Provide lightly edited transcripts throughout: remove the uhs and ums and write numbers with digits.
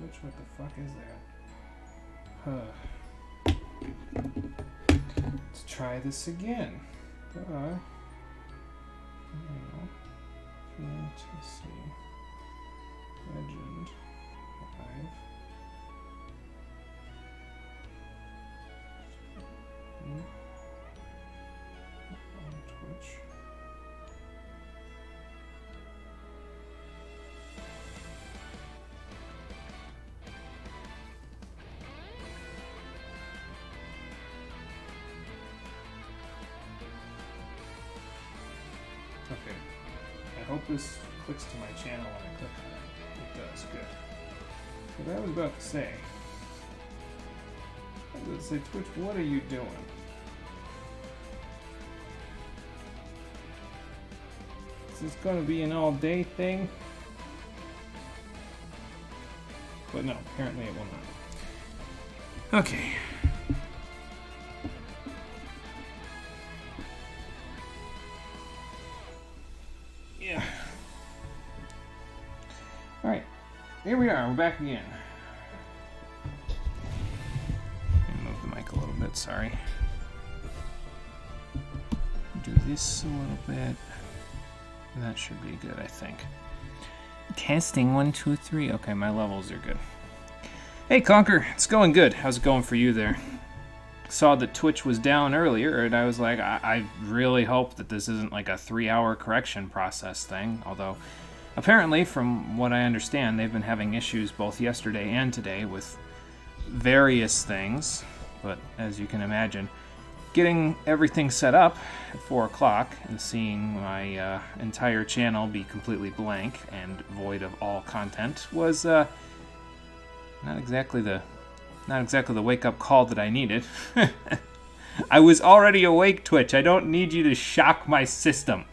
Twitch, what the fuck is that? Let's try this again. Fantasy Legend 5. On Twitch. Okay. I hope this clicks to my channel when I click on it. It does, good. What I was about to say. I was about to say, Twitch, what are you doing? Is this going to be an all-day thing? But no, apparently it will not. Okay. Yeah. Alright. Here we are. We're back again. Let me move the mic a little bit, sorry. Do this a little bit. That should be good, I think. Testing 1, 2, 3. Okay, my levels are good. Hey, Conker, it's going good. How's it going for you there? Saw that Twitch was down earlier, and I was like, I really hope that this isn't like a 3-hour correction process thing. Although, apparently, from what I understand, they've been having issues both yesterday and today with various things. But as you can imagine, getting everything set up at 4 o'clock and seeing my entire channel be completely blank and void of all content was not exactly the wake-up call that I needed. I was already awake, Twitch. I don't need you to shock my system.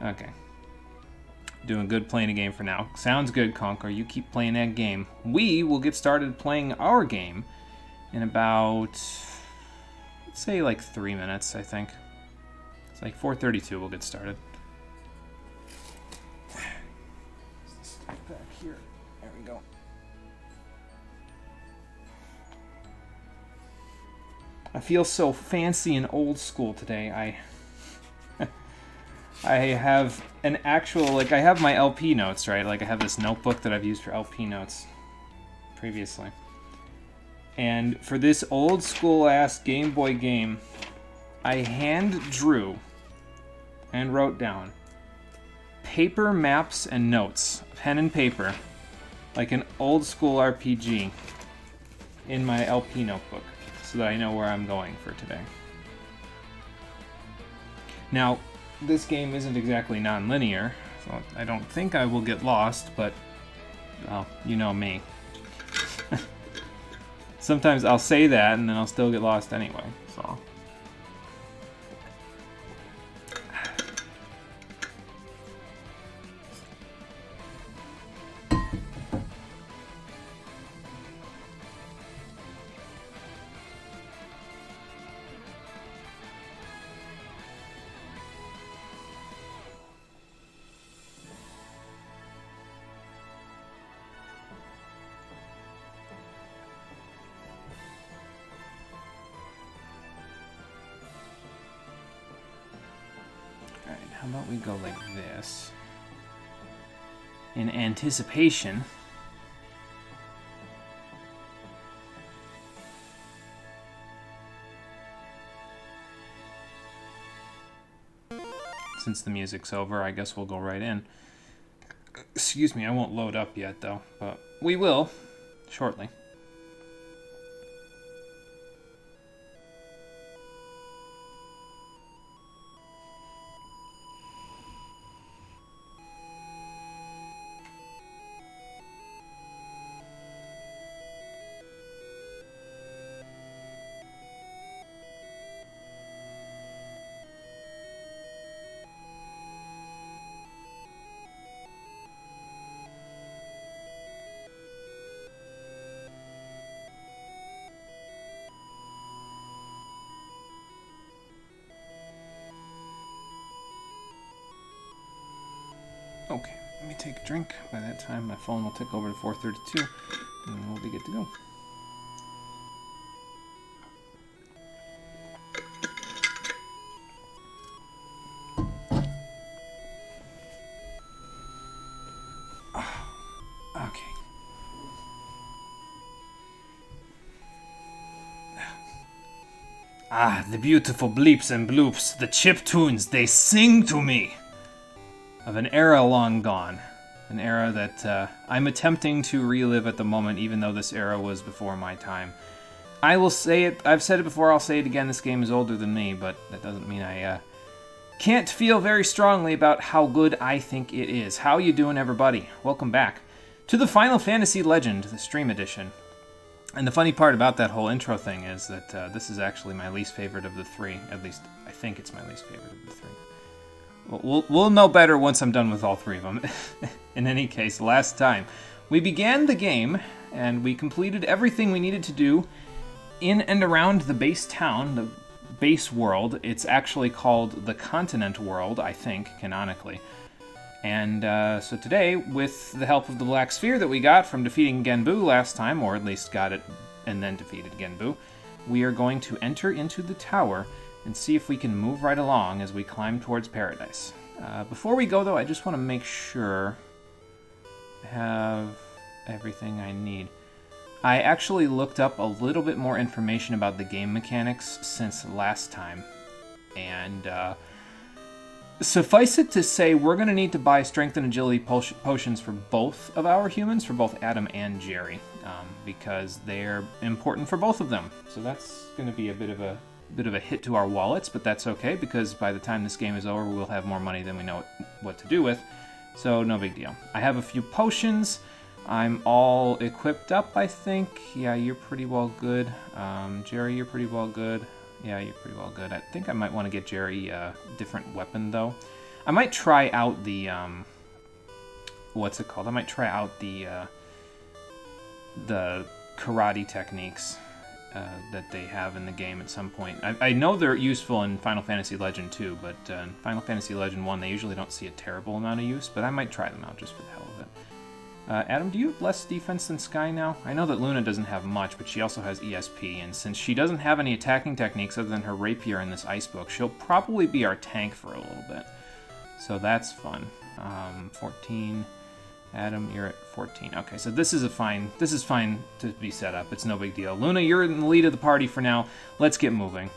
Okay. Doing good playing a game for now. Sounds good, Conquer. You keep playing that game. We will get started playing our game in about, let's say, like 3 minutes, I think. It's like 4:32 we'll get started. Back here. There we go. I feel so fancy and old school today. I have an actual, like, I have my LP notes, right? Like, I have this notebook that I've used for LP notes previously. And for this old school ass Game Boy game, I hand drew and wrote down paper maps and notes, pen and paper, like an old school RPG in my LP notebook so that I know where I'm going for today. Now, this game isn't exactly non-linear, so I don't think I will get lost, but, well, you know me. Sometimes I'll say that and then I'll still get lost anyway, so. How about we go like this? In anticipation. Since the music's over, I guess we'll go right in. Excuse me, I won't load up yet though, but we will shortly. Okay. let me take a drink. By that time, my phone will tick over to 4:32, and we'll be good to go. Okay. Ah, the beautiful bleeps and bloops, the chip tunes, they sing to me of an era long gone. An era that I'm attempting to relive at the moment, even though this era was before my time. I will say it, I've said it before, I'll say it again, this game is older than me, but that doesn't mean I can't feel very strongly about how good I think it is. How you doing, everybody? Welcome back to the Final Fantasy Legend, the stream edition. And the funny part about that whole intro thing is that this is actually my least favorite of the three. At least, I think it's my least favorite of the three. We'll know better once I'm done with all three of them. In any case, last time, we began the game, and we completed everything we needed to do in and around the base town, the base world. It's actually called the Continent World, I think, canonically. And so today, with the help of the Black Sphere that we got from defeating Genbu last time, or at least got it and then defeated Genbu, we are going to enter into the tower and see if we can move right along as we climb towards paradise. Before we go, though, I just want to make sure I have everything I need. I actually looked up a little bit more information about the game mechanics since last time, and suffice it to say, we're going to need to buy strength and agility potions for both of our humans, for both Adam and Jerry, because they're important for both of them. So that's going to be a bit of a hit to our wallets, but that's okay, because by the time this game is over, we'll have more money than we know what to do with. So no big deal. I have a few potions. I'm all equipped up, I think. Yeah, you're pretty well good. Jerry, you're pretty well good. Yeah, you're pretty well good. I think I might want to get Jerry a different weapon, though. I might try out the, what's it called? I might try out the karate techniques that they have in the game at some point. I know they're useful in Final Fantasy Legend 2, but in Final Fantasy Legend 1, they usually don't see a terrible amount of use, but I might try them out just for the hell of it. Adam, do you have less defense than Sky now? I know that Luna doesn't have much, but she also has ESP, and since she doesn't have any attacking techniques other than her rapier in this ice book, she'll probably be our tank for a little bit. So that's fun. 14. Adam, you're at 14. Okay, so this is fine to be set up. It's no big deal. Luna, you're in the lead of the party for now. Let's get moving.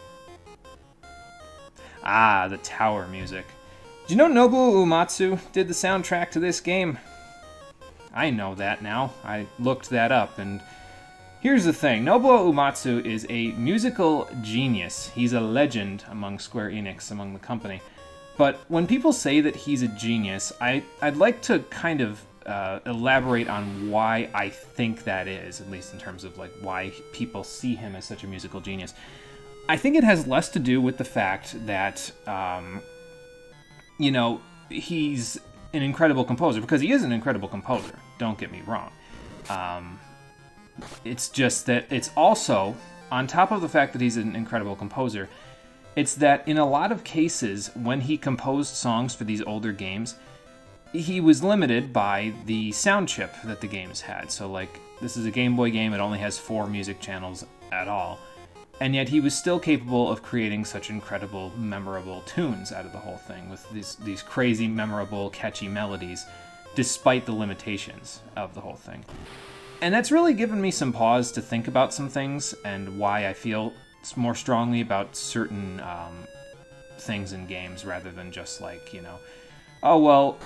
Ah, the tower music. Did you know Nobuo Uematsu did the soundtrack to this game? I know that now. I looked that up, and here's the thing. Nobuo Uematsu is a musical genius. He's a legend among Square Enix, among the company. But when people say that he's a genius, I'd like to kind of elaborate on why I think that is, at least in terms of like why people see him as such a musical genius. I think it has less to do with the fact that, he's an incredible composer, because he is an incredible composer, don't get me wrong. It's just that it's also, on top of the fact that he's an incredible composer, it's that in a lot of cases, when he composed songs for these older games, he was limited by the sound chip that the games had. So, like, this is a Game Boy game, it only has 4 music channels at all. And yet he was still capable of creating such incredible, memorable tunes out of the whole thing, with these crazy, memorable, catchy melodies, despite the limitations of the whole thing. And that's really given me some pause to think about some things, and why I feel more strongly about certain things in games, rather than just like, oh, well,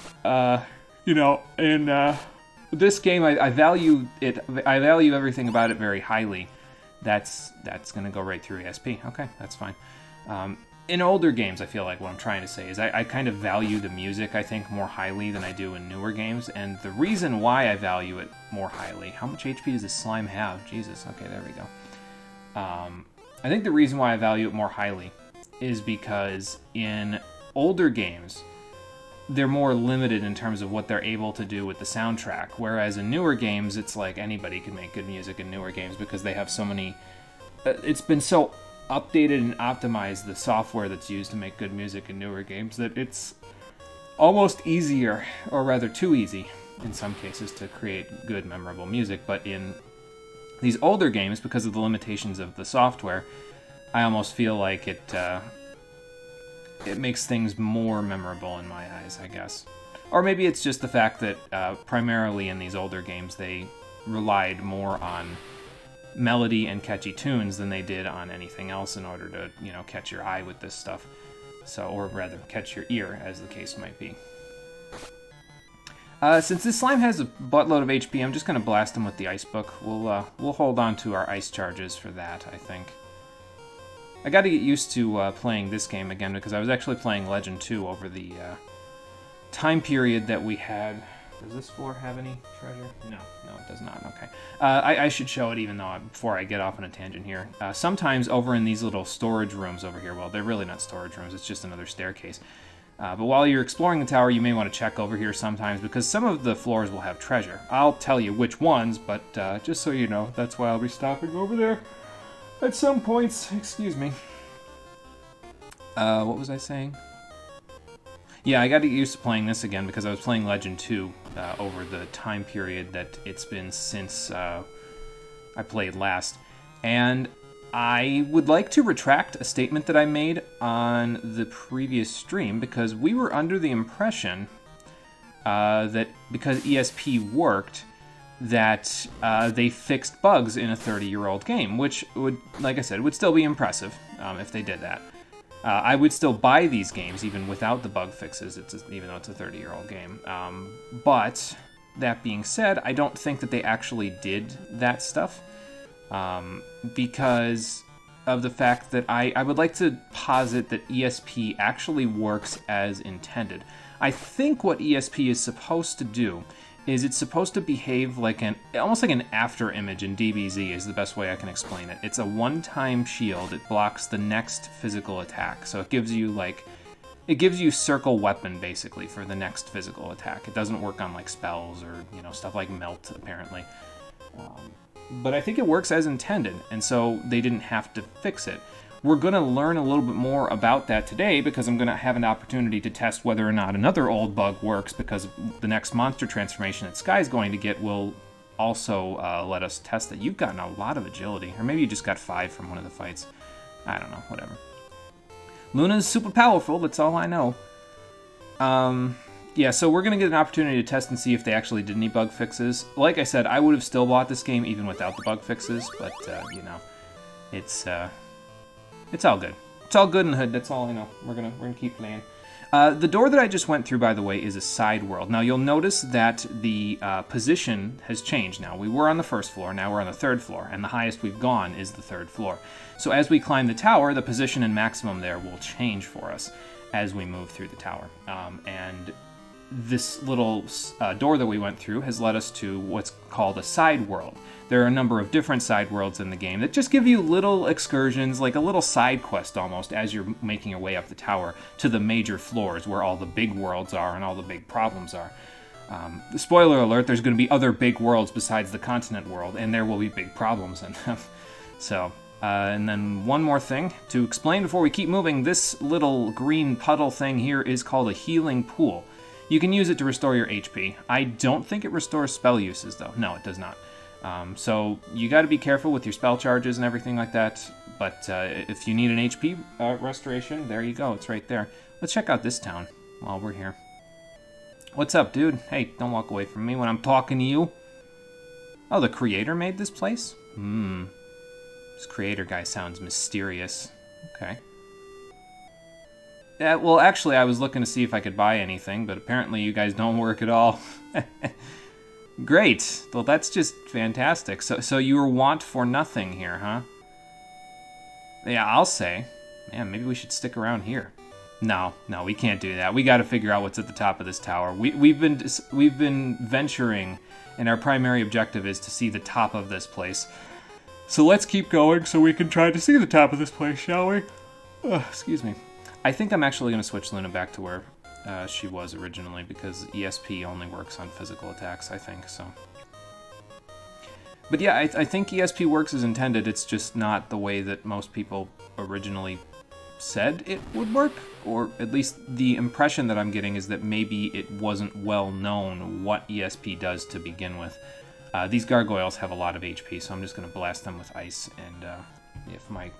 in this game, I value it, I value everything about it very highly. That's going to go right through ESP. Okay, that's fine. In older games, I feel like what I'm trying to say is I kind of value the music, I think, more highly than I do in newer games. And the reason why I value it more highly... How much HP does this slime have? Jesus, okay, there we go. I think the reason why I value it more highly is because in older games, they're more limited in terms of what they're able to do with the soundtrack. Whereas in newer games, it's like anybody can make good music in newer games because they have so many... It's been so updated and optimized, the software that's used to make good music in newer games, that it's... almost easier, or rather too easy in some cases, to create good, memorable music. But in these older games, because of the limitations of the software, I almost feel like it makes things more memorable in my eyes, I guess. Or maybe it's just the fact that primarily in these older games they relied more on melody and catchy tunes than they did on anything else in order to, catch your eye with this stuff. So, or rather, catch your ear, as the case might be. Since this slime has a buttload of HP, I'm just going to blast him with the Ice Book. We'll hold on to our ice charges for that, I think. I got to get used to playing this game again, because I was actually playing Legend 2 over the time period that we had. Does this floor have any treasure? No, it does not. Okay. I should show it even though before I get off on a tangent here. Sometimes over in these little storage rooms over here, well, they're really not storage rooms, it's just another staircase. But while you're exploring the tower, you may want to check over here sometimes, because some of the floors will have treasure. I'll tell you which ones, but just so you know, that's why I'll be stopping over there at some points. Excuse me. What was I saying? Yeah, I got to get used to playing this again, because I was playing Legend 2 over the time period that it's been since I played last. And I would like to retract a statement that I made on the previous stream, because we were under the impression that because ESP worked, that they fixed bugs in a 30-year-old game, which would, like I said, would still be impressive if they did that. I would still buy these games even without the bug fixes, even though it's a 30-year-old game. But that being said, I don't think that they actually did that stuff. Because of the fact that I would like to posit that ESP actually works as intended. I think what ESP is supposed to do is it's supposed to behave like almost like an after image in DBZ is the best way I can explain it. It's a one-time shield. It blocks the next physical attack. So it gives you circle weapon basically for the next physical attack. It doesn't work on like spells or, stuff like melt apparently. But I think it works as intended, and so they didn't have to fix it. We're going to learn a little bit more about that today, because I'm going to have an opportunity to test whether or not another old bug works, because the next monster transformation that Sky's going to get will also let us test that. You've gotten a lot of agility, or maybe you just got 5 from one of the fights. I don't know, whatever. Luna's super powerful, that's all I know. Yeah, so we're going to get an opportunity to test and see if they actually did any bug fixes. Like I said, I would have still bought this game even without the bug fixes, but, it's all good. It's all good in the hood, that's all I know. We're gonna keep playing. The door that I just went through, by the way, is a side world. Now, you'll notice that the position has changed now. We were on the first floor, now we're on the third floor, and the highest we've gone is the third floor. So as we climb the tower, the position and maximum there will change for us as we move through the tower. And this little door that we went through has led us to what's called a side world. There are a number of different side worlds in the game that just give you little excursions, like a little side quest almost, as you're making your way up the tower to the major floors where all the big worlds are and all the big problems are. Spoiler alert, there's going to be other big worlds besides the continent world, and there will be big problems in them. So, and then one more thing to explain before we keep moving. This little green puddle thing here is called a healing pool. You can use it to restore your HP. I don't think it restores spell uses, though. No, it does not. So you got to be careful with your spell charges and everything like that. But if you need an HP restoration, there you go. It's right there. Let's check out this town while we're here. What's up, dude? Hey, don't walk away from me when I'm talking to you. Oh, the creator made this place? This creator guy sounds mysterious. Okay. Well, actually, I was looking to see if I could buy anything, but apparently you guys don't work at all. Great. Well, that's just fantastic. So you were want for nothing here, huh? Yeah, I'll say. Man, maybe we should stick around here. No, we can't do that. We got to figure out what's at the top of this tower. We've been venturing, and our primary objective is to see the top of this place. So let's keep going so we can try to see the top of this place, shall we? Excuse me. I think I'm actually going to switch Luna back to where she was originally, because ESP only works on physical attacks, I think, so. But yeah, I think ESP works as intended. It's just not the way that most people originally said it would work, or at least the impression that I'm getting is that maybe it wasn't well known what ESP does to begin with. These gargoyles have a lot of HP, so I'm just going to blast them with ice, and if my...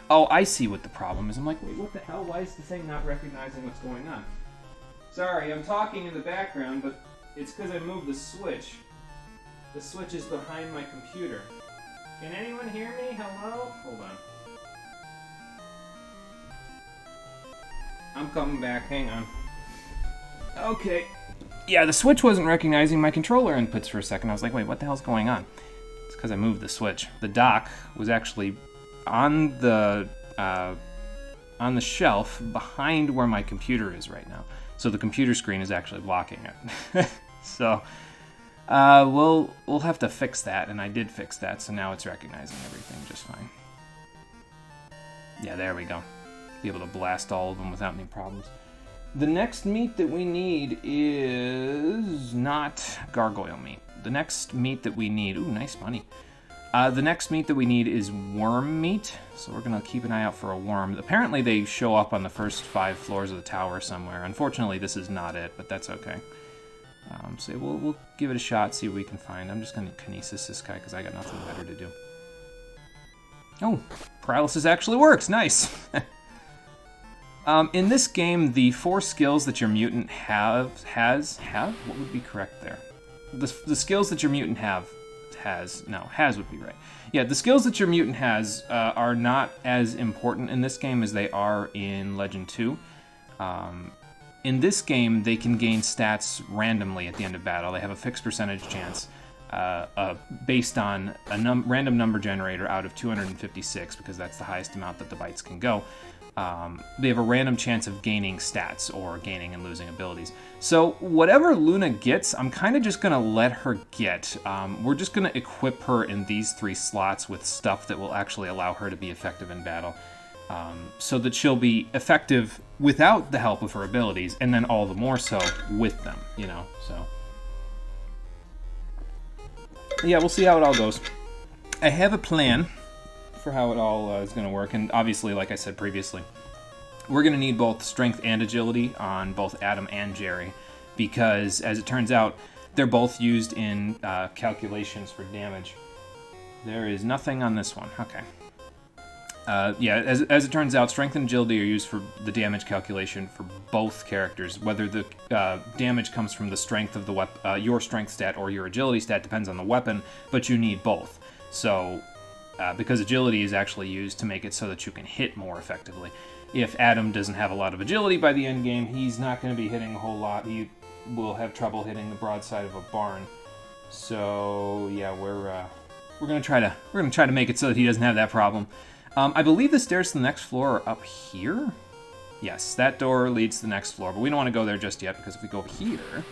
Oh, I see what the problem is. I'm like, wait, what the hell? Why is the thing not recognizing what's going on? Sorry, I'm talking in the background, but it's because I moved the switch. The switch is behind my computer. Can anyone hear me? Hello? Hold on. I'm coming back. Hang on. Okay. Yeah, the switch wasn't recognizing my controller inputs for a second. I was like, wait, what the hell's going on? It's because I moved the switch. The dock was actually on the shelf behind where my computer is right now. So the computer screen is actually blocking it. So we'll have to fix that, and I did fix that, so now it's recognizing everything just fine. Yeah, there we go. Be able to blast all of them without any problems. The next meat that we need is not gargoyle meat. The next meat that we need... Ooh, nice money. The next meat that we need is worm meat, so we're going to keep an eye out for a worm. Apparently they show up on the first 5 floors of the tower somewhere. Unfortunately, this is not it, but that's okay. So we'll give it a shot, see what we can find. I'm just going to kinesis this guy because I got nothing better to do. Oh, paralysis actually works. Nice. In this game, the 4 skills that your mutant has? What would be correct there? The skills that your mutant has would be right. Yeah, the skills that your mutant has are not as important in this game as they are in Legend 2. In this game, they can gain stats randomly at the end of battle. They have a fixed percentage chance based on a random number generator out of 256, because that's the highest amount that the bytes can go. They have a random chance of gaining stats or gaining and losing abilities. So whatever Luna gets, I'm kind of just going to let her get. We're just going to equip her in these 3 slots with stuff that will actually allow her to be effective in battle. So that she'll be effective without the help of her abilities, and then all the more so with them, you know, so. Yeah, we'll see how it all goes. I have a plan for how it all is going to work, and obviously, like I said previously, we're going to need both strength and agility on both Adam and Jerry, because as it turns out, they're both used in calculations for damage. There is nothing on this one. Okay. Yeah, as it turns out, strength and agility are used for the damage calculation for both characters. Whether the damage comes from the strength of the your strength stat or your agility stat depends on the weapon, but you need both. So, because agility is actually used to make it so that you can hit more effectively. If Adam doesn't have a lot of agility by the end game, he's not going to be hitting a whole lot. He will have trouble hitting the broadside of a barn. So, yeah, we're gonna try to make it so that he doesn't have that problem. I believe the stairs to the next floor are up here? Yes, that door leads to the next floor, but we don't want to go there just yet, because if we go here...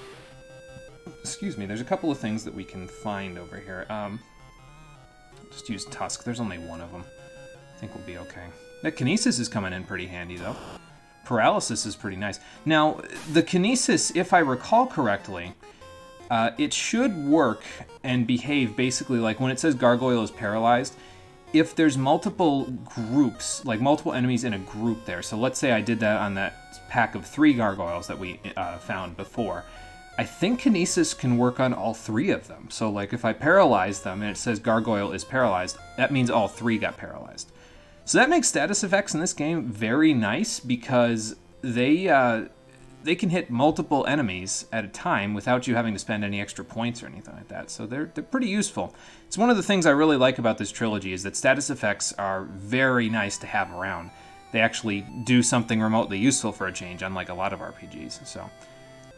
Excuse me, there's a couple of things that we can find over here. Just use Tusk, there's only one of them. I think we'll be okay. That Kinesis is coming in pretty handy, though. Paralysis is pretty nice. Now, the Kinesis, if I recall correctly, it should work and behave basically like when it says Gargoyle is paralyzed, if there's multiple groups, like multiple enemies in a group there, so let's say I did that on that pack of 3 gargoyles that we found before, I think Kinesis can work on all 3 of them. So like if I paralyze them and it says Gargoyle is paralyzed, that means all 3 got paralyzed. So that makes status effects in this game very nice, because they can hit multiple enemies at a time without you having to spend any extra points or anything like that. So they're pretty useful. It's one of the things I really like about this trilogy is that status effects are very nice to have around. They actually do something remotely useful for a change, unlike a lot of RPGs. So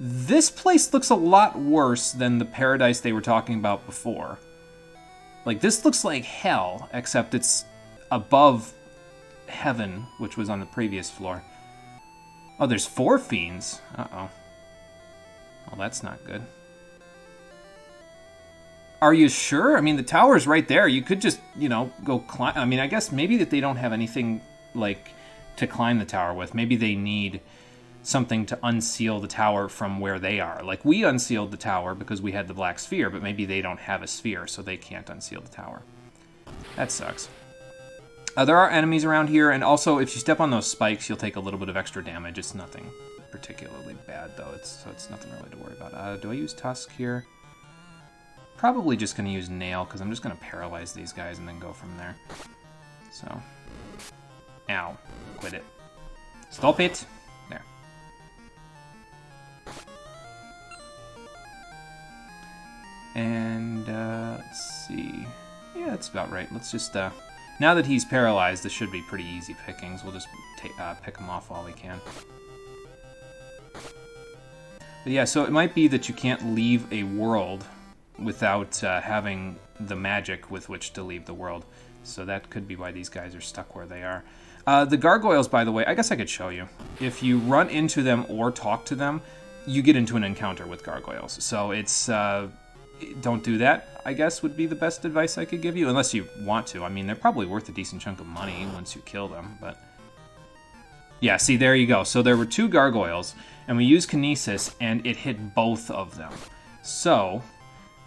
this place looks a lot worse than the paradise they were talking about before. Like, this looks like hell, except it's above heaven, which was on the previous floor. Oh, there's 4 fiends. Uh-oh. Well, that's not good. Are you sure? I mean, the tower's right there. You could just, you know, go climb. I mean, I guess maybe that they don't have anything, like, to climb the tower with. Maybe they need something to unseal the tower from where they are. Like, we unsealed the tower because we had the black sphere, but maybe they don't have a sphere, so they can't unseal the tower. That sucks. There are enemies around here, and also if you step on those spikes, you'll take a little bit of extra damage. It's nothing particularly bad, though. So it's nothing really to worry about. Do I use Tusk here? Probably just going to use Nail, because I'm just going to paralyze these guys and then go from there. So, ow. Quit it. Stop it. There. And, let's see. Yeah, that's about right. Let's just, now that he's paralyzed, this should be pretty easy pickings. We'll just pick him off while we can. But yeah, so it might be that you can't leave a world without having the magic with which to leave the world. So that could be why these guys are stuck where they are. The gargoyles, by the way, I guess I could show you. If you run into them or talk to them, you get into an encounter with gargoyles. So it's... don't do that, I guess, would be the best advice I could give you, unless you want to. I mean, they're probably worth a decent chunk of money once you kill them, but... Yeah, see, there you go. So there were 2 gargoyles, and we used Kinesis, and it hit both of them. So,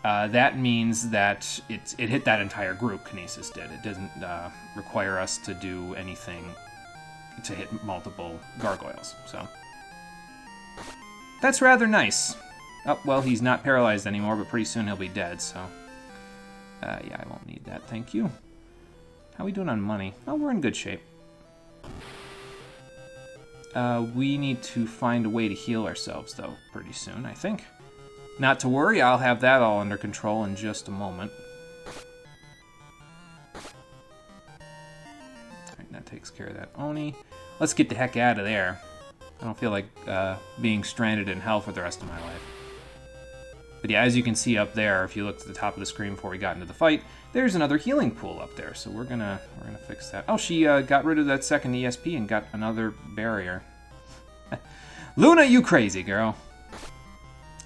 that means that it hit that entire group, Kinesis did. It doesn't require us to do anything to hit multiple gargoyles, so... That's rather nice. Oh, well, he's not paralyzed anymore, but pretty soon he'll be dead, so... yeah, I won't need that, thank you. How are we doing on money? Oh, we're in good shape. We need to find a way to heal ourselves, though, pretty soon, I think. Not to worry, I'll have that all under control in just a moment. Alright, that takes care of that Oni. Let's get the heck out of there. I don't feel like being stranded in hell for the rest of my life. But yeah, as you can see up there, if you look to the top of the screen before we got into the fight, there's another healing pool up there. So we're gonna fix that. Oh, she got rid of that second ESP and got another barrier. Luna, you crazy girl.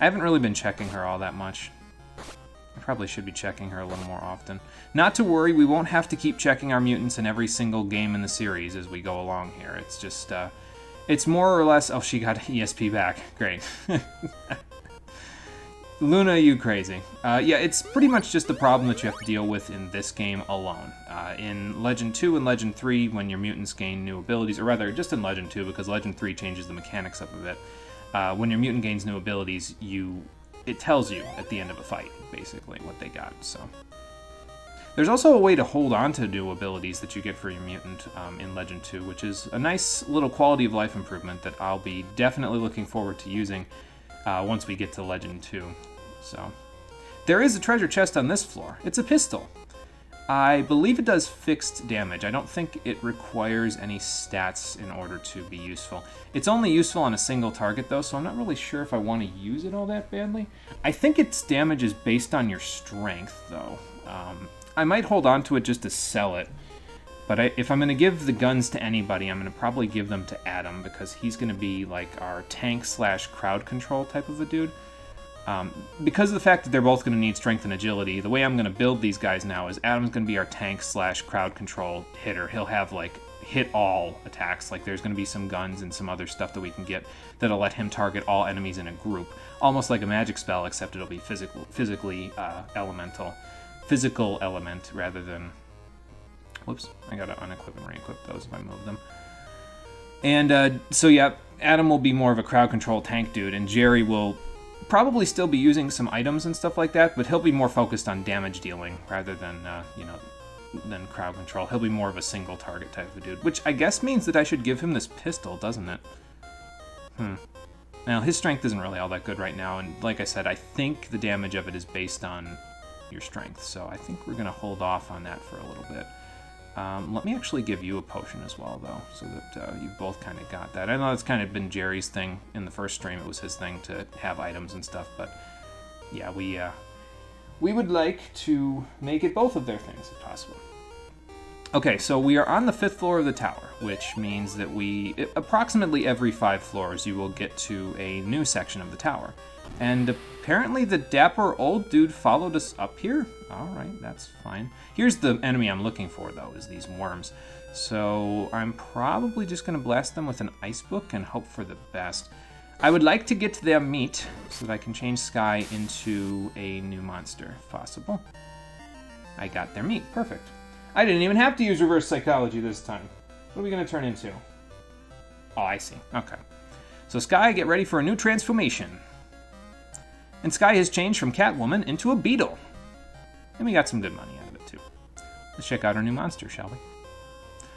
I haven't really been checking her all that much. I probably should be checking her a little more often. Not to worry, we won't have to keep checking our mutants in every single game in the series as we go along here. It's just, it's more or less... Oh, she got ESP back. Great. Luna, you crazy. Yeah, it's pretty much just the problem that you have to deal with in this game alone. In Legend 2 and Legend 3, when your mutants gain new abilities, or rather, just in Legend 2, because Legend 3 changes the mechanics up a bit, when your mutant gains new abilities, it tells you at the end of a fight, basically, what they got, so... There's also a way to hold on to new abilities that you get for your mutant in Legend 2, which is a nice little quality of life improvement that I'll be definitely looking forward to using once we get to Legend 2. So, there is a treasure chest on this floor. It's a pistol. I believe it does fixed damage. I don't think it requires any stats in order to be useful. It's only useful on a single target, though, so I'm not really sure if I want to use it all that badly. I think its damage is based on your strength, though. I might hold on to it just to sell it. But if I'm going to give the guns to anybody, I'm going to probably give them to Adam, because he's going to be like our tank/crowd control type of a dude. Because of the fact that they're both going to need strength and agility, the way I'm going to build these guys now is Adam's going to be our tank/crowd control hitter. He'll have, like, hit all attacks. Like, there's going to be some guns and some other stuff that we can get that'll let him target all enemies in a group. Almost like a magic spell, except it'll be physically elemental. Physical element rather than... Whoops, I gotta unequip and re-equip those if I move them. And, so yeah, Adam will be more of a crowd control tank dude, and Jerry will probably still be using some items and stuff like that, but he'll be more focused on damage dealing rather than, than crowd control. He'll be more of a single target type of dude, which I guess means that I should give him this pistol, doesn't it? Now, his strength isn't really all that good right now, and like I said, I think the damage of it is based on your strength, so I think we're going to hold off on that for a little bit. Let me actually give you a potion as well, though, so that you've both kind of got that. I know it's kind of been Jerry's thing in the first stream. It was his thing to have items and stuff, but yeah, we would like to make it both of their things, if possible. Okay, so we are on the 5th floor of the tower, which means that approximately every 5 floors, you will get to a new section of the tower. And apparently the dapper old dude followed us up here. Alright, that's fine. Here's the enemy I'm looking for, though, is these worms. So I'm probably just going to blast them with an ice book and hope for the best. I would like to get to their meat so that I can change Sky into a new monster, if possible. I got their meat. Perfect. I didn't even have to use reverse psychology this time. What are we going to turn into? Oh, I see. Okay. So Sky, get ready for a new transformation. And Sky has changed from Catwoman into a beetle. And we got some good money out of it, too. Let's check out our new monster, shall we?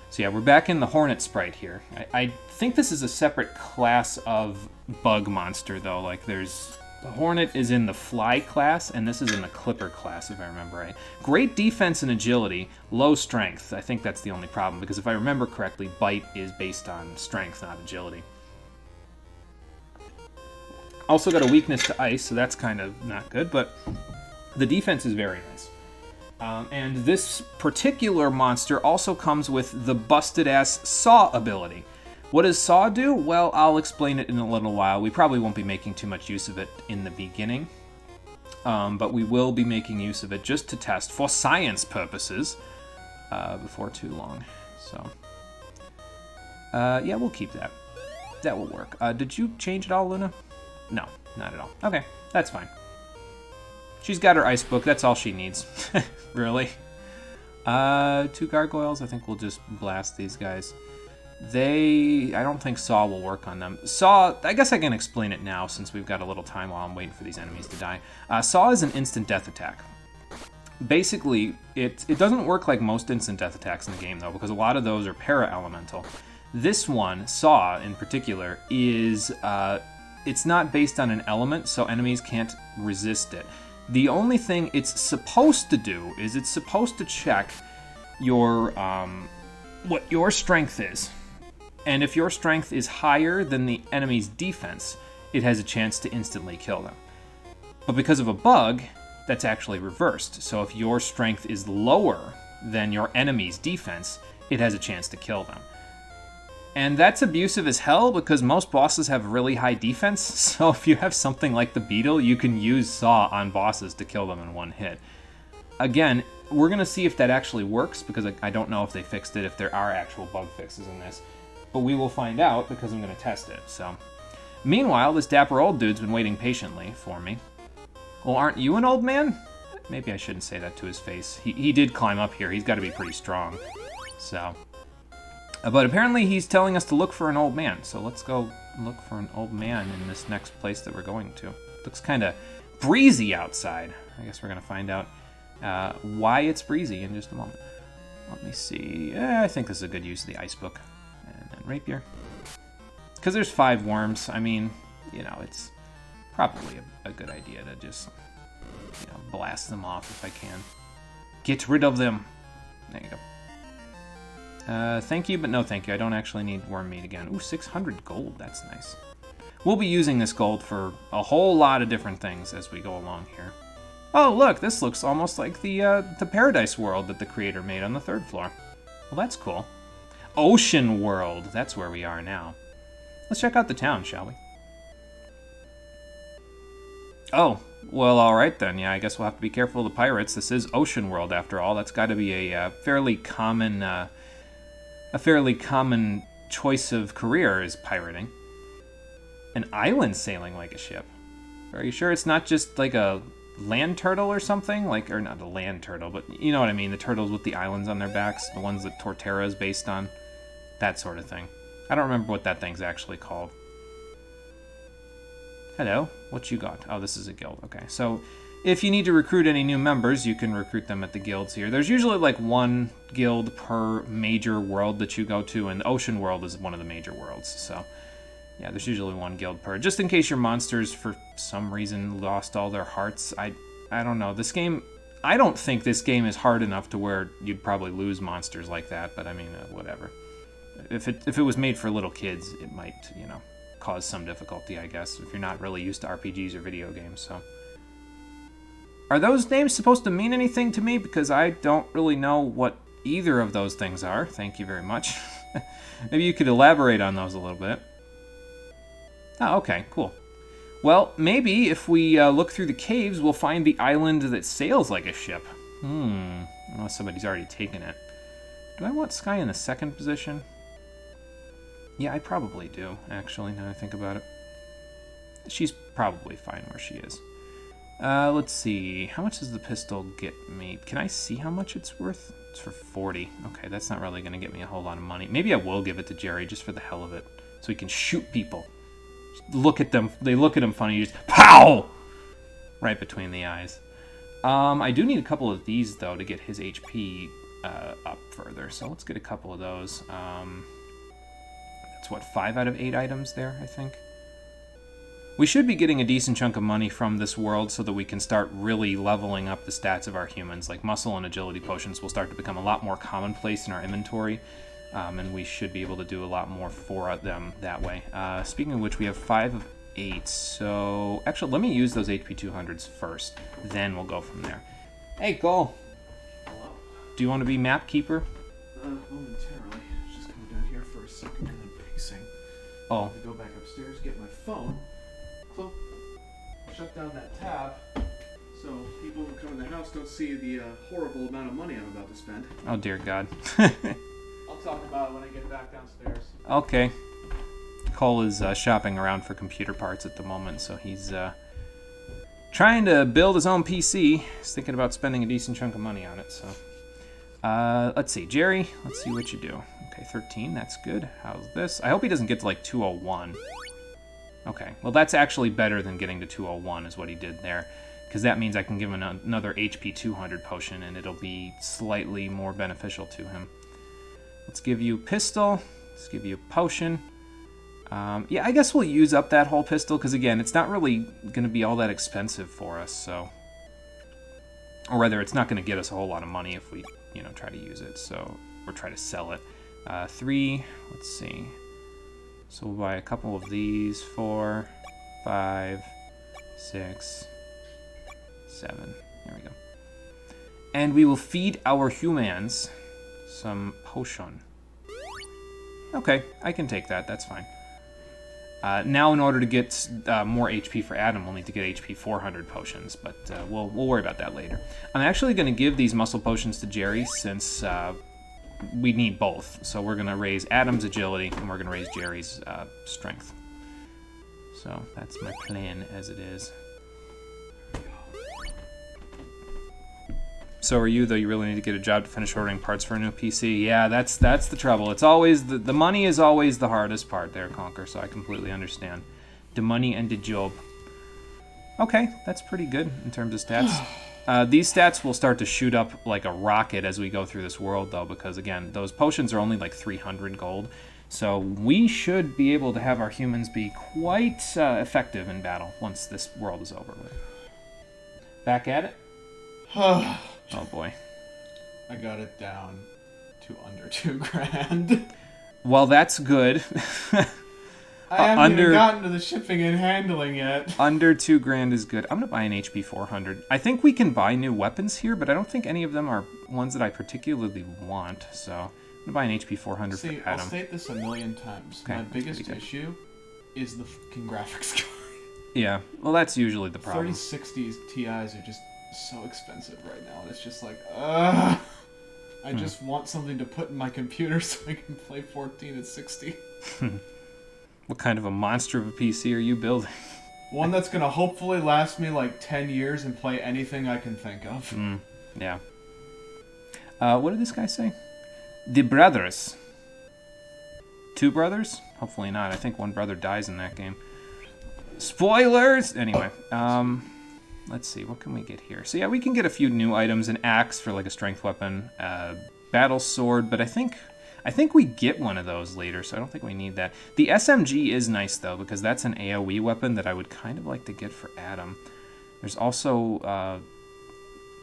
So yeah, we're back in the Hornet sprite here. I think this is a separate class of bug monster, though. Like, there's... The Hornet is in the Fly class, and this is in the Clipper class, if I remember right. Great defense and agility, low strength. I think that's the only problem, because if I remember correctly, Bite is based on strength, not agility. Also got a weakness to ice, so that's kind of not good, but the defense is very nice. And this particular monster also comes with the busted-ass Saw ability. What does Saw do? Well, I'll explain it in a little while. We probably won't be making too much use of it in the beginning, but we will be making use of it just to test for science purposes before too long. So, yeah, we'll keep that. That will work. Did you change it all, Luna? No, not at all. Okay, that's fine. She's got her ice book. That's all she needs. Really. 2 gargoyles. I think we'll just blast these guys. I don't think Saw will work on them. Saw, I guess I can explain it now since we've got a little time while I'm waiting for these enemies to die. Saw is an instant death attack. Basically, it doesn't work like most instant death attacks in the game, though, because a lot of those are para-elemental. This one, Saw in particular, is... it's not based on an element, so enemies can't resist it. The only thing it's supposed to do is it's supposed to check your what your strength is. And if your strength is higher than the enemy's defense, it has a chance to instantly kill them. But because of a bug, that's actually reversed. So if your strength is lower than your enemy's defense, it has a chance to kill them. And that's abusive as hell because most bosses have really high defense, so if you have something like the Beetle, you can use Saw on bosses to kill them in one hit. Again, we're going to see if that actually works, because I don't know if they fixed it, if there are actual bug fixes in this. But we will find out, because I'm going to test it, so... Meanwhile, this dapper old dude's been waiting patiently for me. Well, aren't you an old man? Maybe I shouldn't say that to his face. He did climb up here. He's got to be pretty strong. So... But apparently he's telling us to look for an old man, so let's go look for an old man in this next place that we're going to. Looks kind of breezy outside. I guess we're going to find out why it's breezy in just a moment. Let me see. I think this is a good use of the ice book. And then rapier. Because there's 5 worms, I mean, you know, it's probably a good idea to just, you know, blast them off if I can. Get rid of them. There you go. Thank you, but no thank you. I don't actually need worm meat again. Ooh, 600 gold. That's nice. We'll be using this gold for a whole lot of different things as we go along here. Oh, look, this looks almost like the Paradise World that the creator made on the 3rd floor. Well, that's cool. Ocean World. That's where we are now. Let's check out the town, shall we? Oh, well, all right then. Yeah, I guess we'll have to be careful of the pirates. This is Ocean World, after all. That's got to be a fairly common... A fairly common choice of career is pirating. An island sailing like a ship. Are you sure it's not just like a land turtle or something? Like, or not a land turtle, but you know what I mean. The turtles with the islands on their backs. The ones that Torterra is based on. That sort of thing. I don't remember what that thing's actually called. Hello, what you got? Oh, this is a guild. Okay, so... If you need to recruit any new members, you can recruit them at the guilds here. There's usually like 1 guild per major world that you go to, and Ocean World is one of the major worlds, so... Yeah, there's usually 1 guild per. Just in case your monsters, for some reason, lost all their hearts. I don't know. This game... I don't think this game is hard enough to where you'd probably lose monsters like that, but I mean, whatever. If it was made for little kids, it might, you know, cause some difficulty, I guess, if you're not really used to RPGs or video games, so... Are those names supposed to mean anything to me? Because I don't really know what either of those things are. Thank you very much. Maybe you could elaborate on those a little bit. Oh, okay, cool. Well, maybe if we look through the caves, we'll find the island that sails like a ship. Unless somebody's already taken it. Do I want Sky in the 2nd position? Yeah, I probably do, actually, now I think about it. She's probably fine where she is. Let's see. How much does the pistol get me? Can I see how much it's worth? It's for 40. Okay, that's not really going to get me a whole lot of money. Maybe I will give it to Jerry just for the hell of it. So he can shoot people. Just look at them. They look at him funny. You just, pow! Right between the eyes. I do need a couple of these, though, to get his HP up further. So let's get a couple of those. That's what, 5 out of 8 items there, I think. We should be getting a decent chunk of money from this world so that we can start really leveling up the stats of our humans. Like muscle and agility potions will start to become a lot more commonplace in our inventory, and we should be able to do a lot more for them that way. Speaking of which, we have 5 of 8, so actually let me use those HP 200s first, then we'll go from there. Hey, Cole. Hello. Do you want to be map keeper? Momentarily. I was just coming down here for a second and then pacing. Oh. I have to go back upstairs, get my phone. So, shut down that tab so people who come in the house don't see the horrible amount of money I'm about to spend. Oh, dear God. I'll talk about it when I get back downstairs. Okay. Cole is shopping around for computer parts at the moment, so he's trying to build his own PC. He's thinking about spending a decent chunk of money on it, so. Let's see. Jerry, let's see what you do. Okay, 13, that's good. How's this? I hope he doesn't get to, like, 201. Okay, well, that's actually better than getting to 201 is what he did there, because that means I can give him another HP 200 potion, and it'll be slightly more beneficial to him. Let's give you pistol. Let's give you a potion. Yeah, I guess we'll use up that whole pistol, because, again, it's not really going to be all that expensive for us, so... Or rather, it's not going to get us a whole lot of money if we, you know, try to use it, so... Or try to sell it. 3, let's see... So we'll buy a couple of these, 4, 5, 6, 7. There we go. And we will feed our humans some potion. Okay, I can take that. That's fine. Now, in order to get more HP for Adam, we'll need to get HP 400 potions, but we'll worry about that later. I'm actually going to give these muscle potions to Jerry since... we need both, so we're going to raise Adam's agility, and we're going to raise Jerry's strength. So that's my plan as it is. So are you, though? You really need to get a job to finish ordering parts for a new PC. Yeah, that's the trouble. It's always, the money is always the hardest part there, Conker, so I completely understand. The money and the job. Okay, that's pretty good in terms of stats. These stats will start to shoot up like a rocket as we go through this world, though, because, again, those potions are only like 300 gold. So we should be able to have our humans be quite effective in battle once this world is over with. Back at it? Oh, boy. I got it down to under $2,000. Well, that's good. I haven't even gotten to the shipping and handling yet. Under $2,000 is good. I'm going to buy an HP 400. I think we can buy new weapons here, but I don't think any of them are ones that I particularly want. So I'm going to buy an HP 400 for Adam. I'll state this a million times. Okay, my biggest issue is the fucking graphics card. Yeah, well, that's usually the problem. 3060 Ti's are just so expensive right now. And it's just like, I just want something to put in my computer so I can play 14 at 60. What kind of a monster of a PC are you building? One that's going to hopefully last me like 10 years and play anything I can think of. Yeah. What did this guy say? The brothers. 2 brothers? Hopefully not. I think one brother dies in that game. Spoilers! Anyway, let's see. What can we get here? So yeah, we can get a few new items. An axe for like a strength weapon. Battle sword, but I think we get one of those later, so I don't think we need that. The SMG is nice, though, because that's an AoE weapon that I would kind of like to get for Adam. There's also...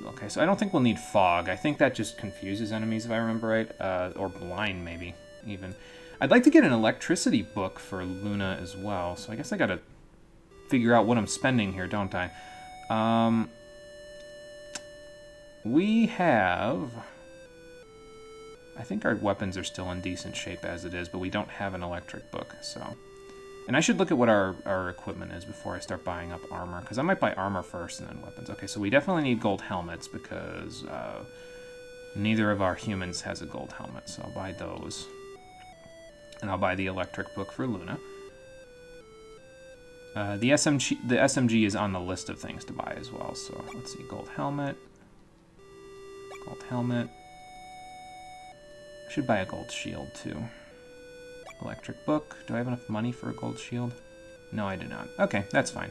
okay, so I don't think we'll need fog. I think that just confuses enemies, if I remember right. Or blind, maybe, even. I'd like to get an electricity book for Luna as well, so I guess I gotta figure out what I'm spending here, don't I? We have... I think our weapons are still in decent shape as it is, but we don't have an electric book, so... And I should look at what our equipment is before I start buying up armor, because I might buy armor first and then weapons. Okay, so we definitely need gold helmets, because neither of our humans has a gold helmet, so I'll buy those. And I'll buy the electric book for Luna. The SMG is on the list of things to buy as well. So let's see, gold helmet. Gold helmet. I should buy a gold shield too. Electric book. Do I have enough money for a gold shield? No, I do not. Okay, that's fine.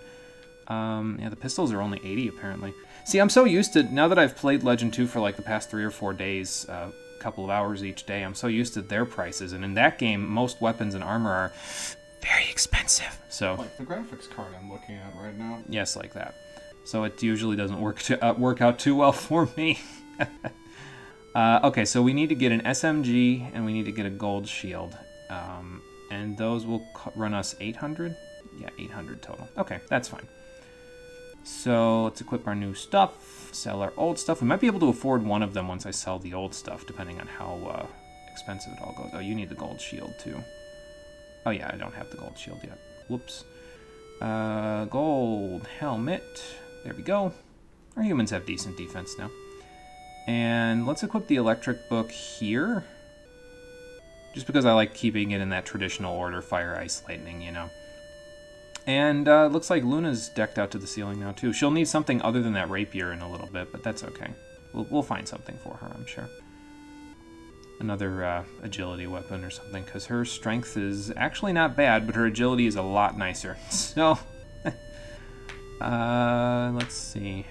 Yeah, the pistols are only 80 apparently. See, I'm so used to, now that I've played Legend 2 for like the past 3 or 4 days, a couple of hours each day, I'm so used to their prices. And in that game, most weapons and armor are very expensive. So, like the graphics card I'm looking at right now. yes, like that. So it usually doesn't work out too well for me. Okay, so we need to get an SMG and we need to get a gold shield. And those will run us 800? Yeah, 800 total. Okay, that's fine. So let's equip our new stuff, sell our old stuff. We might be able to afford one of them once I sell the old stuff, depending on how expensive it all goes. Oh, you need the gold shield too. Oh yeah, I don't have the gold shield yet. Whoops. Gold helmet. There we go. Our humans have decent defense now. And let's equip the electric book here. Just because I like keeping it in that traditional order, fire, ice, lightning, you know. And looks like Luna's decked out to the ceiling now too. She'll need something other than that rapier in a little bit, but that's okay. We'll find something for her, I'm sure. Another agility weapon or something, because her strength is actually not bad, but her agility is a lot nicer. So, let's see.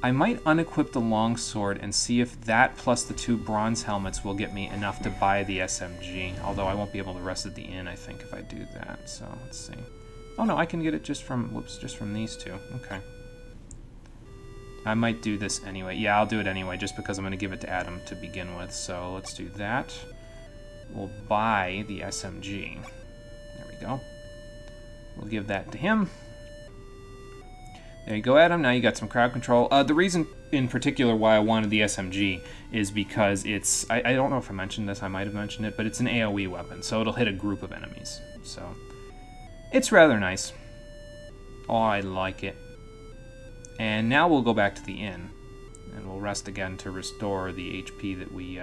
I might unequip the longsword and see if that plus the 2 bronze helmets will get me enough to buy the SMG. Although I won't be able to rest at the inn, I think, if I do that. So, let's see. Oh no, I can get it just from, just from these 2. Okay. I might do this anyway. Yeah, I'll do it anyway, just because I'm going to give it to Adam to begin with. So, let's do that. We'll buy the SMG. There we go. We'll give that to him. There you go, Adam. Now you got some crowd control. The reason in particular why I wanted the SMG is because it's... I don't know if I mentioned this. I might have mentioned it, but it's an AoE weapon, so it'll hit a group of enemies. So, it's rather nice. Oh, I like it. And now we'll go back to the inn, and we'll rest again to restore the HP that we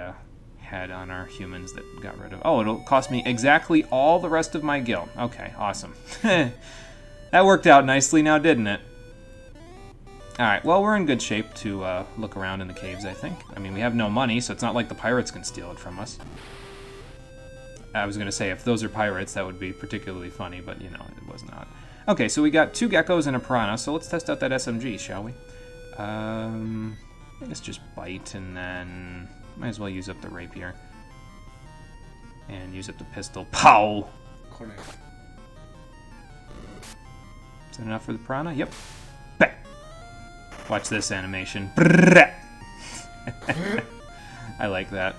had on our humans that got rid of... Oh, it'll cost me exactly all the rest of my gil. Okay, awesome. That worked out nicely now, didn't it? Alright, well, we're in good shape to look around in the caves, I think. I mean, we have no money, so it's not like the pirates can steal it from us. I was going to say, if those are pirates, that would be particularly funny, but, you know, it was not. Okay, so we got 2 geckos and a piranha, so let's test out that SMG, shall we? I guess just bite, and then might as well use up the rapier. And use up the pistol. Pow! Correct. Is that enough for the piranha? Yep. Watch this animation. I like that.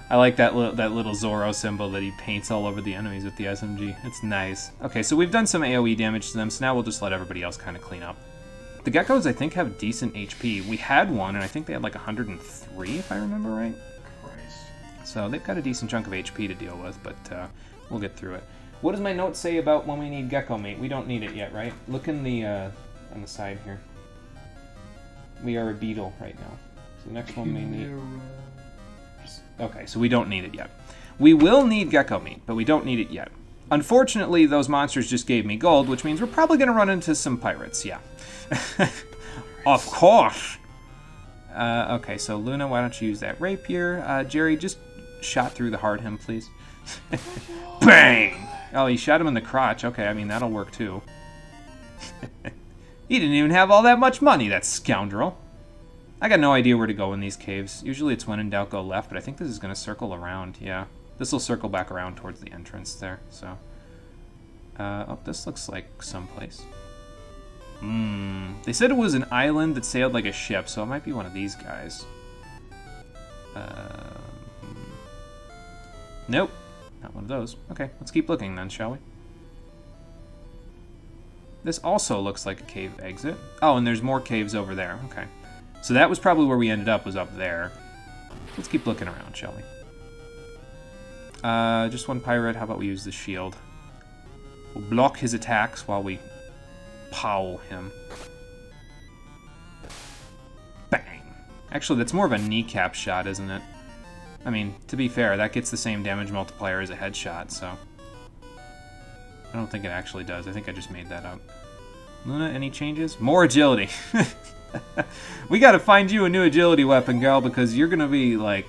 I like that little Zorro symbol that he paints all over the enemies with the SMG. It's nice. Okay, so we've done some AoE damage to them, so now we'll just let everybody else kind of clean up. The geckos, I think, have decent HP. We had one, and I think they had like 103, if I remember right. Christ. So they've got a decent chunk of HP to deal with, but we'll get through it. What does my note say about when we need gecko meat? We don't need it yet, right? Look in the on the side here. We are a beetle right now. So the next one may need... Okay, so we don't need it yet. We will need gecko meat, but we don't need it yet. Unfortunately, those monsters just gave me gold, which means we're probably going to run into some pirates, yeah. Of course! Okay, so Luna, why don't you use that rapier? Jerry, just shot through the heart him, please. Bang! Oh, he shot him in the crotch. Okay, I mean, that'll work too. He didn't even have all that much money, that scoundrel. I got no idea where to go in these caves. Usually it's when in doubt go left, but I think this is going to circle around, yeah. This will circle back around towards the entrance there, so... oh, this looks like someplace. They said it was an island that sailed like a ship, so it might be one of these guys. Nope, not one of those. Okay, let's keep looking then, shall we? This also looks like a cave exit. Oh, and there's more caves over there. Okay. So that was probably where we ended up, was up there. Let's keep looking around, shall we? Just one pirate. How about we use the shield? We'll block his attacks while we pow him. Bang! Actually, that's more of a kneecap shot, isn't it? I mean, to be fair, that gets the same damage multiplier as a headshot, so... I don't think it actually does. I think I just made that up. Luna, any changes? More agility. We gotta find you a new agility weapon, girl, because you're gonna be, like,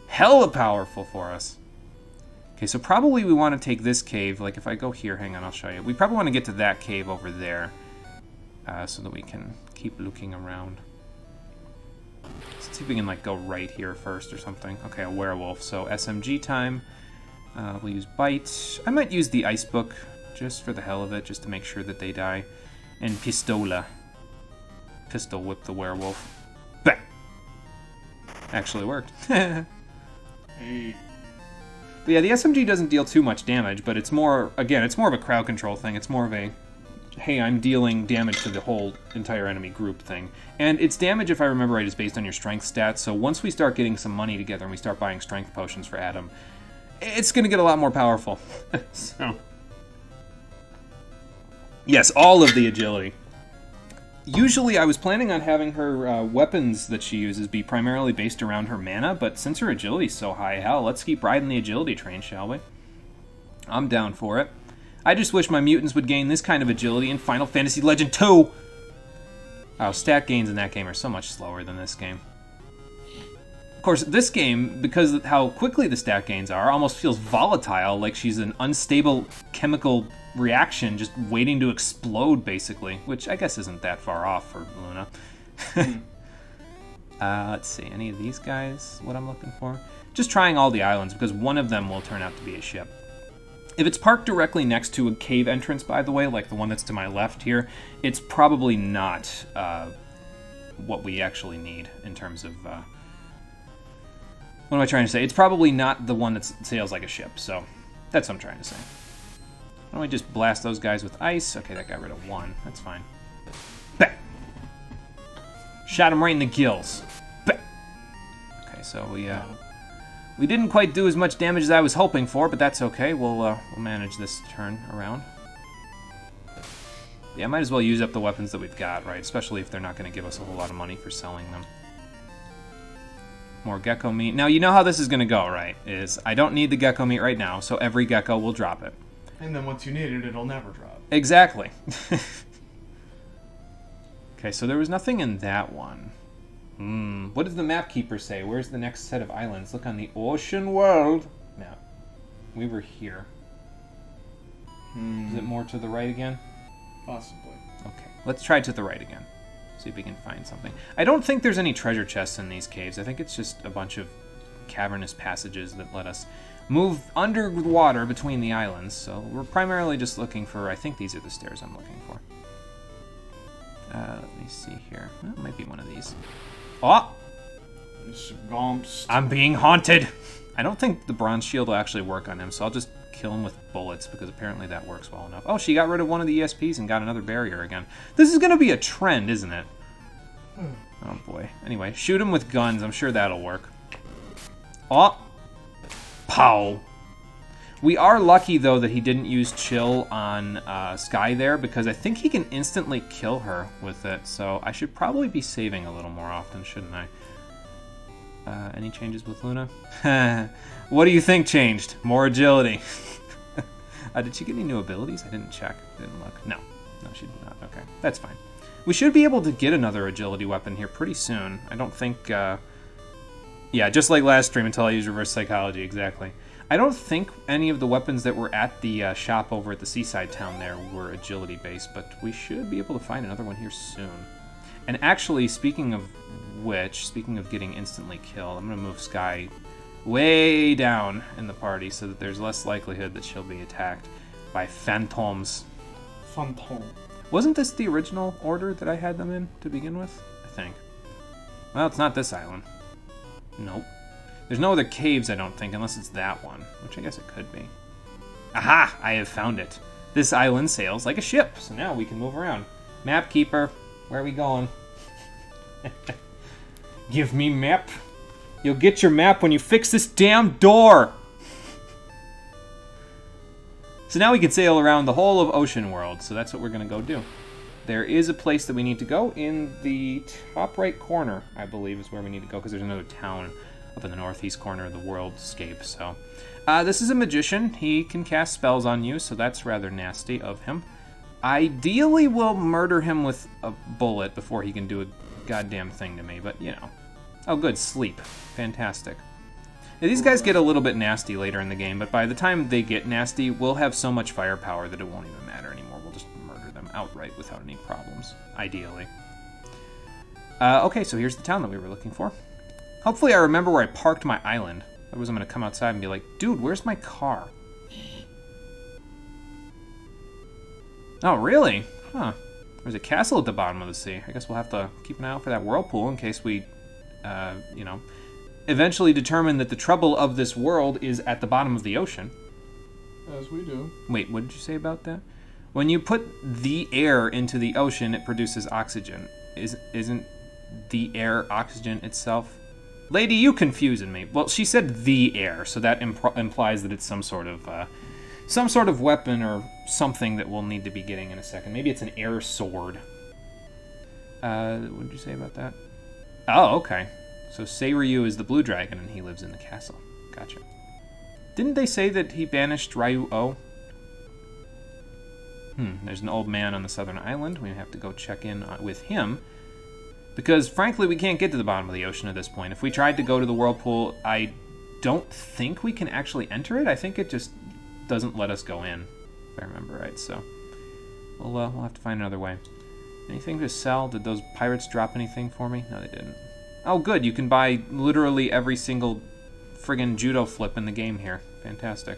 hella powerful for us. Okay, so probably we want to take this cave. Like, if I go here, hang on, I'll show you. We probably want to get to that cave over there so that we can keep looking around. Let's see if we can, like, go right here first or something. Okay, a werewolf. So SMG time. We'll use Bite. I might use the Ice Book just for the hell of it, just to make sure that they die. And Pistola. Pistol whip the werewolf. Bah! Actually worked. Hey. But yeah, the SMG doesn't deal too much damage, but it's more, again, it's more of a crowd control thing. It's more of a, hey, I'm dealing damage to the whole entire enemy group thing. And its damage, if I remember right, is based on your strength stats. So once we start getting some money together and we start buying strength potions for Adam, it's going to get a lot more powerful. So, yes, all of the agility. Usually I was planning on having her weapons that she uses be primarily based around her mana, but since her agility's so high, hell, let's keep riding the agility train, shall we? I'm down for it. I just wish my mutants would gain this kind of agility in Final Fantasy Legend 2! Oh, stat gains in that game are so much slower than this game. Of course, this game, because of how quickly the stat gains are, almost feels volatile, like she's an unstable chemical reaction just waiting to explode, basically, which I guess isn't that far off for Luna. Let's see, any of these guys, what I'm looking for? Just trying all the islands, because one of them will turn out to be a ship. If it's parked directly next to a cave entrance, by the way, like the one that's to my left here, it's probably not what we actually need in terms of... what am I trying to say? It's probably not the one that sails like a ship, so that's what I'm trying to say. Why don't we just blast those guys with ice? Okay, that got rid of one. That's fine. Bah! Shot him right in the gills. Bah! Okay, so we didn't quite do as much damage as I was hoping for, but that's okay. We'll manage this turn around. Yeah, might as well use up the weapons that we've got, right? Especially if they're not going to give us a whole lot of money for selling them. More gecko meat. Now, you know how this is going to go, right? Is I don't need the gecko meat right now, so every gecko will drop it. And then once you need it, it'll never drop. Exactly. Okay, so there was nothing in that one. What does the map keeper say? Where's the next set of islands? Look on the Ocean World map. We were here. Is it more to the right again? Possibly. Okay, let's try to the right again. See if we can find something. I don't think there's any treasure chests in these caves. I think it's just a bunch of cavernous passages that let us move under the water between the islands. So we're primarily just looking for, I think these are the stairs I'm looking for. Let me see here. Well, it might be one of these. Oh! I'm being haunted! I don't think the bronze shield will actually work on him, so I'll just kill him with bullets, because apparently that works well enough. Oh, she got rid of one of the ESPs and got another barrier again. This is going to be a trend, isn't it? Oh, boy. Anyway, shoot him with guns. I'm sure that'll work. Oh! Pow! We are lucky, though, that he didn't use Chill on Sky there, because I think he can instantly kill her with it, so I should probably be saving a little more often, shouldn't I? Any changes with Luna? What do you think changed? More agility. Did she get any new abilities? I didn't check. Didn't look. No, she did not. Okay, that's fine. We should be able to get another agility weapon here pretty soon. I don't think... yeah, just like last stream until I use reverse psychology, exactly. I don't think any of the weapons that were at the shop over at the seaside town there were agility-based, but we should be able to find another one here soon. And actually, speaking of which, speaking of getting instantly killed, I'm going to move Sky way down in the party so that there's less likelihood that she'll be attacked by phantoms. Phantom. Wasn't this the original order that I had them in to begin with? I think. Well, it's not this island. Nope. There's no other caves, I don't think, unless it's that one, which I guess it could be. Aha! I have found it. This island sails like a ship, so now we can move around. Map keeper, where are we going? Give me map. You'll get your map when you fix this damn door! So now we can sail around the whole of Ocean World, so that's what we're going to go do. There is a place that we need to go in the top right corner, I believe, is where we need to go, because there's another town up in the northeast corner of the worldscape. So, this is a magician. He can cast spells on you, so that's rather nasty of him. Ideally, we'll murder him with a bullet before he can do a goddamn thing to me, but you know. Oh, good, sleep. Fantastic. Now, these guys get a little bit nasty later in the game, but by the time they get nasty, we'll have so much firepower that it won't even matter anymore. We'll just murder them outright without any problems, ideally. Okay, so here's the town that we were looking for. Hopefully I remember where I parked my island. Otherwise I'm going to come outside and be like, dude, where's my car? Oh, really? Huh. There's a castle at the bottom of the sea. I guess we'll have to keep an eye out for that whirlpool in case we, you know, eventually determine that the trouble of this world is at the bottom of the ocean. As we do. Wait, what did you say about that? When you put the air into the ocean, it produces oxygen. Isn't the air oxygen itself? Lady, you confusing me. Well, she said the air, so that implies that it's some sort of weapon or something that we'll need to be getting in a second. Maybe it's an air sword. What did you say about that? Oh, okay. So Seiryu is the blue dragon and he lives in the castle. Gotcha. Didn't they say that he banished Ryu-Oh? There's an old man on the southern island. We have to go check in with him. Because, frankly, we can't get to the bottom of the ocean at this point. If we tried to go to the whirlpool, I don't think we can actually enter it. I think it just doesn't let us go in, if I remember right. So, we'll have to find another way. Anything to sell? Did those pirates drop anything for me? No, they didn't. Oh, good. You can buy literally every single friggin' judo flip in the game here. Fantastic.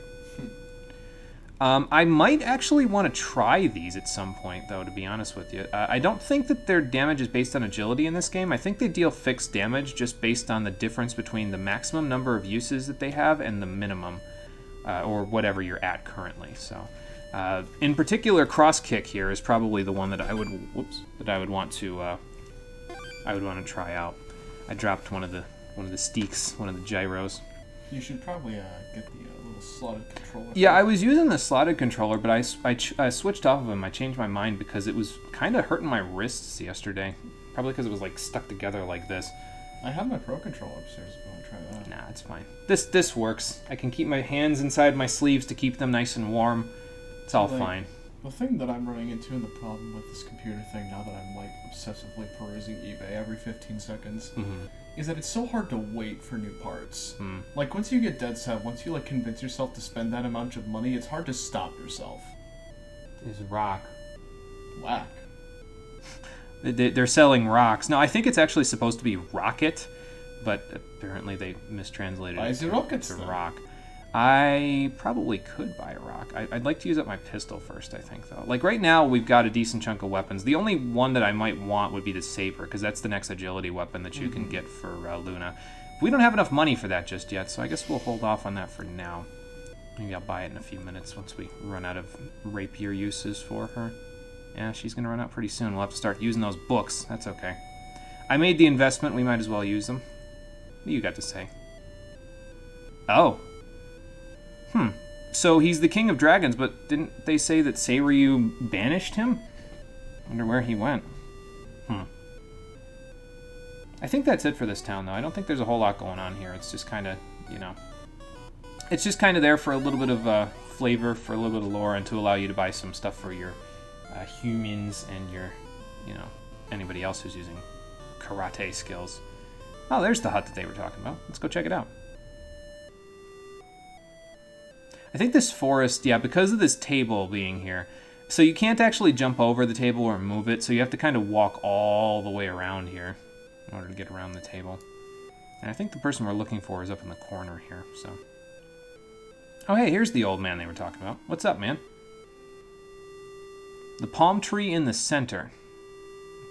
I might actually want to try these at some point, though, to be honest with you. I don't think that their damage is based on agility in this game. I think they deal fixed damage just based on the difference between the maximum number of uses that they have and the minimum, or whatever you're at currently. So, in particular, cross kick here is probably the one that I would want to try out. I dropped one of the steaks, one of the gyros. You should probably get the little slotted controller. Yeah, I was using the slotted controller, but I switched off of him. I changed my mind because it was kind of hurting my wrists yesterday. Probably because it was like stuck together like this. I have my Pro Controller upstairs if you want to try that. Nah, it's fine. This works. I can keep my hands inside my sleeves to keep them nice and warm. It's all fine. The thing that I'm running into and the problem with this computer thing now that I'm like obsessively perusing eBay every 15 seconds is that it's so hard to wait for new parts. Like once you get dead set, once you like convince yourself to spend that amount of money, it's hard to stop yourself. Is rock. Whack. They're selling rocks. No, I think it's actually supposed to be rocket, but apparently they mistranslated it to rock. I probably could buy a rock. I'd like to use up my pistol first, I think, though. Like, right now, we've got a decent chunk of weapons. The only one that I might want would be the saber, because that's the next agility weapon that you can get for Luna. We don't have enough money for that just yet, so I guess we'll hold off on that for now. Maybe I'll buy it in a few minutes once we run out of rapier uses for her. Yeah, she's going to run out pretty soon. We'll have to start using those books. That's okay. I made the investment. We might as well use them. What do you got to say? Oh. So he's the king of dragons, but didn't they say that Seiryu banished him? Wonder where he went. I think that's it for this town, though. I don't think there's a whole lot going on here. It's just kind of, you know... It's just kind of there for a little bit of flavor, for a little bit of lore, and to allow you to buy some stuff for your humans and your, you know, anybody else who's using karate skills. Oh, there's the hut that they were talking about. Let's go check it out. I think this forest, yeah, because of this table being here, so you can't actually jump over the table or move it, so you have to kind of walk all the way around here in order to get around the table. And I think the person we're looking for is up in the corner here, so... Oh, hey, here's the old man they were talking about. What's up, man? The palm tree in the center.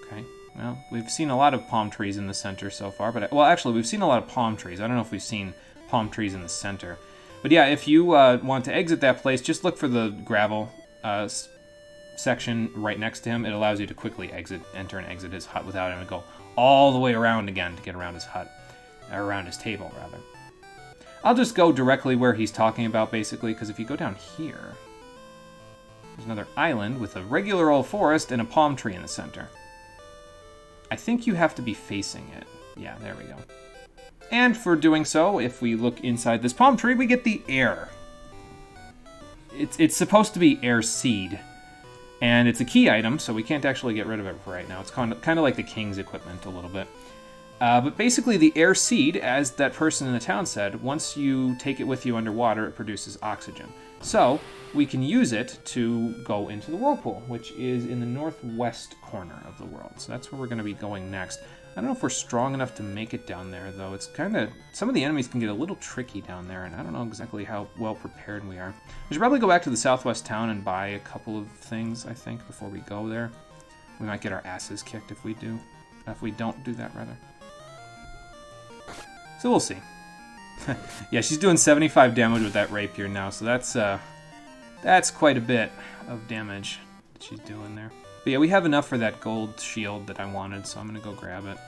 Okay, well, we've seen a lot of palm trees in the center so far, but... Well, actually, we've seen a lot of palm trees. I don't know if we've seen palm trees in the center. But yeah, if you want to exit that place, just look for the gravel section right next to him. It allows you to quickly enter and exit his hut without having to go all the way around again to get around his hut. Or around his table, rather. I'll just go directly where he's talking about, basically, because if you go down here, there's another island with a regular old forest and a palm tree in the center. I think you have to be facing it. Yeah, there we go. And for doing so, if we look inside this palm tree, we get the air. It's supposed to be air seed. And it's a key item, so we can't actually get rid of it for right now. It's kind of like the king's equipment a little bit. But basically, the air seed, as that person in the town said, once you take it with you underwater, it produces oxygen. So we can use it to go into the whirlpool, which is in the northwest corner of the world. So that's where we're going to be going next. I don't know if we're strong enough to make it down there, though. It's kind of... Some of the enemies can get a little tricky down there, and I don't know exactly how well prepared we are. We should probably go back to the southwest town and buy a couple of things, I think, before we go there. We might get our asses kicked if we do. If we don't do that, rather. So we'll see. Yeah, she's doing 75 damage with that rapier now, so that's quite a bit of damage that she's doing there. But yeah, we have enough for that gold shield that I wanted, so I'm going to go grab it.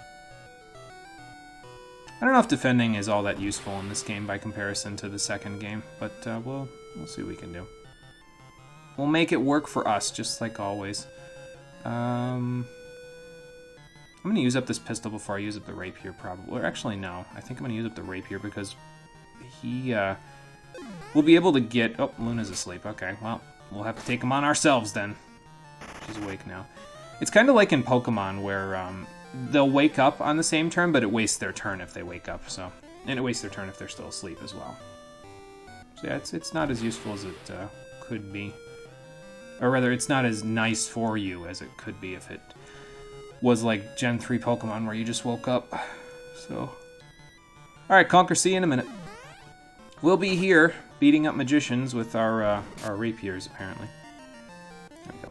I don't know if defending is all that useful in this game by comparison to the second game, but we'll see what we can do. We'll make it work for us, just like always. I'm going to use up this pistol before I use up the rapier, probably. Or actually, no. I think I'm going to use up the rapier because he will be able to get... Oh, Luna's asleep. Okay, well, we'll have to take him on ourselves then. She's awake now. It's kind of like in Pokemon where they'll wake up on the same turn, but it wastes their turn if they wake up. So, and it wastes their turn if they're still asleep as well. So yeah, it's not as useful as it could be. Or rather, it's not as nice for you as it could be if it was like Gen 3 Pokemon where you just woke up. So, alright, Conker, see you in a minute. We'll be here beating up magicians with our rapiers, apparently. There we go.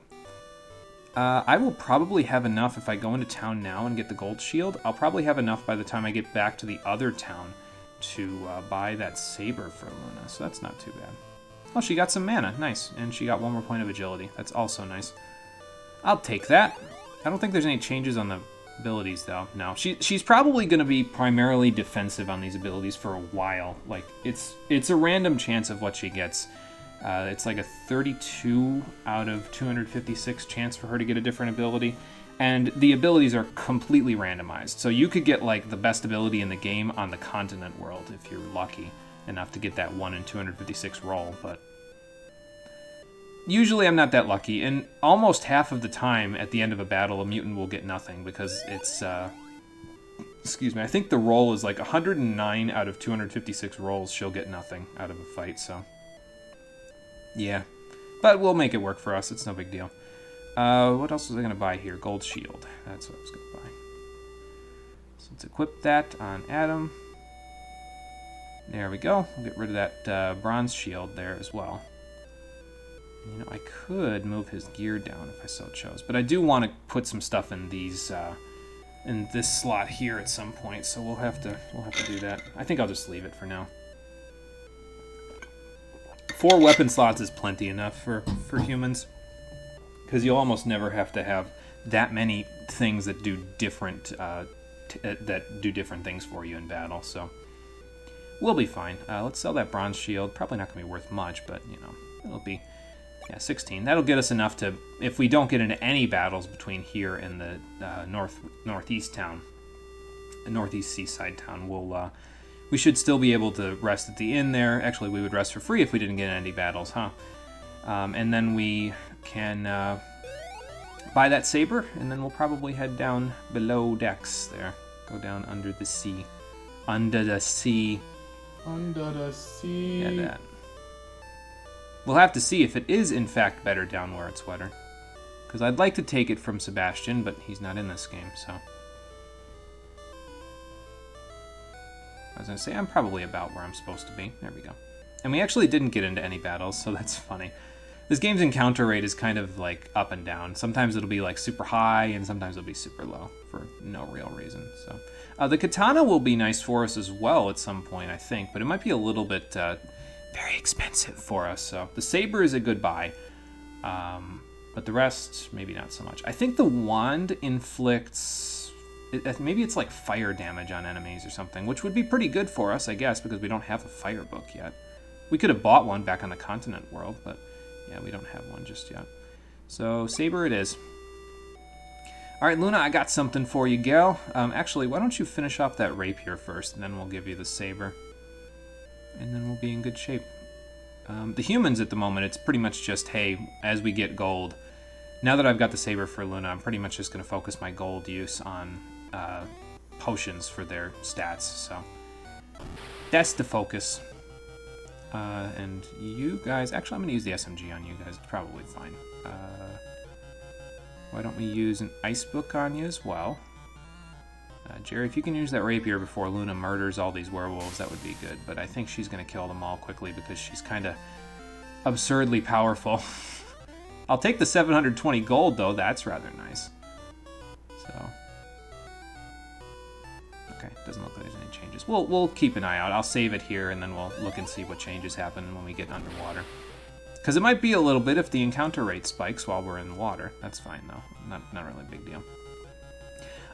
I will probably have enough if I go into town now and get the gold shield. I'll probably have enough by the time I get back to the other town to buy that saber for Luna, so that's not too bad. Oh, she got some mana. Nice. And she got one more point of agility. That's also nice. I'll take that. I don't think there's any changes on the abilities, though. No. She's probably going to be primarily defensive on these abilities for a while. Like, it's a random chance of what she gets. It's like a 32 out of 256 chance for her to get a different ability. And the abilities are completely randomized. So you could get, like, the best ability in the game on the continent world if you're lucky enough to get that 1 in 256 roll, but usually I'm not that lucky, and almost half of the time at the end of a battle a mutant will get nothing because it's excuse me, I think the roll is like 109 out of 256 rolls she'll get nothing out of a fight, so yeah, but we'll make it work for us. It's no big deal. What else was I going to buy here? Gold shield, that's what I was going to buy. So let's equip that on Adam. There we go. We'll get rid of that bronze shield there as well. You know, I could move his gear down if I so chose, but I do want to put some stuff in these in this slot here at some point, so we'll have to do that. I think I'll just leave it for now. 4 weapon slots is plenty enough for humans, because you'll almost never have to have that many things that do different different things for you in battle. So. We'll be fine. Let's sell that bronze shield. Probably not going to be worth much, but, you know, it'll be, yeah, 16. That'll get us enough to, if we don't get into any battles between here and the northeast town, the northeast seaside town, we should still be able to rest at the inn there. Actually, we would rest for free if we didn't get in any battles, huh? And then we can buy that saber, and then we'll probably head down below decks there. Go down under the sea. Under the sea. Under the sea. Yeah, that. We'll have to see if it is, in fact, better down where it's wetter. Because I'd like to take it from Sebastian, but he's not in this game, so. I was going to say, I'm probably about where I'm supposed to be. There we go. And we actually didn't get into any battles, so that's funny. This game's encounter rate is kind of, like, up and down. Sometimes it'll be, like, super high, and sometimes it'll be super low for no real reason, so. The katana will be nice for us as well at some point, I think, but it might be a little bit very expensive for us. So the saber is a good buy, but the rest, maybe not so much. I think the wand inflicts, maybe it's like fire damage on enemies or something, which would be pretty good for us, I guess, because we don't have a fire book yet. We could have bought one back on the continent world, but yeah, we don't have one just yet. So saber it is. All right, Luna, I got something for you, gal. Actually, why don't you finish off that rapier first, and then we'll give you the saber. And then we'll be in good shape. The humans at the moment, it's pretty much just, hey, as we get gold. Now that I've got the saber for Luna, I'm pretty much just going to focus my gold use on potions for their stats, so that's the focus. And you guys, actually, I'm going to use the SMG on you guys. It's probably fine. Why don't we use an ice book on you as well? Jerry, if you can use that rapier before Luna murders all these werewolves, that would be good. But I think she's going to kill them all quickly because she's kind of absurdly powerful. I'll take the 720 gold, though. That's rather nice. So, okay, doesn't look like there's any changes. We'll keep an eye out. I'll save it here, and then we'll look and see what changes happen when we get underwater. Because it might be a little bit if the encounter rate spikes while we're in the water. That's fine, though. Not really a big deal.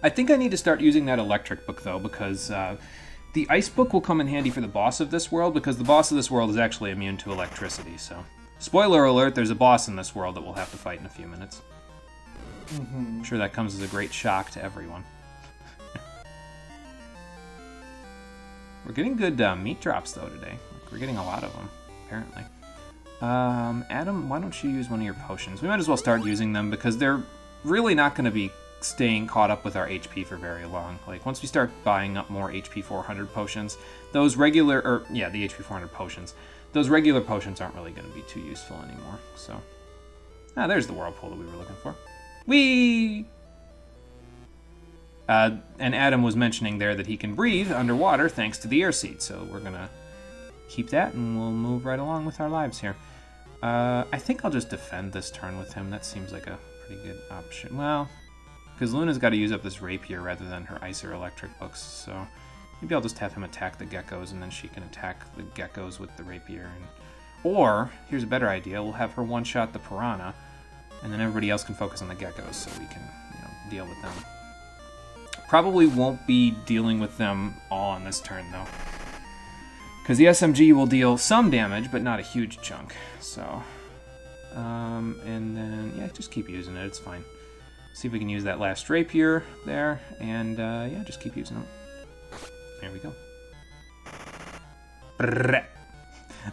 I think I need to start using that electric book, though, because the ice book will come in handy for the boss of this world, because the boss of this world is actually immune to electricity, so... Spoiler alert, there's a boss in this world that we'll have to fight in a few minutes. I'm sure that comes as a great shock to everyone. We're getting good meat drops, though, today. Like, we're getting a lot of them, apparently. Adam, why don't you use one of your potions? We might as well start using them because they're really not going to be staying caught up with our HP for very long. Like, once we start buying up more HP 400 potions, those regular, the HP 400 potions, those regular potions aren't really going to be too useful anymore, so. There's the whirlpool that we were looking for. Whee! And Adam was mentioning there that he can breathe underwater thanks to the air seed, so we're going to keep that and we'll move right along with our lives here. I think I'll just defend this turn with him. That seems like a pretty good option. Well, because Luna's got to use up this rapier rather than her ice or electric books, so maybe I'll just have him attack the geckos and then she can attack the geckos with the rapier. Or, here's a better idea, we'll have her one-shot the piranha and then everybody else can focus on the geckos so we can, deal with them. Probably won't be dealing with them all on this turn, though. Because the SMG will deal some damage, but not a huge chunk. So, and then, just keep using it. It's fine. See if we can use that last rapier there. And, just keep using them. There we go.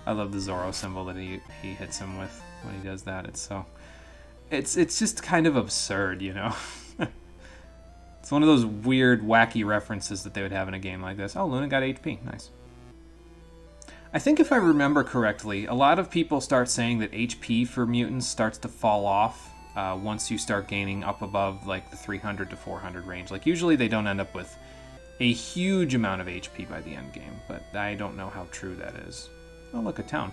I love the Zorro symbol that he hits him with when he does that. It's so... It's just kind of absurd, It's one of those weird, wacky references that they would have in a game like this. Oh, Luna got HP. Nice. I think if I remember correctly, a lot of people start saying that HP for mutants starts to fall off once you start gaining up above like the 300 to 400 range. Like usually they don't end up with a huge amount of HP by the end game, but I don't know how true that is. Oh, look, a town.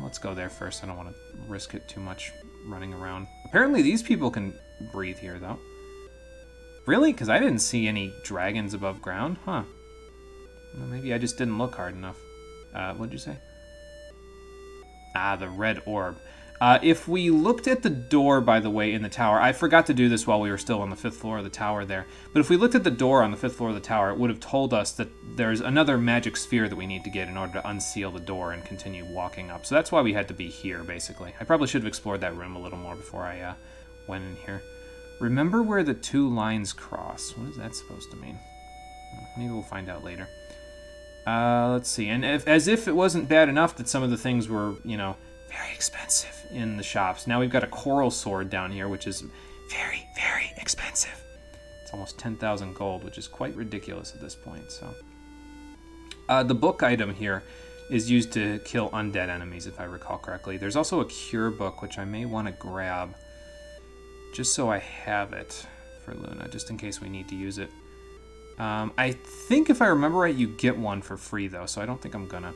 Let's go there first. I don't want to risk it too much running around. Apparently these people can breathe here, though. Really? Because I didn't see any dragons above ground? Huh. Well, maybe I just didn't look hard enough. What'd you say? The red orb. If we looked at the door, by the way, in the tower, I forgot to do this while we were still on the 5th floor of the tower there, but if we looked at the door on the 5th floor of the tower, it would have told us that there's another magic sphere that we need to get in order to unseal the door and continue walking up. So that's why we had to be here, basically. I probably should have explored that room a little more before I went in here. Remember where the two lines cross. What is that supposed to mean? Maybe we'll find out later. Let's see. And as if it wasn't bad enough that some of the things were, very expensive in the shops. Now we've got a coral sword down here, which is very, very expensive. It's almost 10,000 gold, which is quite ridiculous at this point. So, the book item here is used to kill undead enemies, if I recall correctly. There's also a cure book, which I may want to grab, just so I have it for Luna, just in case we need to use it. I think if I remember right, you get one for free, though, so I don't think I'm gonna.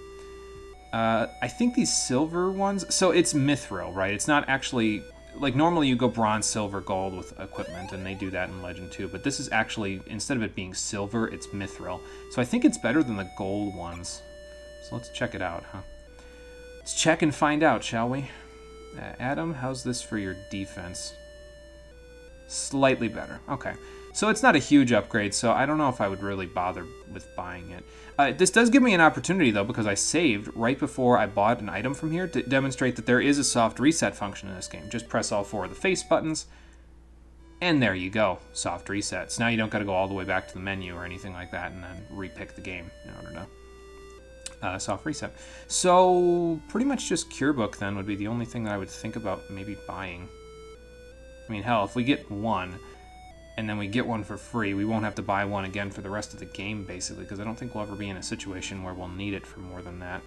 I think these silver ones... So it's mithril, right? It's not actually... Like, normally you go bronze, silver, gold with equipment, and they do that in Legend too, but this is actually, instead of it being silver, it's mithril. So I think it's better than the gold ones. So let's check it out, huh? Let's check and find out, shall we? Adam, how's this for your defense? Slightly better. Okay. So it's not a huge upgrade, so I don't know if I would really bother with buying it. This does give me an opportunity, though, because I saved right before I bought an item from here to demonstrate that there is a soft reset function in this game. Just press all 4 of the face buttons, And there you go, soft resets. Now you don't got to go all the way back to the menu or anything like that and then repick the game in order to soft reset. So pretty much just Cure Book then would be the only thing that I would think about maybe buying. I mean, hell, if we get one and then we get one for free, we won't have to buy one again for the rest of the game, basically, because I don't think we'll ever be in a situation where we'll need it for more than that.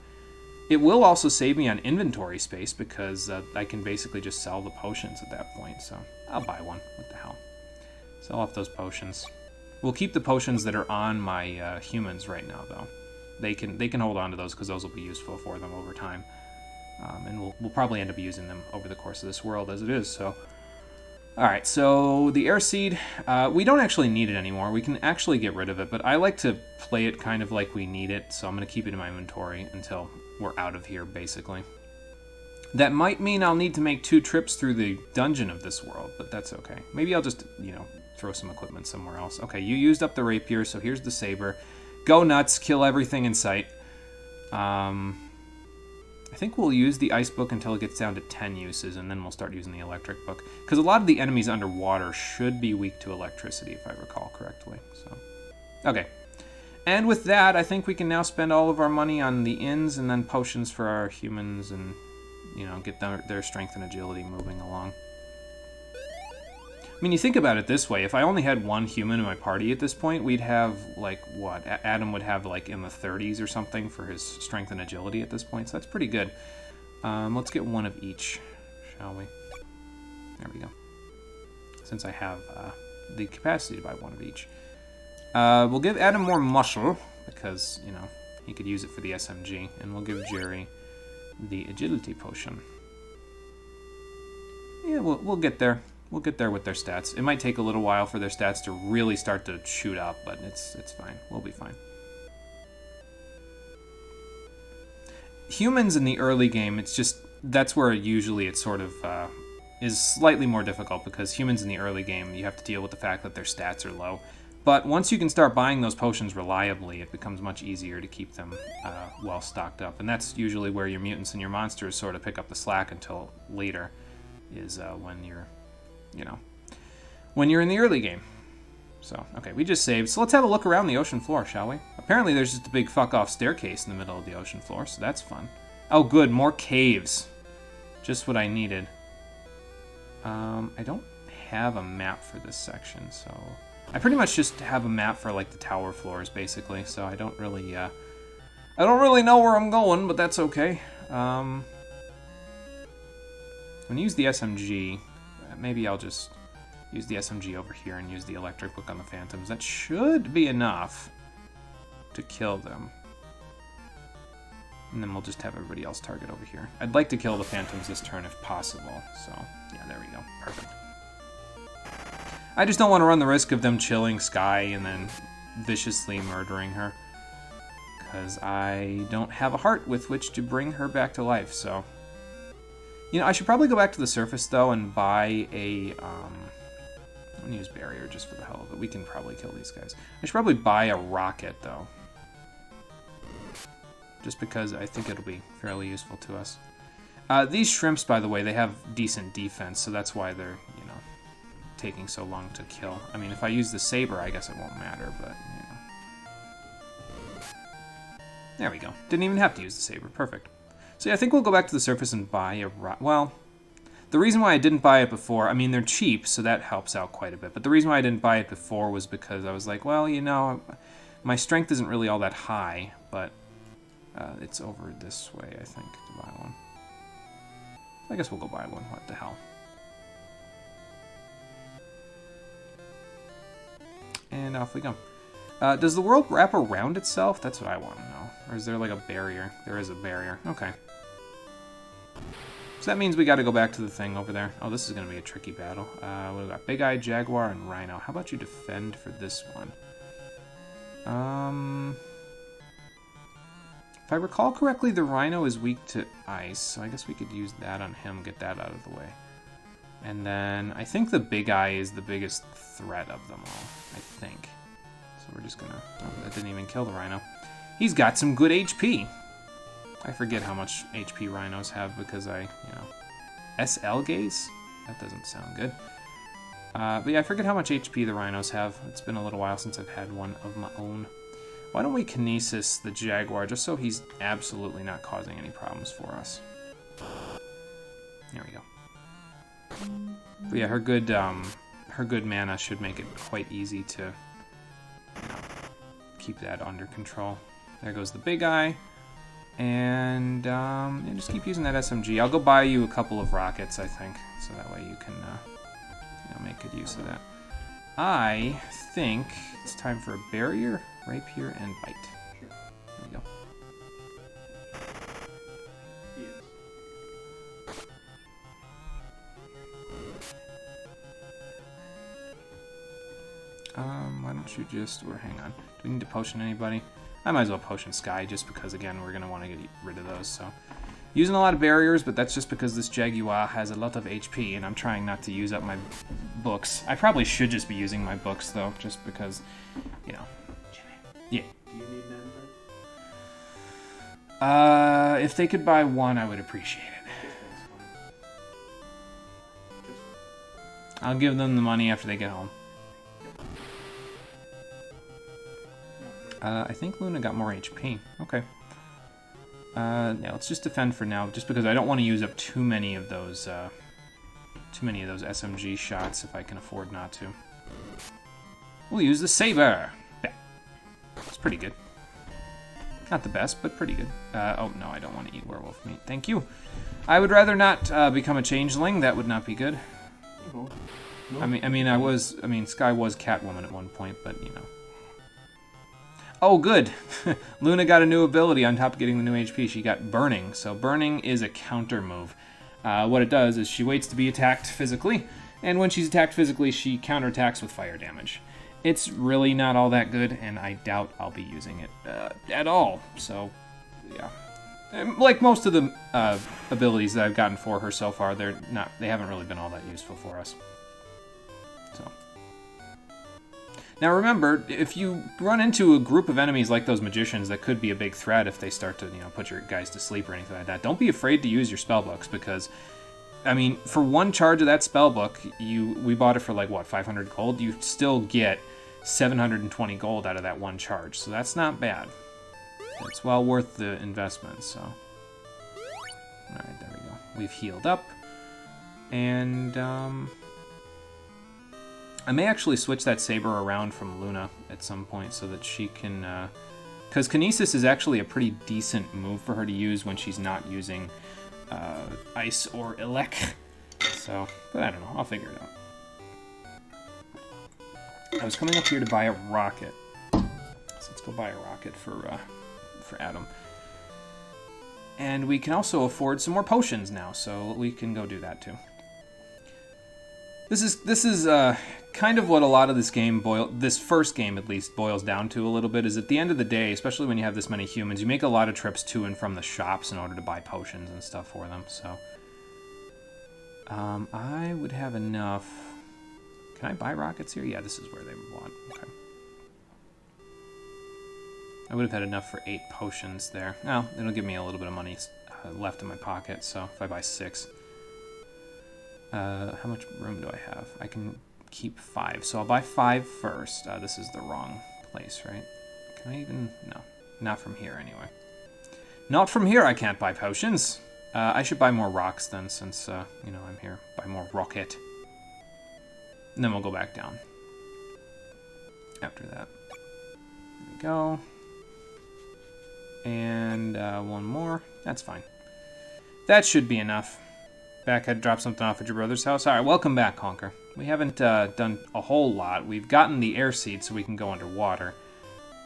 It will also save me on inventory space because I can basically just sell the potions at that point, so I'll buy one. What the hell? Sell off those potions. We'll keep the potions that are on my humans right now, though. They can hold on to those because those will be useful for them over time. And we'll probably end up using them over the course of this world as it is, so... Alright, so the Air Seed, we don't actually need it anymore. We can actually get rid of it, but I like to play it kind of like we need it, so I'm going to keep it in my inventory until we're out of here, basically. That might mean I'll need to make 2 trips through the dungeon of this world, but that's okay. Maybe I'll just, throw some equipment somewhere else. Okay, you used up the rapier, so here's the saber. Go nuts, kill everything in sight. I think we'll use the ice book until it gets down to 10 uses, and then we'll start using the electric book. Because a lot of the enemies underwater should be weak to electricity, if I recall correctly. So, okay. And with that, I think we can now spend all of our money on the inns and then potions for our humans and, get their strength and agility moving along. I mean, you think about it this way. If I only had one human in my party at this point, we'd have, what? Adam would have, in the 30s or something for his strength and agility at this point, so that's pretty good. Let's get one of each, shall we? There we go. Since I have the capacity to buy one of each. We'll give Adam more muscle, because, he could use it for the SMG, and we'll give Jerry the agility potion. Yeah, we'll get there. We'll get there with their stats. It might take a little while for their stats to really start to shoot up, but it's fine. We'll be fine. Humans in the early game, that's where usually it sort of is slightly more difficult, because humans in the early game, you have to deal with the fact that their stats are low. But once you can start buying those potions reliably, it becomes much easier to keep them well stocked up. And that's usually where your mutants and your monsters sort of pick up the slack until later, is when you're when you're in the early game. So, okay, we just saved. So let's have a look around the ocean floor, shall we? Apparently there's just a big fuck-off staircase in the middle of the ocean floor, so that's fun. Oh, good, more caves. Just what I needed. I don't have a map for this section, so... I pretty much just have a map for, the tower floors, basically, so I don't really know where I'm going, but that's okay. I'm gonna use the SMG. Maybe I'll just use the SMG over here and use the electric book on the phantoms. That should be enough to kill them. And then we'll just have everybody else target over here. I'd like to kill the phantoms this turn if possible. So, yeah, there we go. Perfect. I just don't want to run the risk of them chilling Skye and then viciously murdering her. Because I don't have a heart with which to bring her back to life, so... I should probably go back to the surface, though, and buy a, I'm gonna use barrier just for the hell of it. We can probably kill these guys. I should probably buy a rocket, though. Just because I think it'll be fairly useful to us. These shrimps, by the way, they have decent defense, so that's why they're, taking so long to kill. I mean, if I use the saber, I guess it won't matter, but, There we go. Didn't even have to use the saber. Perfect. So yeah, I think we'll go back to the surface and buy a well, the reason why I didn't buy it before, I mean, they're cheap, so that helps out quite a bit. But the reason why I didn't buy it before was because I was like, well, my strength isn't really all that high, but it's over this way, I think, to buy one. I guess we'll go buy one. What the hell? And off we go. Does the world wrap around itself? That's what I want to know. Or is there a barrier? There is a barrier. Okay. So that means we got to go back to the thing over there. Oh, this is going to be a tricky battle. What do we got? Big Eye, Jaguar, and Rhino. How about you defend for this one? If I recall correctly, the Rhino is weak to ice, so I guess we could use that on him, get that out of the way. And then I think the Big Eye is the biggest threat of them all, I think. So we're just gonna... Oh, that didn't even kill the Rhino. He's got some good HP. I forget how much HP rhinos have because SL gaze? That doesn't sound good. But yeah, I forget how much HP the rhinos have. It's been a little while since I've had one of my own. Why don't we Kinesis the Jaguar, just so he's absolutely not causing any problems for us. There we go. But yeah, her good mana should make it quite easy to, you know, keep that under control. There goes the big eye. And yeah, just keep using that SMG. I'll go buy you a couple of rockets, I think, so that way you can you know, make good use of that. I think it's time for a barrier, rapier, and bite. Sure. There we go. He is. Why don't you just, or hang on. Do we need to potion anybody? I might as well potion Sky, just because, again, we're going to want to get rid of those, so. Using a lot of barriers, but that's just because this Jaguar has a lot of HP, and I'm trying not to use up my books. I probably should just be using my books, though, just because, you know. Yeah. Do you need mana? If they could buy one, I would appreciate it. I'll give them the money after they get home. I think Luna got more HP. Okay. Yeah, let's just defend for now, just because I don't want to use up too many of those SMG shots if I can afford not to. We'll use the Saber. Yeah. It's pretty good. Not the best, but pretty good. Oh, no, I don't want to eat werewolf meat. Thank you. I would rather not become a changeling. That would not be good. No. I mean, Sky was Catwoman at one point, but, you know. Oh, good. Luna got a new ability on top of getting the new HP. She got Burning. So Burning is a counter move. What it does is she waits to be attacked physically, and when she's attacked physically, she counterattacks with fire damage. It's really not all that good, and I doubt I'll be using it at all. So, yeah. And like most of the abilities that I've gotten for her so far, they haven't really been all that useful for us. So. Now remember, if you run into a group of enemies like those magicians that could be a big threat if they start to, you know, put your guys to sleep or anything like that, don't be afraid to use your spellbooks, because, I mean, for one charge of that spellbook, we bought it for like, what, 500 gold? You still get 720 gold out of that one charge, so that's not bad. It's well worth the investment, so. Alright, there we go. We've healed up, and, I may actually switch that Saber around from Luna at some point so that she can, because Kinesis is actually a pretty decent move for her to use when she's not using Ice or Elec. So, but I don't know, I'll figure it out. I was coming up here to buy a rocket, so let's go buy a rocket for Adam. And we can also afford some more potions now, so we can go do that too. This is kind of what a lot of this game this first game at least boils down to a little bit, is at the end of the day, especially when you have this many humans, you make a lot of trips to and from the shops in order to buy potions and stuff for them, so. I would have enough. Can I buy rockets here? Yeah, this is where they would want. Okay. I would have had enough for 8 potions there. Well, it'll give me a little bit of money left in my pocket, so if I buy 6. How much room do I have? I can keep 5, so I'll buy 5 first. This is the wrong place, right? Can I even? No, not from here anyway. Not from here I can't buy potions. I should buy more rocks then, since, you know, I'm here. Buy more rocket. And then we'll go back down. After that. There we go. And one more. That's fine. That should be enough. Back, had to drop something off at your brother's house. Alright, welcome back, Conker. We haven't done a whole lot. We've gotten the air seed so we can go underwater.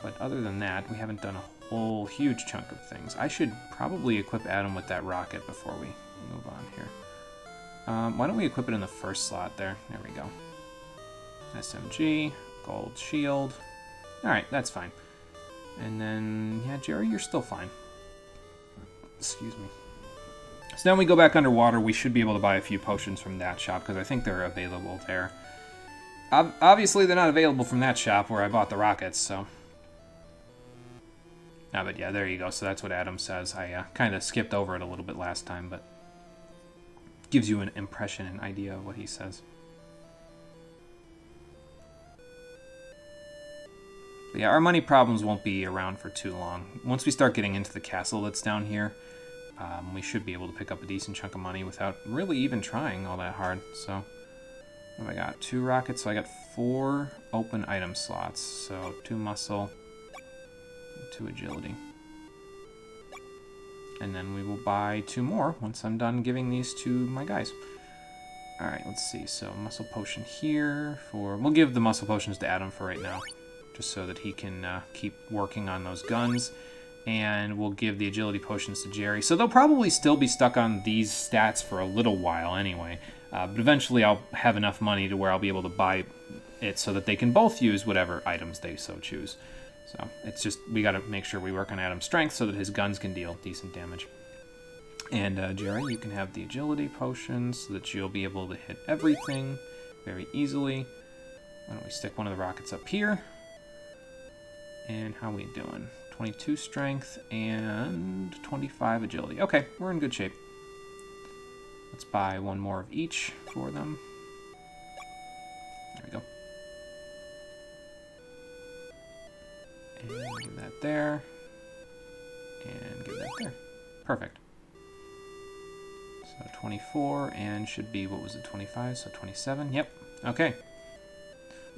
But other than that, we haven't done a whole huge chunk of things. I should probably equip Adam with that rocket before we move on here. Why don't we equip it in the first slot there? There we go. SMG, gold shield. Alright, that's fine. And then, yeah, Jerry, you're still fine. Excuse me. So now we go back underwater, we should be able to buy a few potions from that shop, because I think they're available there. Obviously, they're not available from that shop where I bought the rockets, so. But yeah, there you go. So that's what Adam says. I kind of skipped over it a little bit last time, but gives you an impression, an idea of what he says. But yeah, our money problems won't be around for too long. Once we start getting into the castle that's down here, we should be able to pick up a decent chunk of money without really even trying all that hard. So, what have I got? 2 rockets, so I got 4 open item slots. So, 2 muscle, 2 agility. And then we will buy 2 more once I'm done giving these to my guys. Alright, let's see. So, muscle potion here for... We'll give the muscle potions to Adam for right now, just so that he can keep working on those guns. And we'll give the agility potions to Jerry. So they'll probably still be stuck on these stats for a little while anyway. But eventually I'll have enough money to where I'll be able to buy it so that they can both use whatever items they so choose. So it's just, we got to make sure we work on Adam's strength so that his guns can deal decent damage. And Jerry, you can have the agility potions so that you'll be able to hit everything very easily. Why don't we stick one of the rockets up here? And how are we doing? 22 strength and 25 agility. Okay, we're in good shape. Let's buy 1 more of each for them. There we go. And give that there. And give that there. Perfect. So 24 and should be, what was it, 25? So 27. Yep. Okay.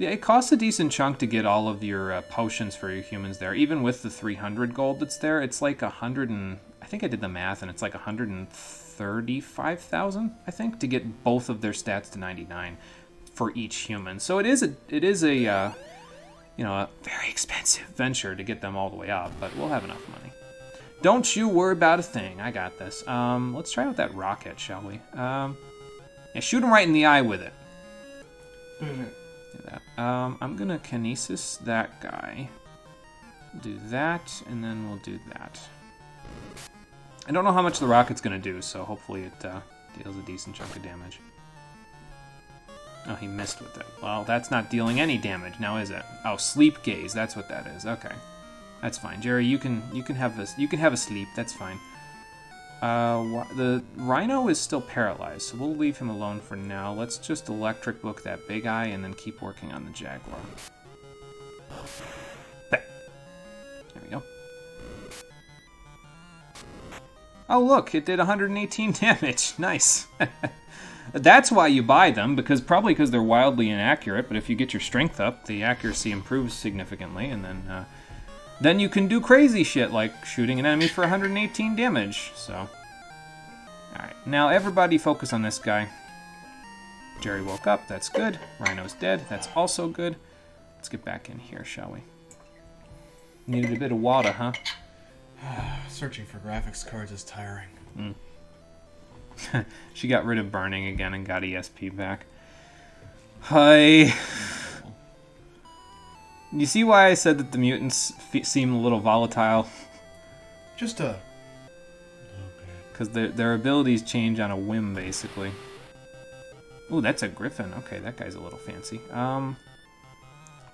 Yeah, it costs a decent chunk to get all of your potions for your humans there. Even with the 300 gold that's there, it's like 100 and... I think I did the math, and it's like 135,000, I think, to get both of their stats to 99 for each human. So it is a you know, a very expensive venture to get them all the way up, but we'll have enough money. Don't you worry about a thing. I got this. Let's try out that rocket, shall we? Yeah, shoot him right in the eye with it. Do that. I'm gonna kinesis that guy. Do that, and then we'll do that. I don't know how much the rocket's gonna do, so hopefully it deals a decent chunk of damage. Oh, he missed with it. Well, that's not dealing any damage now, is it? Oh, sleep gaze. That's what that is. Okay, that's fine. Jerry, you can have this. You can have a sleep. That's fine. The rhino is still paralyzed, so we'll leave him alone for now. Let's just electric book that big eye and then keep working on the jaguar. There we go. Oh look, it did 118 damage. Nice. That's why you buy them, probably because they're wildly inaccurate, but if you get your strength up, the accuracy improves significantly, and then you can do crazy shit like shooting an enemy for 118 damage, so. Alright, now everybody focus on this guy. Jerry woke up, that's good. Rhino's dead, that's also good. Let's get back in here, shall we? Needed a bit of water, huh? Searching for graphics cards is tiring. She got rid of burning again and got ESP back. Hi. You see why I said that the mutants seem a little volatile? Just a little bit. Because their abilities change on a whim, basically. Ooh, that's a griffin. Okay, that guy's a little fancy.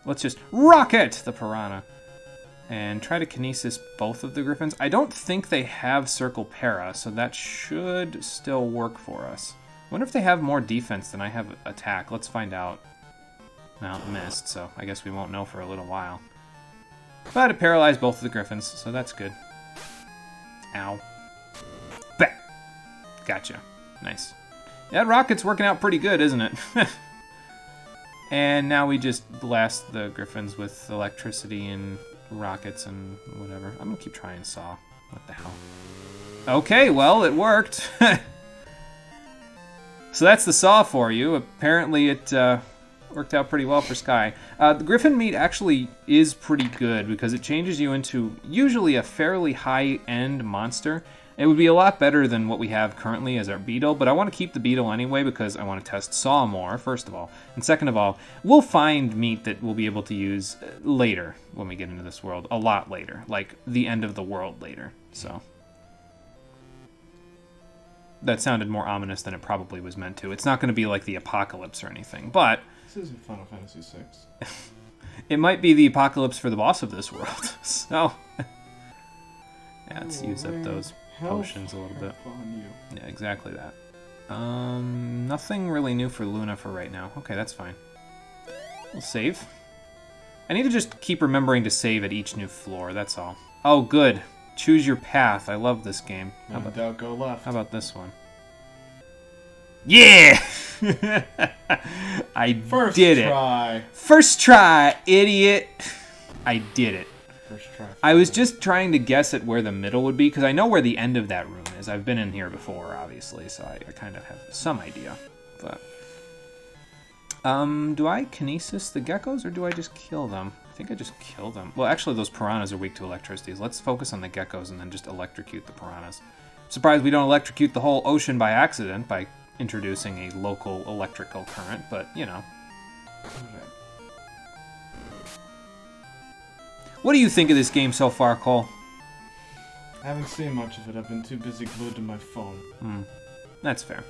Let's just rocket the piranha. And try to kinesis both of the griffins. I don't think they have circle para, so that should still work for us. I wonder if they have more defense than I have attack. Let's find out. Well, it missed, so I guess we won't know for a little while. But it paralyzed both of the griffins, so that's good. Ow. Bah! Gotcha. Nice. That rocket's working out pretty good, isn't it? And now we just blast the griffins with electricity and rockets and whatever. I'm gonna keep trying saw. What the hell? Okay, well, it worked. So that's the saw for you. Apparently it worked out pretty well for Sky. The Griffin meat actually is pretty good because it changes you into usually a fairly high-end monster. It would be a lot better than what we have currently as our beetle, but I want to keep the beetle anyway because I want to test saw more, first of all. And second of all, we'll find meat that we'll be able to use later when we get into this world. A lot later. Like the end of the world later. So that sounded more ominous than it probably was meant to. It's not going to be like the apocalypse or anything, but this isn't Final Fantasy VI. It might be the apocalypse for the boss of this world. So yeah, let's use up those potions a little bit. Yeah, exactly that. Nothing really new for Luna for right now. Okay, that's fine. We'll save. I need to just keep remembering to save at each new floor, that's all. Oh, good. Choose your path. I love this game. How about go left? How about this one? Yeah! I did it. Try. First try, idiot. I did it. First try. I was just trying to guess at where the middle would be, because I know where the end of that room is. I've been in here before, obviously, so I kind of have some idea. But do I kinesis the geckos, or do I just kill them? I think I just kill them. Well, actually, those piranhas are weak to electricity. Let's focus on the geckos and then just electrocute the piranhas. Surprised we don't electrocute the whole ocean by accident by introducing a local electrical current, but, you know. What do you think of this game so far, Cole? I haven't seen much of it. I've been too busy glued to my phone. That's fair.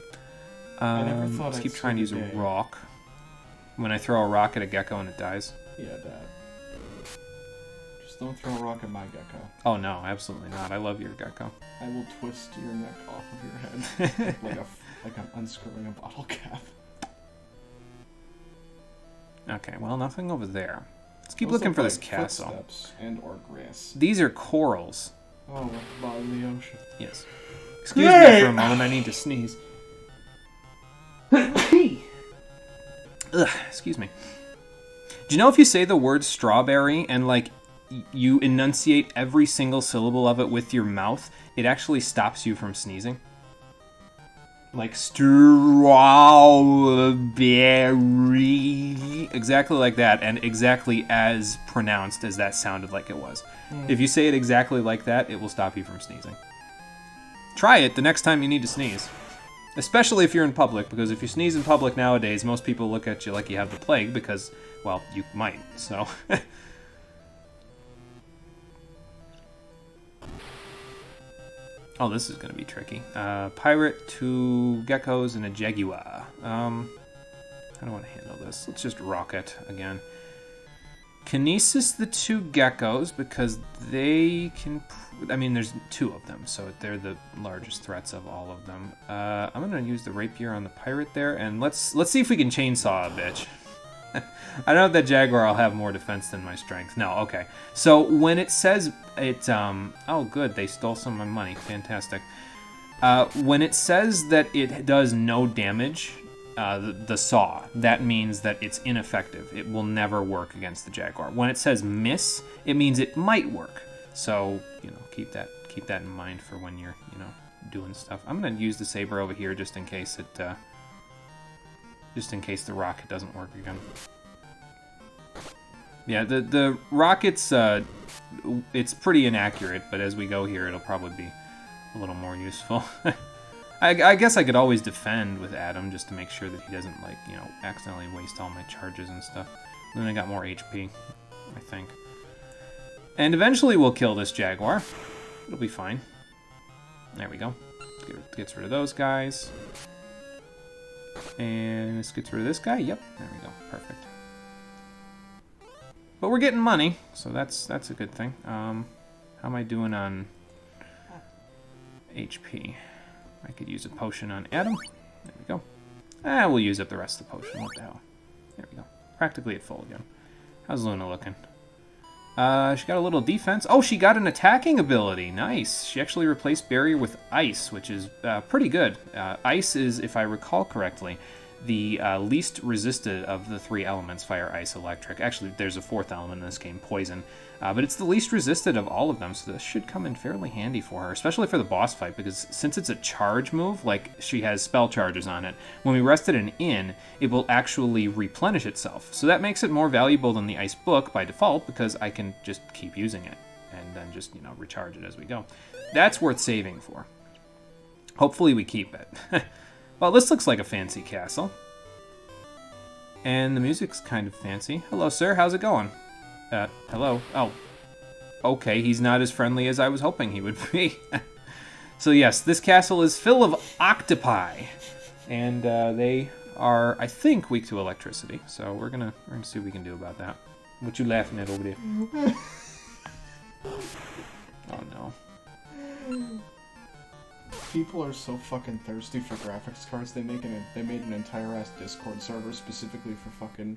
I never thought let's I'd keep trying to use see a the day. rock. When I throw a rock at a gecko and it dies. Yeah, that. Just don't throw a rock at my gecko. Oh no, absolutely not. I love your gecko. I will twist your neck off of your head like I'm unscrewing a bottle cap. Okay, well, nothing over there. Let's keep Those looking look for this like castle. footsteps and or grass. These are corals. Oh, at the bottom of the ocean. Yes. Excuse me for a moment, I need to sneeze. Ugh, excuse me. Do you know if you say the word strawberry and, like, you enunciate every single syllable of it with your mouth, it actually stops you from sneezing? Like, strawberry. Exactly like that, and exactly as pronounced as that sounded like it was. If you say it exactly like that, it will stop you from sneezing. Try it the next time you need to sneeze. Especially if you're in public, because if you sneeze in public nowadays, most people look at you like you have the plague because, well, you might, so. Oh, this is going to be tricky. Pirate, 2 geckos, and a jaguar. How do I want to handle this? Let's just rocket again. Kinesis the 2 geckos because they can... I mean, there's 2 of them, so they're the largest threats of all of them. I'm going to use the rapier on the pirate there, and let's see if we can chainsaw a bitch. I know that jaguar will have more defense than my strength. No, okay. So when it says it... oh, good, they stole some of my money. Fantastic. When it says that it does no damage... the saw, that means that it's ineffective. It will never work against the jaguar. When it says miss, it means it might work. So, you know, keep that in mind for when you're, you know, doing stuff. I'm gonna use the saber over here just in case it, just in case the rocket doesn't work again. Yeah, the rockets, it's pretty inaccurate, but as we go here, it'll probably be a little more useful. I guess I could always defend with Adam just to make sure that he doesn't, like, you know, accidentally waste all my charges and stuff. Then I got more HP, I think. And eventually we'll kill this jaguar. It'll be fine. There we go. Gets rid of those guys. And this gets rid of this guy. Yep, there we go. Perfect. But we're getting money, so that's a good thing. How am I doing on HP? I could use a potion on Adam. There we go. We'll use up the rest of the potion. What the hell? There we go. Practically at full again. How's Luna looking? She got a little defense. Oh, she got an attacking ability. Nice. She actually replaced Barrier with Ice, which is pretty good. Ice is, if I recall correctly, the least resisted of the 3 elements, fire, ice, electric. Actually, there's a 4th element in this game, poison. But it's the least resisted of all of them, so this should come in fairly handy for her, especially for the boss fight, because since it's a charge move, like, she has spell charges on it, when we rest it in, it will actually replenish itself. So that makes it more valuable than the Ice Book by default, because I can just keep using it, and then just, you know, recharge it as we go. That's worth saving for. Hopefully we keep it. Well, this looks like a fancy castle. And the music's kind of fancy. Hello, sir. How's it going? Hello? Oh. Okay, he's not as friendly as I was hoping he would be. So yes, this castle is full of octopi. And they are, I think, weak to electricity. So we're gonna see what we can do about that. What you laughing at over there? Oh, no. People are so fucking thirsty for graphics cards. They made an entire ass Discord server specifically for fucking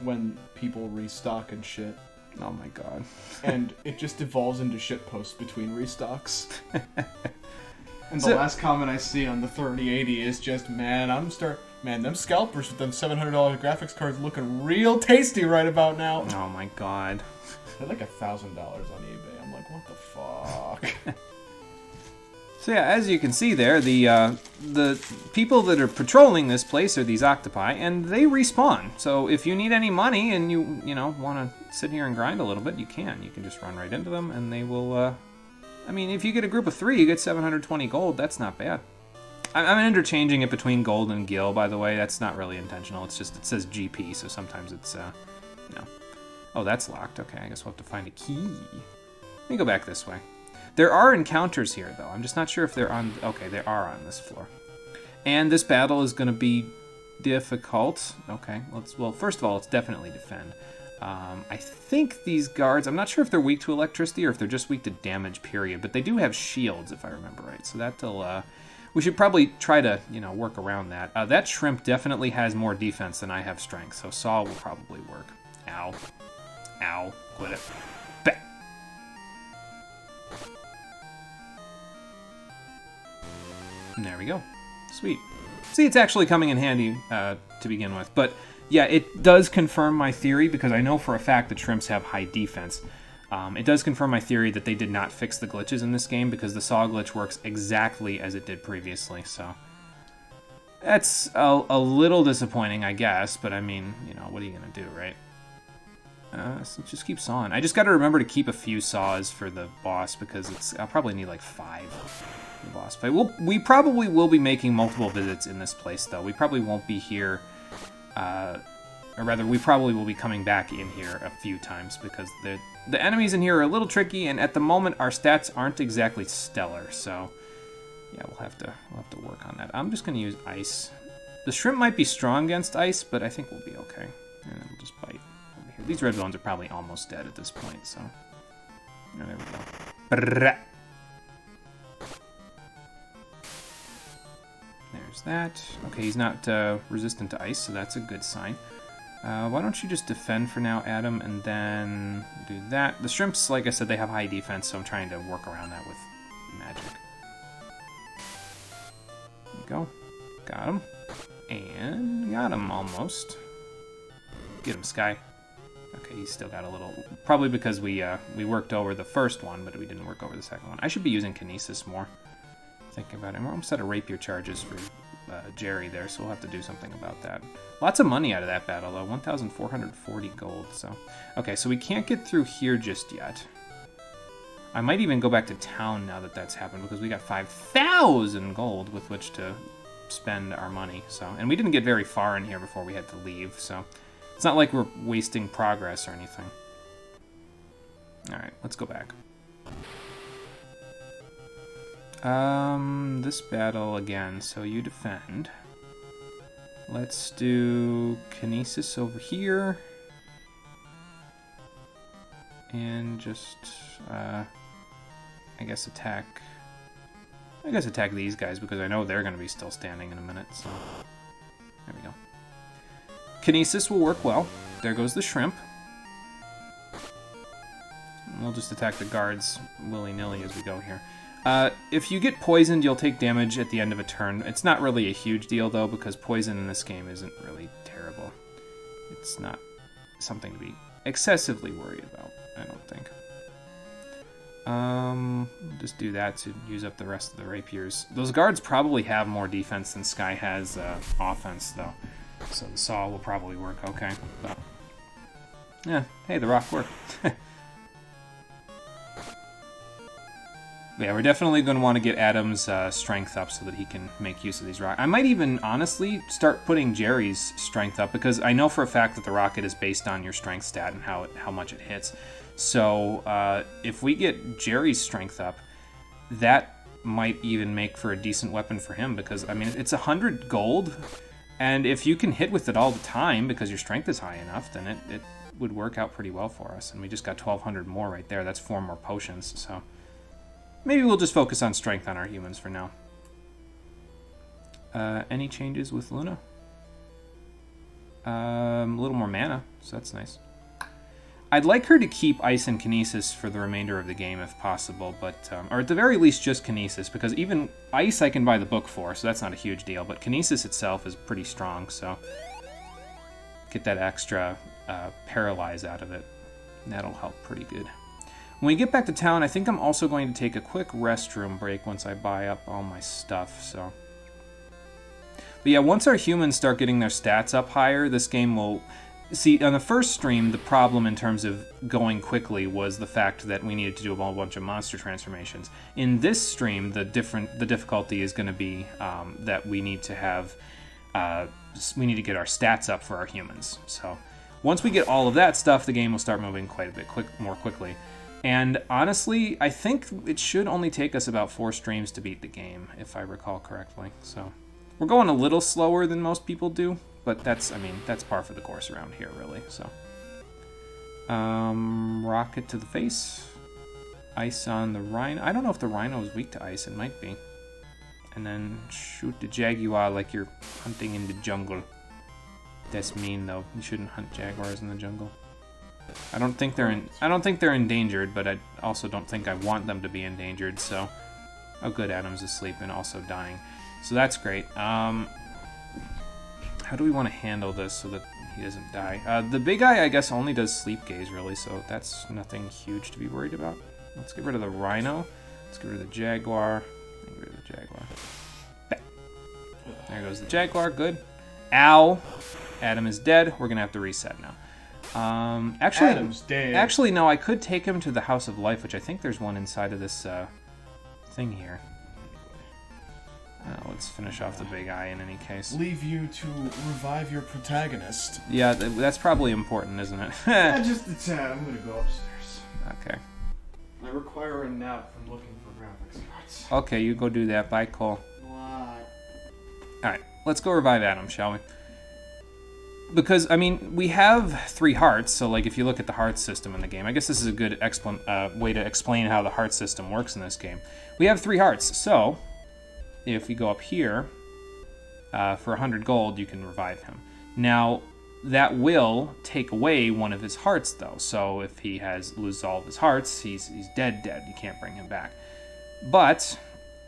when people restock and shit. Oh my god. And it just devolves into shit posts between restocks. And the So- last comment I see on the 3080 is just, man, them scalpers with them $700 graphics cards looking real tasty right about now. Oh my god. They're like $1,000 on eBay. I'm like, what the fuck? So yeah, as you can see there, the people that are patrolling this place are these octopi, and they respawn. So if you need any money and you want to sit here and grind a little bit, you can. You can just run right into them, and they will. I mean, if you get a group of 3, you get 720 gold. That's not bad. I'm interchanging it between gold and gil, by the way. That's not really intentional. It's just it says GP, so sometimes it's Oh, that's locked. Okay, I guess we'll have to find a key. Let me go back this way. There are encounters here, though. I'm just not sure if they're on... Okay, they are on this floor. And this battle is going to be difficult. Okay, well, first of all, let's definitely defend. I think these guards... I'm not sure if they're weak to electricity or if they're just weak to damage, period. But they do have shields, if I remember right. So that'll... we should probably try to, work around that. That shrimp definitely has more defense than I have strength, so Saw will probably work. Ow. Ow. Quit it. Bah. And there we go. Sweet. See, it's actually coming in handy to begin with. But, yeah, it does confirm my theory, because I know for a fact that shrimps have high defense. It does confirm my theory that they did not fix the glitches in this game, because the saw glitch works exactly as it did previously, so... That's a little disappointing, I guess, but I mean, what are you going to do, right? So just keep sawing. I just got to remember to keep a few saws for the boss, because I'll probably need like 5 for the boss fight. We probably will be making multiple visits in this place, though. We probably won't be here, or rather, we probably will be coming back in here a few times, because the enemies in here are a little tricky, and at the moment, our stats aren't exactly stellar, so... Yeah, we'll have to work on that. I'm just going to use ice. The shrimp might be strong against ice, but I think we'll be okay. And then we'll just bite over here. These red bones are probably almost dead at this point, so... Oh, there we go. Brrrah. There's that. Okay, he's not resistant to ice, so that's a good sign. Why don't you just defend for now, Adam, and then do that. The shrimps, like I said, they have high defense, so I'm trying to work around that with magic. Go. Got him. And got him almost. Get him, Sky. Okay, he's still got a little... Probably because we worked over the first one, but we didn't work over the second one. I should be using Kinesis more. Thinking about it. We're almost out of rapier charges for Jerry there, so we'll have to do something about that. Lots of money out of that battle, though. 1,440 gold, so... Okay, so we can't get through here just yet. I might even go back to town now that that's happened, because we got 5,000 gold with which to spend our money. So, and we didn't get very far in here before we had to leave, so it's not like we're wasting progress or anything. Alright, let's go back. This battle again, so you defend. Let's do Kinesis over here. And just, I guess attack these guys, because I know they're going to be still standing in a minute, so... There we go. Kinesis will work well. There goes the shrimp. And we'll just attack the guards willy-nilly as we go here. If you get poisoned, you'll take damage at the end of a turn. It's not really a huge deal, though, because poison in this game isn't really terrible. It's not something to be excessively worried about, I don't think. Just do that to use up the rest of the rapiers. Those guards probably have more defense than Sky has offense, though. So the saw will probably work okay. But yeah, hey, the rock worked. Yeah, we're definitely going to want to get Adam's strength up so that he can make use of these rockets. I might even, honestly, start putting Jerry's strength up, because I know for a fact that the rocket is based on your strength stat and how much it hits. So if we get Jerry's strength up, that might even make for a decent weapon for him, because, I mean, it's 100 gold, and if you can hit with it all the time because your strength is high enough, then it would work out pretty well for us. And we just got 1,200 more right there. That's 4 more potions, so... Maybe we'll just focus on strength on our humans for now. Any changes with Luna? A little more mana, so that's nice. I'd like her to keep Ice and Kinesis for the remainder of the game if possible, but or at the very least just Kinesis, because even Ice I can buy the book for, so that's not a huge deal, but Kinesis itself is pretty strong, so get that extra Paralyze out of it. That'll help pretty good. When we get back to town, I think I'm also going to take a quick restroom break once I buy up all my stuff, so... But yeah, once our humans start getting their stats up higher, this game will... See, on the first stream, the problem in terms of going quickly was the fact that we needed to do a whole bunch of monster transformations. In this stream, the difficulty is going to be that we need to have... we need to get our stats up for our humans. So once we get all of that stuff, the game will start moving quite a bit more quickly. And honestly, I think it should only take us about 4 streams to beat the game, if I recall correctly. So we're going a little slower than most people do, but that's par for the course around here, really. So rocket to the face, ice on the rhino. I don't know if the rhino is weak to ice. It might be. And then shoot the jaguar like you're hunting in the jungle. That's mean, though. You shouldn't hunt jaguars in the jungle. I don't think they're endangered, but I also don't think I want them to be endangered. So, oh, good, Adam's asleep and also dying, so that's great. How do we want to handle this so that he doesn't die? The big guy, I guess, only does sleep gaze, really, so that's nothing huge to be worried about. Let's get rid of the rhino. Let's get rid of the jaguar. Get rid of the jaguar. There goes the jaguar. Good. Ow. Adam is dead. We're gonna have to reset now. Actually, Adam's dead. Actually, no. I could take him to the House of Life, which I think there's one inside of this thing here. Let's finish off the big eye in any case. Leave you to revive your protagonist. Yeah, that's probably important, isn't it? Yeah, just a tad. I'm gonna go upstairs. Okay. I require a nap from looking for graphics cards. Okay, you go do that. Bye, Cole. What? Alright, let's go revive Adam, shall we? Because, I mean, we have 3 hearts, so, like, if you look at the heart system in the game, I guess this is a good way to explain how the heart system works in this game. We have 3 hearts, so if we go up here, for 100 gold, you can revive him. Now, that will take away one of his hearts, though, so if he loses all of his hearts, he's dead. You can't bring him back. But,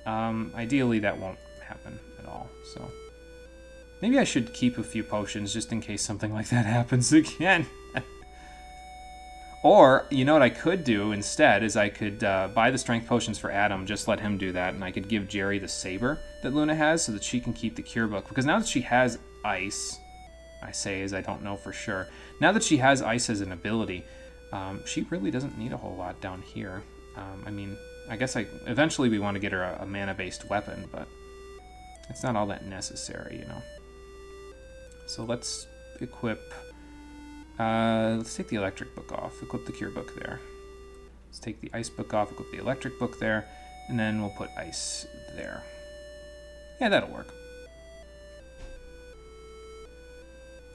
ideally, that won't happen at all, so... Maybe I should keep a few potions just in case something like that happens again. Or, you know what I could do instead is I could buy the strength potions for Adam, just let him do that, and I could give Jerry the saber that Luna has so that she can keep the cure book. Because now that she has ice, I say as I don't know for sure, now that she has ice as an ability, she really doesn't need a whole lot down here. I mean, I guess eventually we want to get her a mana-based weapon, but it's not all that necessary, you know. So let's equip, let's take the electric book off, equip the cure book there. Let's take the ice book off, equip the electric book there, and then we'll put ice there. Yeah, that'll work.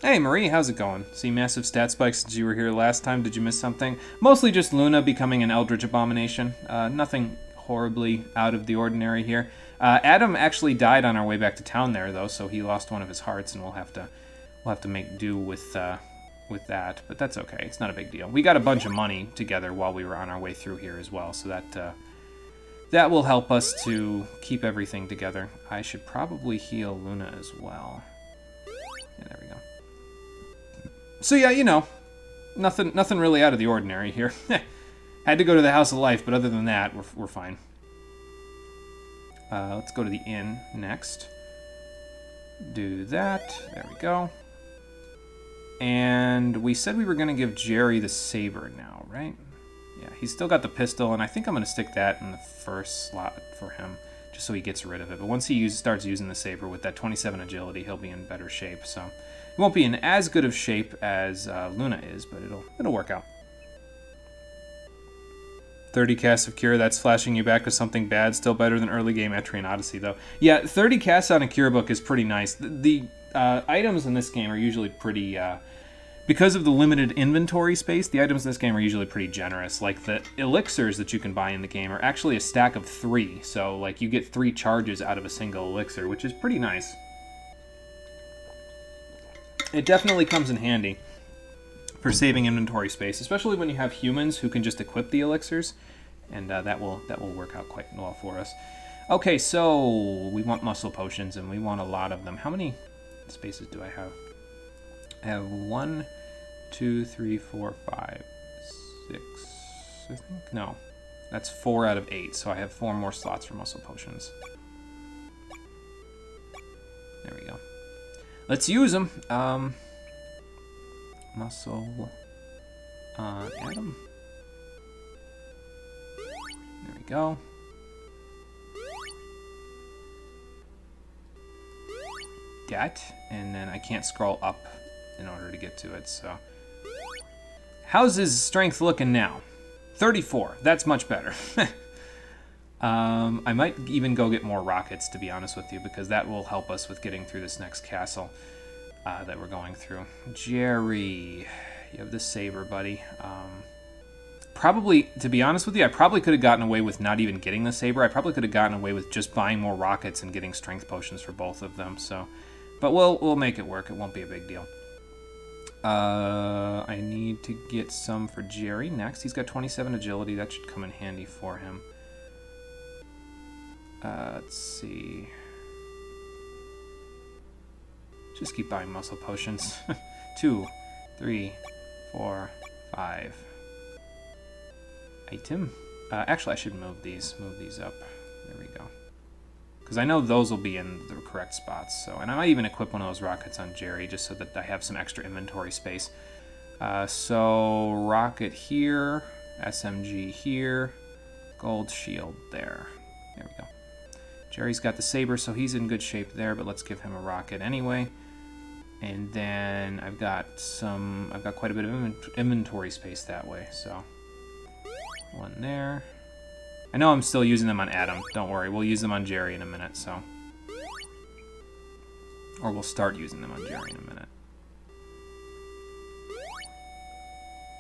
Hey Marie, how's it going? See massive stat spikes since you were here last time, did you miss something? Mostly just Luna becoming an Eldritch Abomination, nothing horribly out of the ordinary here. Adam actually died on our way back to town there, though, so he lost one of his hearts, and we'll have to make do with that. But that's okay. It's not a big deal. We got a bunch of money together while we were on our way through here as well, so that will help us to keep everything together. I should probably heal Luna as well. Yeah, there we go. So yeah, you know, nothing really out of the ordinary here. Had to go to the House of Life, but other than that, we're fine. Let's go to the inn next. Do that. There we go. And we said we were going to give Jerry the saber now, right? Yeah, he's still got the pistol, and I think I'm going to stick that in the first slot for him, just so he gets rid of it. But once he starts using the saber with that 27 agility, he'll be in better shape. So he won't be in as good of shape as Luna is, but it'll work out. 30 casts of cure, that's flashing you back to something bad. Still better than early game Etrian Odyssey, though. Yeah, 30 casts on a cure book is pretty nice. The items in this game are usually pretty... because of the limited inventory space, the items in this game are usually pretty generous. Like, the elixirs that you can buy in the game are actually a stack of 3. So, like, you get 3 charges out of a single elixir, which is pretty nice. It definitely comes in handy for saving inventory space, especially when you have humans who can just equip the elixirs, and that will work out quite well for us. Okay, so we want muscle potions, and we want a lot of them. How many spaces do I have? I have 1, 2, 3, 4, 5, 6, I think? No. That's 4 out of 8, so I have 4 more slots for muscle potions. There we go. Let's use them. Muscle. Adam. There we go. That, and then I can't scroll up in order to get to it, so. How's his strength looking now? 34. That's much better. I might even go get more rockets, to be honest with you, because that will help us with getting through this next castle that we're going through. Jerry, you have the saber, buddy. Probably, to be honest with you, I probably could have gotten away with not even getting the saber. I probably could have gotten away with just buying more rockets and getting strength potions for both of them. So, but we'll make it work. It won't be a big deal. I need to get some for Jerry next. He's got 27 agility. That should come in handy for him. Let's see. Just keep buying muscle potions. 2, 3, 4, 5. Item. Actually, I should move these. Move these up. There we go. Because I know those will be in the correct spots. So, and I might even equip one of those rockets on Jerry just so that I have some extra inventory space. So, rocket here, SMG here, gold shield there. There we go. Jerry's got the saber, so he's in good shape there, but let's give him a rocket anyway. And then I've got quite a bit of inventory space that way, so. One there. I know I'm still using them on Adam, don't worry. We'll use them on Jerry in a minute, so. Or we'll start using them on Jerry in a minute.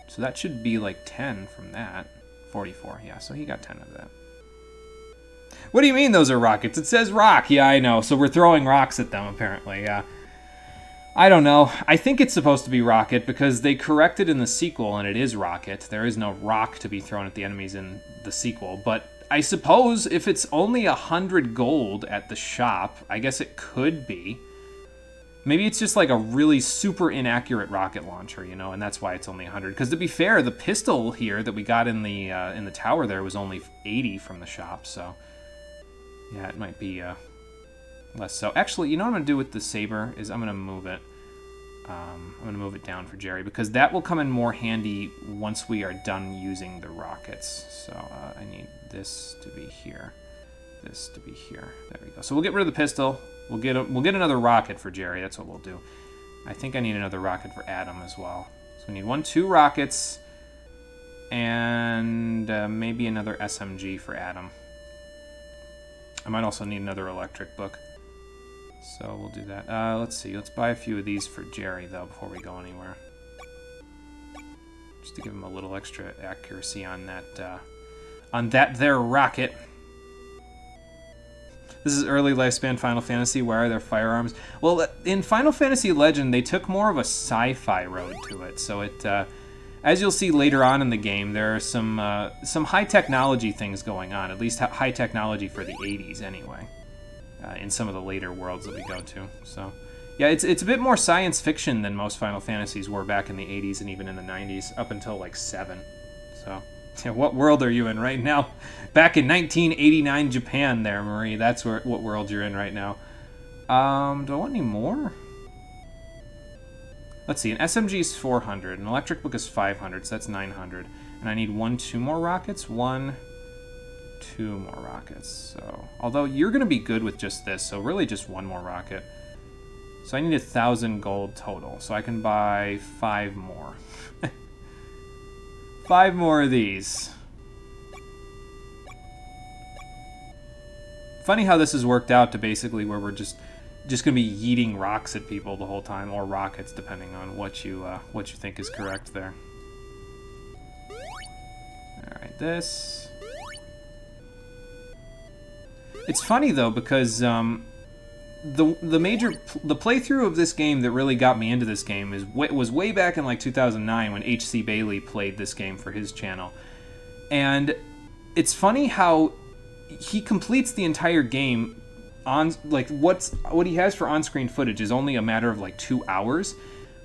So that should be like 10 from that. 44, yeah, so he got 10 of that. What do you mean those are rockets? It says rock. Yeah, I know. So we're throwing rocks at them, apparently. Yeah. I don't know. I think it's supposed to be rocket because they corrected in the sequel, and it is rocket. There is no rock to be thrown at the enemies in the sequel. But I suppose if it's only 100 gold at the shop, I guess it could be. Maybe it's just like a really super inaccurate rocket launcher, you know, and that's why it's only 100. Because to be fair, the pistol here that we got in the tower there was only 80 from the shop, so yeah, it might be less so. Actually, you know what I'm going to do with the saber is I'm going to move it. I'm going to move it down for Jerry because that will come in more handy once we are done using the rockets. So I need this to be here, this to be here. There we go. So we'll get rid of the pistol. We'll get another rocket for Jerry. That's what we'll do. I think I need another rocket for Adam as well. So we need 2 rockets and maybe another SMG for Adam. I might also need another electric book. So we'll do that. Let's see. Let's buy a few of these for Jerry, though, before we go anywhere. Just to give him a little extra accuracy on that there rocket. This is early lifespan Final Fantasy. Why are there firearms? Well, in Final Fantasy Legend, they took more of a sci-fi road to it. So it, as you'll see later on in the game, there are some high technology things going on. At least high technology for the 80s, anyway. In some of the later worlds that we go to. So, yeah, it's a bit more science fiction than most Final Fantasies were back in the 80s and even in the 90s, up until like 7. So, yeah, what world are you in right now? Back in 1989 Japan there, Marie. That's what world you're in right now. Do I want any more? Let's see, an SMG is 400, an electric book is 500, so that's 900. And I need 2 more rockets? 2 more rockets. So, although you're going to be good with just this, so really just 1 more rocket. So I need 1,000 gold total, so I can buy 5 more. 5 more of these. Funny how this has worked out to basically where we're just going to be yeeting rocks at people the whole time, or rockets, depending on what you think is correct there. All right, this. It's funny though because the playthrough of this game that really got me into this game was way back in like 2009 when H.C. Bailey played this game for his channel. And it's funny how he completes the entire game on like what he has for on-screen footage is only a matter of like 2 hours.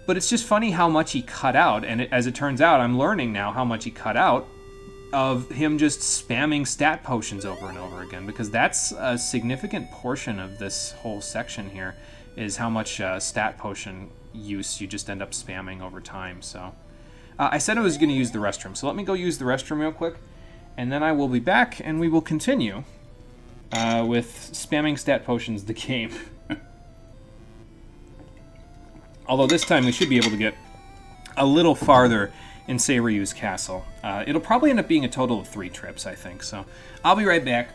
But it's just funny how much he cut out, and as it turns out, I'm learning now how much he cut out of him just spamming stat potions over and over again, because that's a significant portion of this whole section here, is how much stat potion use you just end up spamming over time. So I said I was going to use the restroom, so let me go use the restroom real quick, and then I will be back, and we will continue with spamming stat potions the game. Although this time we should be able to get a little farther in Seiryu's castle. It'll probably end up being a total of 3 trips, I think. So I'll be right back.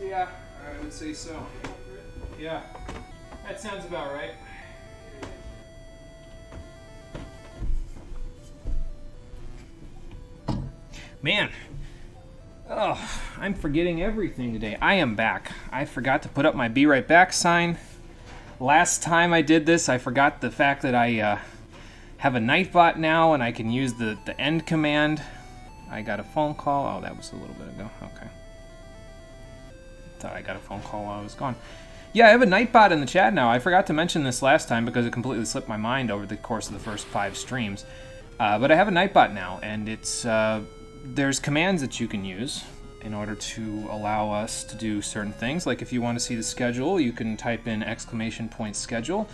Yeah, I would say so. Yeah, that sounds about right. Man, oh, I'm forgetting everything today. I am back. I forgot to put up my Be Right Back sign. Last time I did this, I forgot the fact that I have a Nightbot now, and I can use the end command. I got a phone call. Oh, that was a little bit ago. Okay. Thought I got a phone call while I was gone. Yeah, I have a Nightbot in the chat now. I forgot to mention this last time because it completely slipped my mind over the course of the first 5 streams. But I have a Nightbot now, and it's there's commands that you can use in order to allow us to do certain things. Like if you want to see the schedule, you can type in !schedule,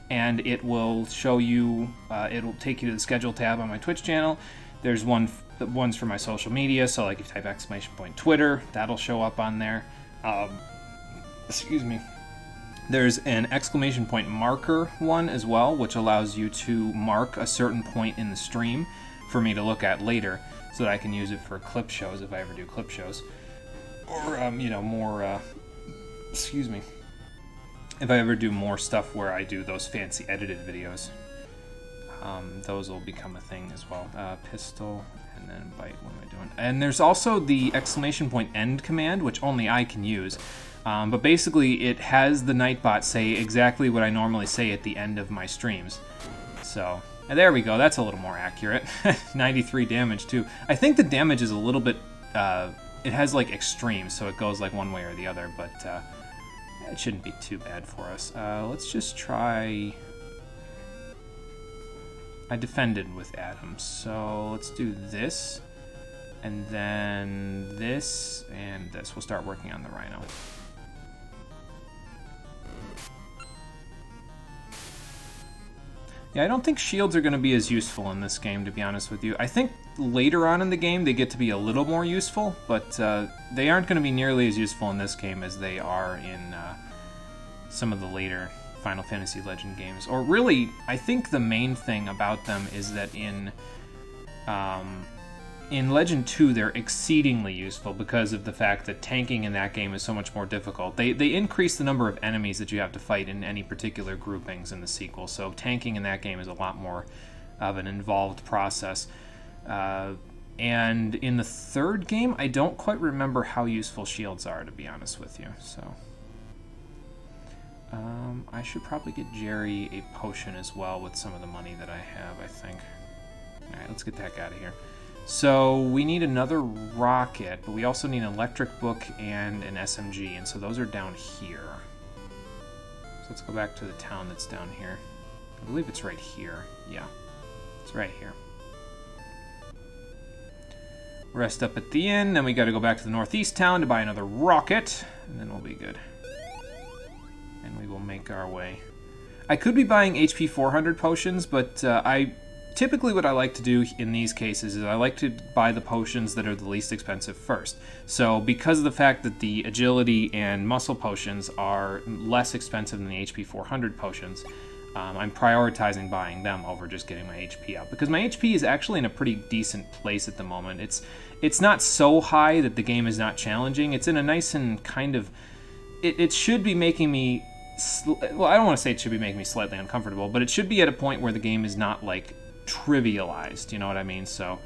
and it will show you, it'll take you to the schedule tab on my Twitch channel. There's ones for my social media, so like if you type !Twitter, that'll show up on there. Excuse me. There's an !marker one as well, which allows you to mark a certain point in the stream for me to look at later, so that I can use it for clip shows if I ever do clip shows. Or, more, excuse me. If I ever do more stuff where I do those fancy edited videos. those will become a thing as well. Pistol, and then bite. What am I doing? And there's also the exclamation point end command, which only I can use. But basically, it has the Nightbot say exactly what I normally say at the end of my streams. So, and there we go. That's a little more accurate. 93 damage, too. I think the damage is a little bit... it has, like, extremes, so it goes, like, one way or the other. But it shouldn't be too bad for us. Let's just try... I defended with Adam, so let's do this. And then this and this. We'll start working on the Rhino. Yeah, I don't think shields are going to be as useful in this game, to be honest with you. I think later on in the game they get to be a little more useful, but they aren't going to be nearly as useful in this game as they are in some of the later Final Fantasy Legend games. Or really, I think the main thing about them is that in Legend 2, they're exceedingly useful because of the fact that tanking in that game is so much more difficult. They increase the number of enemies that you have to fight in any particular groupings in the sequel, so tanking in that game is a lot more of an involved process. And in the third game, I don't quite remember how useful shields are, to be honest with you. So I should probably get Jerry a potion as well with some of the money that I have, I think. Alright, let's get the heck out of here. So we need another rocket, but we also need an electric book and an SMG, and so those are down here. So let's go back to the town that's down here. I believe it's right here. Yeah, it's right here. Rest up at the inn, then we gotta go back to the northeast town to buy another rocket, and then we'll be good. And we will make our way. I could be buying HP 400 potions, but typically what I like to do in these cases is I like to buy the potions that are the least expensive first. So because of the fact that the agility and muscle potions are less expensive than the HP 400 potions, I'm prioritizing buying them over just getting my HP up. Because my HP is actually in a pretty decent place at the moment. It's not so high that the game is not challenging. It's in a nice and kind of... It should be making me... Well, I don't want to say it should be making me slightly uncomfortable, but it should be at a point where the game is not, like, trivialized, you know what I mean? So,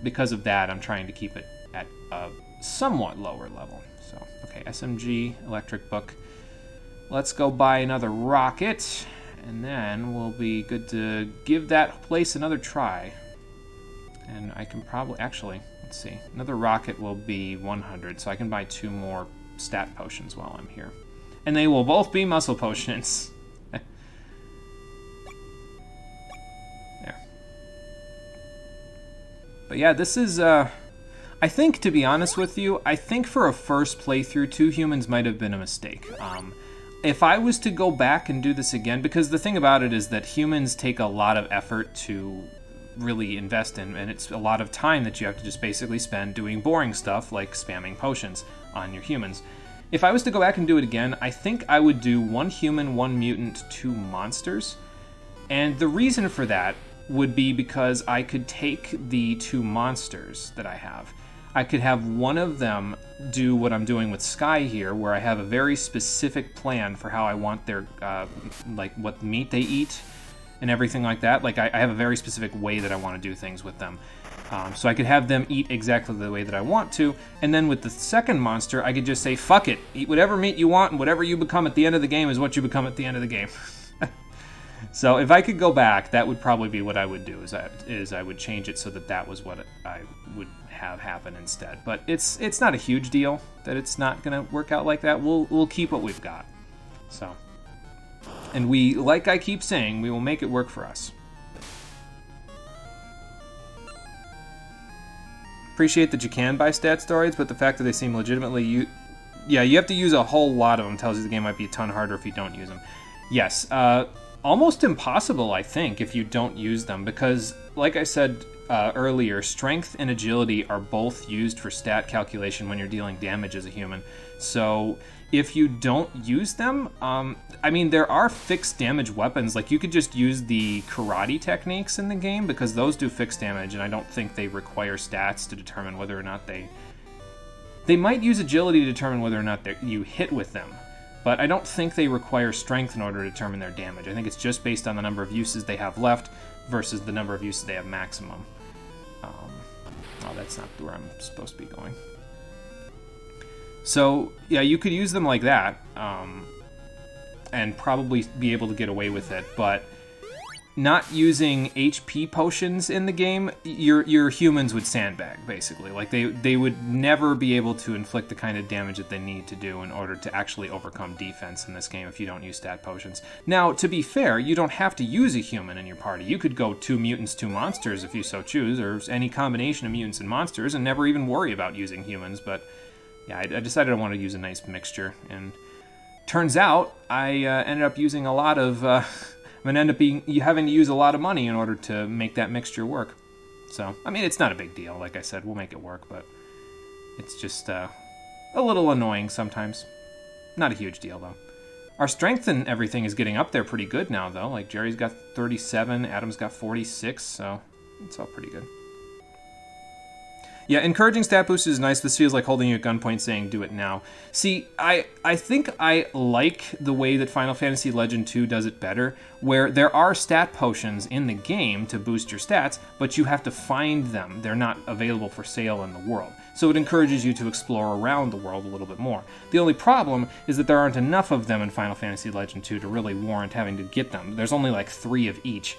because of that, I'm trying to keep it at a somewhat lower level. So, okay, SMG, electric book. Let's go buy another rocket, and then we'll be good to give that place another try. And I can probably, actually, let's see, another rocket will be 100, so I can buy 2 more stat potions while I'm here. And they will both be muscle potions. There. But yeah, this is, I think, to be honest with you, I think for a first playthrough, 2 humans might have been a mistake. If I was to go back and do this again, because the thing about it is that humans take a lot of effort to really invest in, and it's a lot of time that you have to just basically spend doing boring stuff like spamming potions on your humans. If I was to go back and do it again, I think I would do 1 human, 1 mutant, 2 monsters. And the reason for that would be because I could take the 2 monsters that I have. I could have one of them do what I'm doing with Sky here, where I have a very specific plan for how I want their, like, what meat they eat and everything like that. Like, I have a very specific way that I want to do things with them. So I could have them eat exactly the way that I want to, and then with the second monster, I could just say, fuck it, eat whatever meat you want, and whatever you become at the end of the game is what you become at the end of the game. So if I could go back, that would probably be what I would do, is I would change it so that that was what I would have happen instead. But it's not a huge deal that it's not going to work out like that. We'll keep what we've got. So, and we, like I keep saying, we will make it work for us. Appreciate that you can buy stat stories, but the fact that they seem legitimately you have to use a whole lot of them tells you the game might be a ton harder if you don't use them. Yes, almost impossible, I think, if you don't use them, because, like I said earlier, strength and agility are both used for stat calculation when you're dealing damage as a human. So if you don't use them, I mean, there are fixed damage weapons. Like, you could just use the karate techniques in the game, because those do fixed damage, and I don't think they require stats to determine whether or not they might use agility to determine whether or not you hit with them. but I don't think they require strength in order to determine their damage. I think it's just based on the number of uses they have left versus the number of uses they have maximum. Oh, that's not where I'm supposed to be going. So, yeah, you could use them like that, and probably be able to get away with it, but not using HP potions in the game, your humans would sandbag, basically. Like, they would never be able to inflict the kind of damage that they need to do in order to actually overcome defense in this game if you don't use stat potions. Now, to be fair, you don't have to use a human in your party. You could go 2 mutants, 2 monsters if you so choose, or any combination of mutants and monsters, and never even worry about using humans, but yeah, I decided I wanted to use a nice mixture, and turns out I ended up using a lot of... I'm going to end up having to use a lot of money in order to make that mixture work. So, I mean, it's not a big deal. Like I said, we'll make it work, but it's just a little annoying sometimes. Not a huge deal, though. Our strength and everything is getting up there pretty good now, though. Like, Jerry's got 37, Adam's got 46, so it's all pretty good. Yeah, encouraging stat boosts is nice. This feels like holding you at gunpoint saying, do it now. See, I think I like the way that Final Fantasy Legend 2 does it better, where there are stat potions in the game to boost your stats, but you have to find them. They're not available for sale in the world. So it encourages you to explore around the world a little bit more. The only problem is that there aren't enough of them in Final Fantasy Legend 2 to really warrant having to get them. There's only like 3 of each.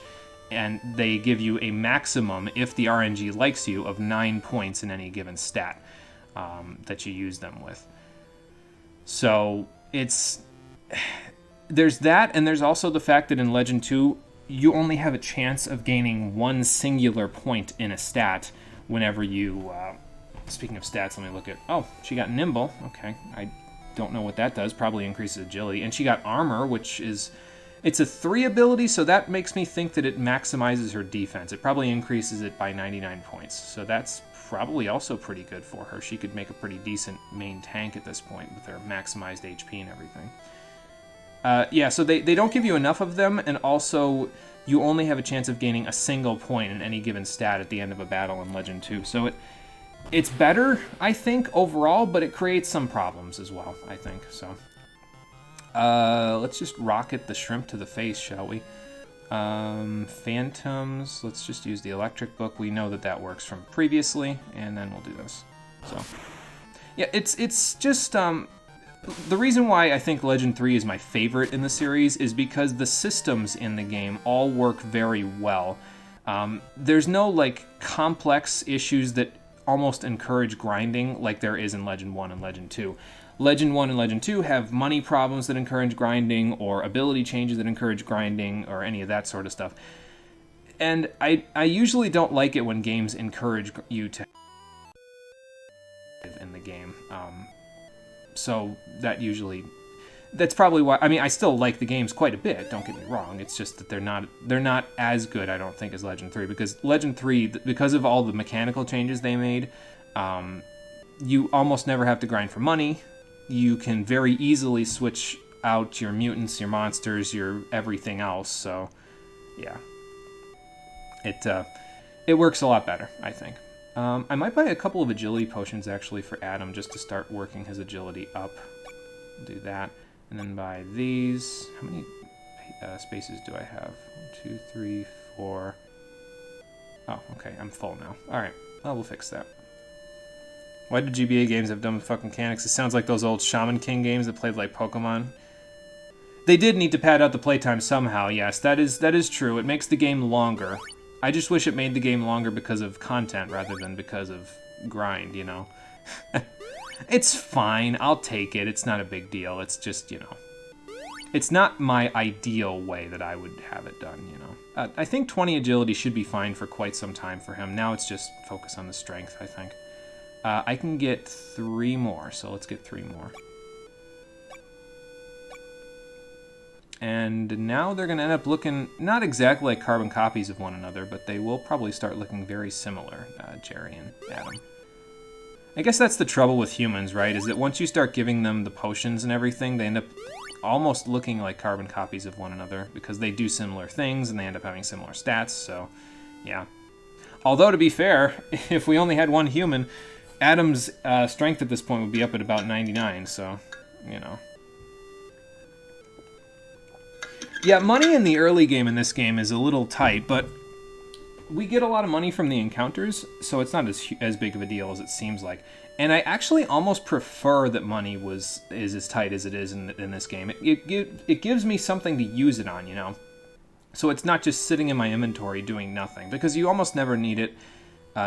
And they give you a maximum, if the RNG likes you, of 9 points in any given stat that you use them with. So there's that, and there's also the fact that in Legend 2, you only have a chance of gaining 1 singular point in a stat whenever you... speaking of stats, let me look at... Oh, she got Nimble. Okay, I don't know what that does. Probably increases agility. And she got Armor, which is... It's a 3 ability, so that makes me think that it maximizes her defense. It probably increases it by 99 points, so that's probably also pretty good for her. She could make a pretty decent main tank at this point with her maximized HP and everything. Yeah, so they don't give you enough of them, and also you only have a chance of gaining a single point in any given stat at the end of a battle in Legend 2. So it's better, I think, overall, but it creates some problems as well, I think, so... let's just rocket the shrimp to the face, shall we? Phantoms, let's just use the electric book. We know that works from previously, and then we'll do this. So, yeah, it's just, the reason why I think Legend 3 is my favorite in the series is because the systems in the game all work very well. There's no, like, complex issues that almost encourage grinding like there is in Legend 1 and Legend 2. Legend 1 and Legend 2 have money problems that encourage grinding, or ability changes that encourage grinding, or any of that sort of stuff. And I usually don't like it when games encourage you to in the game. So that's probably why. I mean, I still like the games quite a bit, don't get me wrong. It's just that they're not as good, I don't think, as Legend 3, because Legend 3, because of all the mechanical changes they made, you almost never have to grind for money. You can very easily switch out your mutants, your monsters, your everything else. So, yeah, it works a lot better, I think. I might buy a couple of agility potions actually for Adam just to start working his agility up. Do that, and then buy these. How many spaces do I have? 1, 2, 3, 4. Oh, okay, I'm full now. All right, well, we'll fix that. Why do GBA games have dumb fucking mechanics? It sounds like those old Shaman King games that played like Pokemon. They did need to pad out the playtime somehow, yes, that is true. It makes the game longer. I just wish it made the game longer because of content rather than because of grind, you know? It's fine, I'll take it. It's not a big deal. It's just, you know... It's not my ideal way that I would have it done, you know? I think 20 agility should be fine for quite some time for him. Now it's just focus on the strength, I think. I can get 3 more, so let's get 3 more. And now they're going to end up looking not exactly like carbon copies of one another, but they will probably start looking very similar, Jerry and Adam. I guess that's the trouble with humans, right? Is that once you start giving them the potions and everything, they end up almost looking like carbon copies of one another because they do similar things and they end up having similar stats, so yeah. Although, to be fair, if we only had one human... Adam's strength at this point would be up at about 99, so, you know. Yeah, money in the early game in this game is a little tight, but we get a lot of money from the encounters, so it's not as big of a deal as it seems like. And I actually almost prefer that money is as tight as it is in this game. It gives me something to use it on, you know? So it's not just sitting in my inventory doing nothing, because you almost never need it.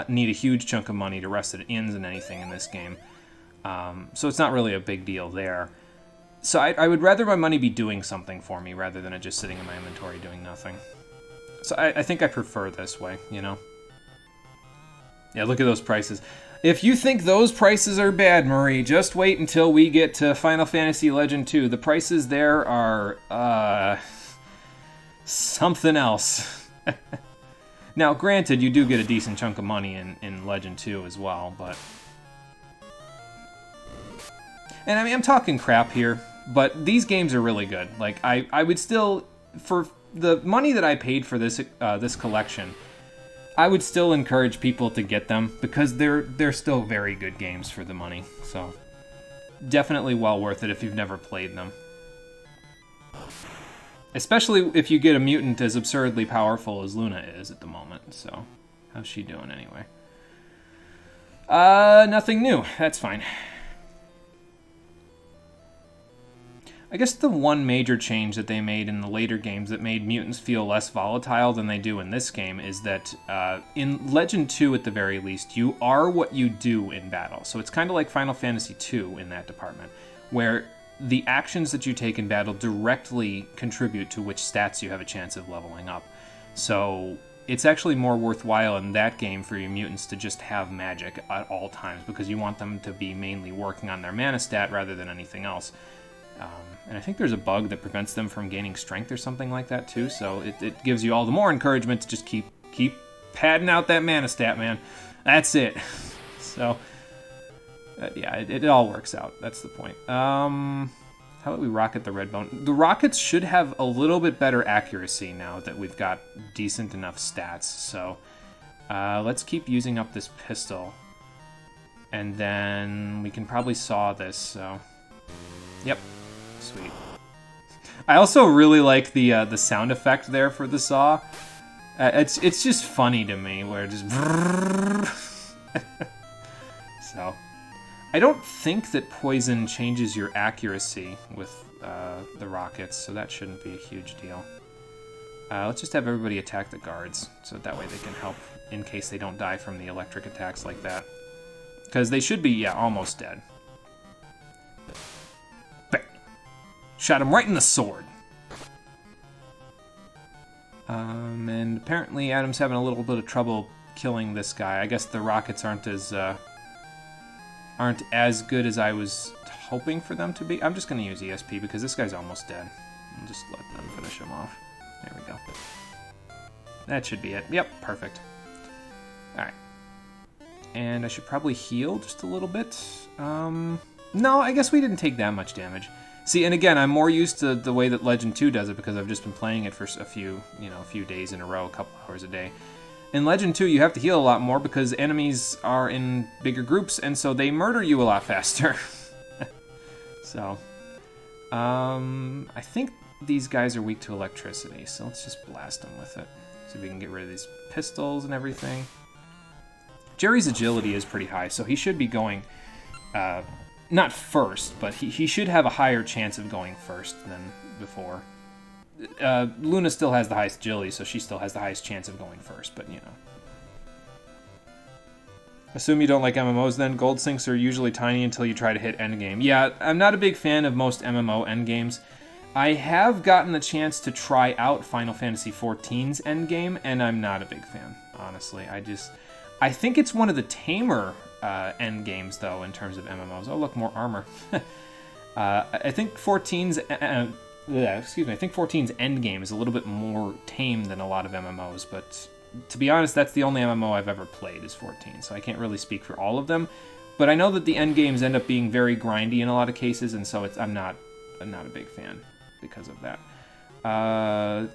Need a huge chunk of money to rest it ins and anything in this game. So it's not really a big deal there. So I would rather my money be doing something for me rather than it just sitting in my inventory doing nothing. So I think I prefer this way, you know? Yeah, look at those prices. If you think those prices are bad, Marie, just wait until we get to Final Fantasy Legend 2. The prices there are, something else. Now, granted, you do get a decent chunk of money in Legend 2 as well, but... And I mean, I'm talking crap here, but these games are really good. Like, I would still, for the money that I paid for this this collection, I would still encourage people to get them because they're still very good games for the money. So, definitely well worth it if you've never played them. Especially if you get a mutant as absurdly powerful as Luna is at the moment. So, how's she doing anyway? Nothing new. That's fine. I guess the one major change that they made in the later games that made mutants feel less volatile than they do in this game is that in Legend 2, at the very least, you are what you do in battle. So it's kind of like Final Fantasy 2 in that department, where the actions that you take in battle directly contribute to which stats you have a chance of leveling up. So it's actually more worthwhile in that game for your mutants to just have magic at all times, because you want them to be mainly working on their mana stat rather than anything else. And I think there's a bug that prevents them from gaining strength or something like that too, so it gives you all the more encouragement to just keep padding out that mana stat, man. That's it. So, yeah, it all works out. That's the point. How about we rocket the red bone? The rockets should have a little bit better accuracy now that we've got decent enough stats, so let's keep using up this pistol. And then we can probably saw this, so... Yep. Sweet. I also really like the sound effect there for the saw. It's just funny to me, where it just... So, I don't think that poison changes your accuracy with the rockets, so that shouldn't be a huge deal. Let's just have everybody attack the guards, so that way they can help in case they don't die from the electric attacks like that. Because they should be, yeah, almost dead. Shot him right in the sword. And apparently Adam's having a little bit of trouble killing this guy. I guess the rockets aren't as good as I was hoping for them to be. I'm just going to use ESP because this guy's almost dead. I'll just let them finish him off. There we go. That should be it. Yep, perfect. Alright. And I should probably heal just a little bit. No, I guess we didn't take that much damage. See, and again, I'm more used to the way that Legend 2 does it because I've just been playing it for a few days in a row, a couple hours a day. In Legend 2, you have to heal a lot more because enemies are in bigger groups, and so they murder you a lot faster. So, I think these guys are weak to electricity, so let's just blast them with it. See if we can get rid of these pistols and everything. Jerry's agility is pretty high, so he should be going... not first, but he should have a higher chance of going first than before. Luna still has the highest agility, so she still has the highest chance of going first, but you know. Assume you don't like MMOs then? Gold sinks are usually tiny until you try to hit endgame. Yeah, I'm not a big fan of most MMO endgames. I have gotten the chance to try out Final Fantasy XIV's endgame, and I'm not a big fan, honestly. I think it's one of the tamer end games, though, in terms of MMOs. Oh, look, more armor. I think 14's end game is a little bit more tame than a lot of MMOs, but to be honest, that's the only MMO I've ever played is 14, so I can't really speak for all of them. But I know that the end games end up being very grindy in a lot of cases, and so I'm not a big fan because of that.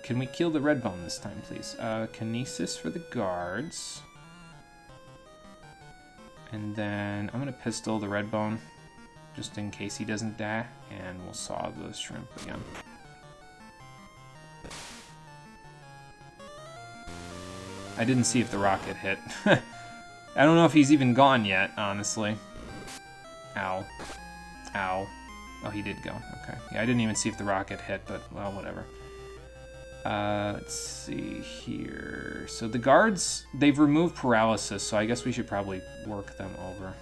Can we kill the red bone this time, please? Kinesis for the guards. And then I'm going to pistol the red bone, just in case he doesn't die, and we'll saw the shrimp again. I didn't see if the rocket hit. I don't know if he's even gone yet, honestly. Ow. Ow. Oh, he did go. Okay. Yeah, I didn't even see if the rocket hit, but, well, whatever. Let's see here. So the guards, they've removed paralysis, so I guess we should probably work them over.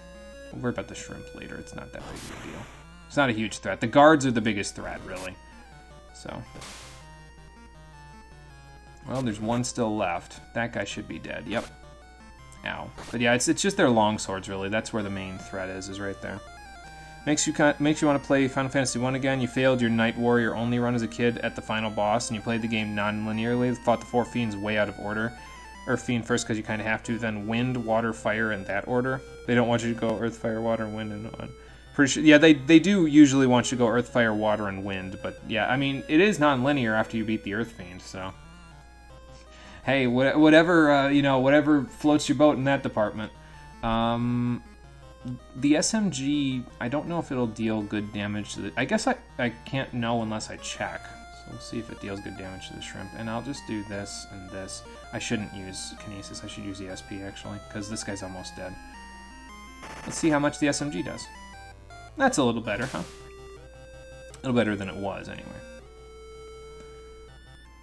We'll worry about the shrimp later. It's not that big of a deal. It's not a huge threat. The guards are the biggest threat, really. So. Well, there's one still left. That guy should be dead. Yep. Ow. But yeah, it's just their long swords, really. That's where the main threat is right there. Makes you want to play Final Fantasy 1 again. You failed your Night Warrior only run as a kid at the final boss, and you played the game non-linearly. Fought the 4 fiends way out of order. Earth Fiend first because you kind of have to, then Wind, Water, Fire in that order. They don't want you to go Earth, Fire, Water, Wind, and on. Pretty sure, yeah, they do usually want you to go Earth, Fire, Water, and Wind, but yeah, I mean, it is non-linear after you beat the Earth Fiend, so. Hey, whatever, whatever floats your boat in that department. The SMG, I don't know if it'll deal good damage to the... I guess I can't know unless I check. So we'll see if it deals good damage to the shrimp. And I'll just do this and this. I shouldn't use Kinesis. I should use ESP, actually, because this guy's almost dead. Let's see how much the SMG does. That's a little better, huh? A little better than it was, anyway.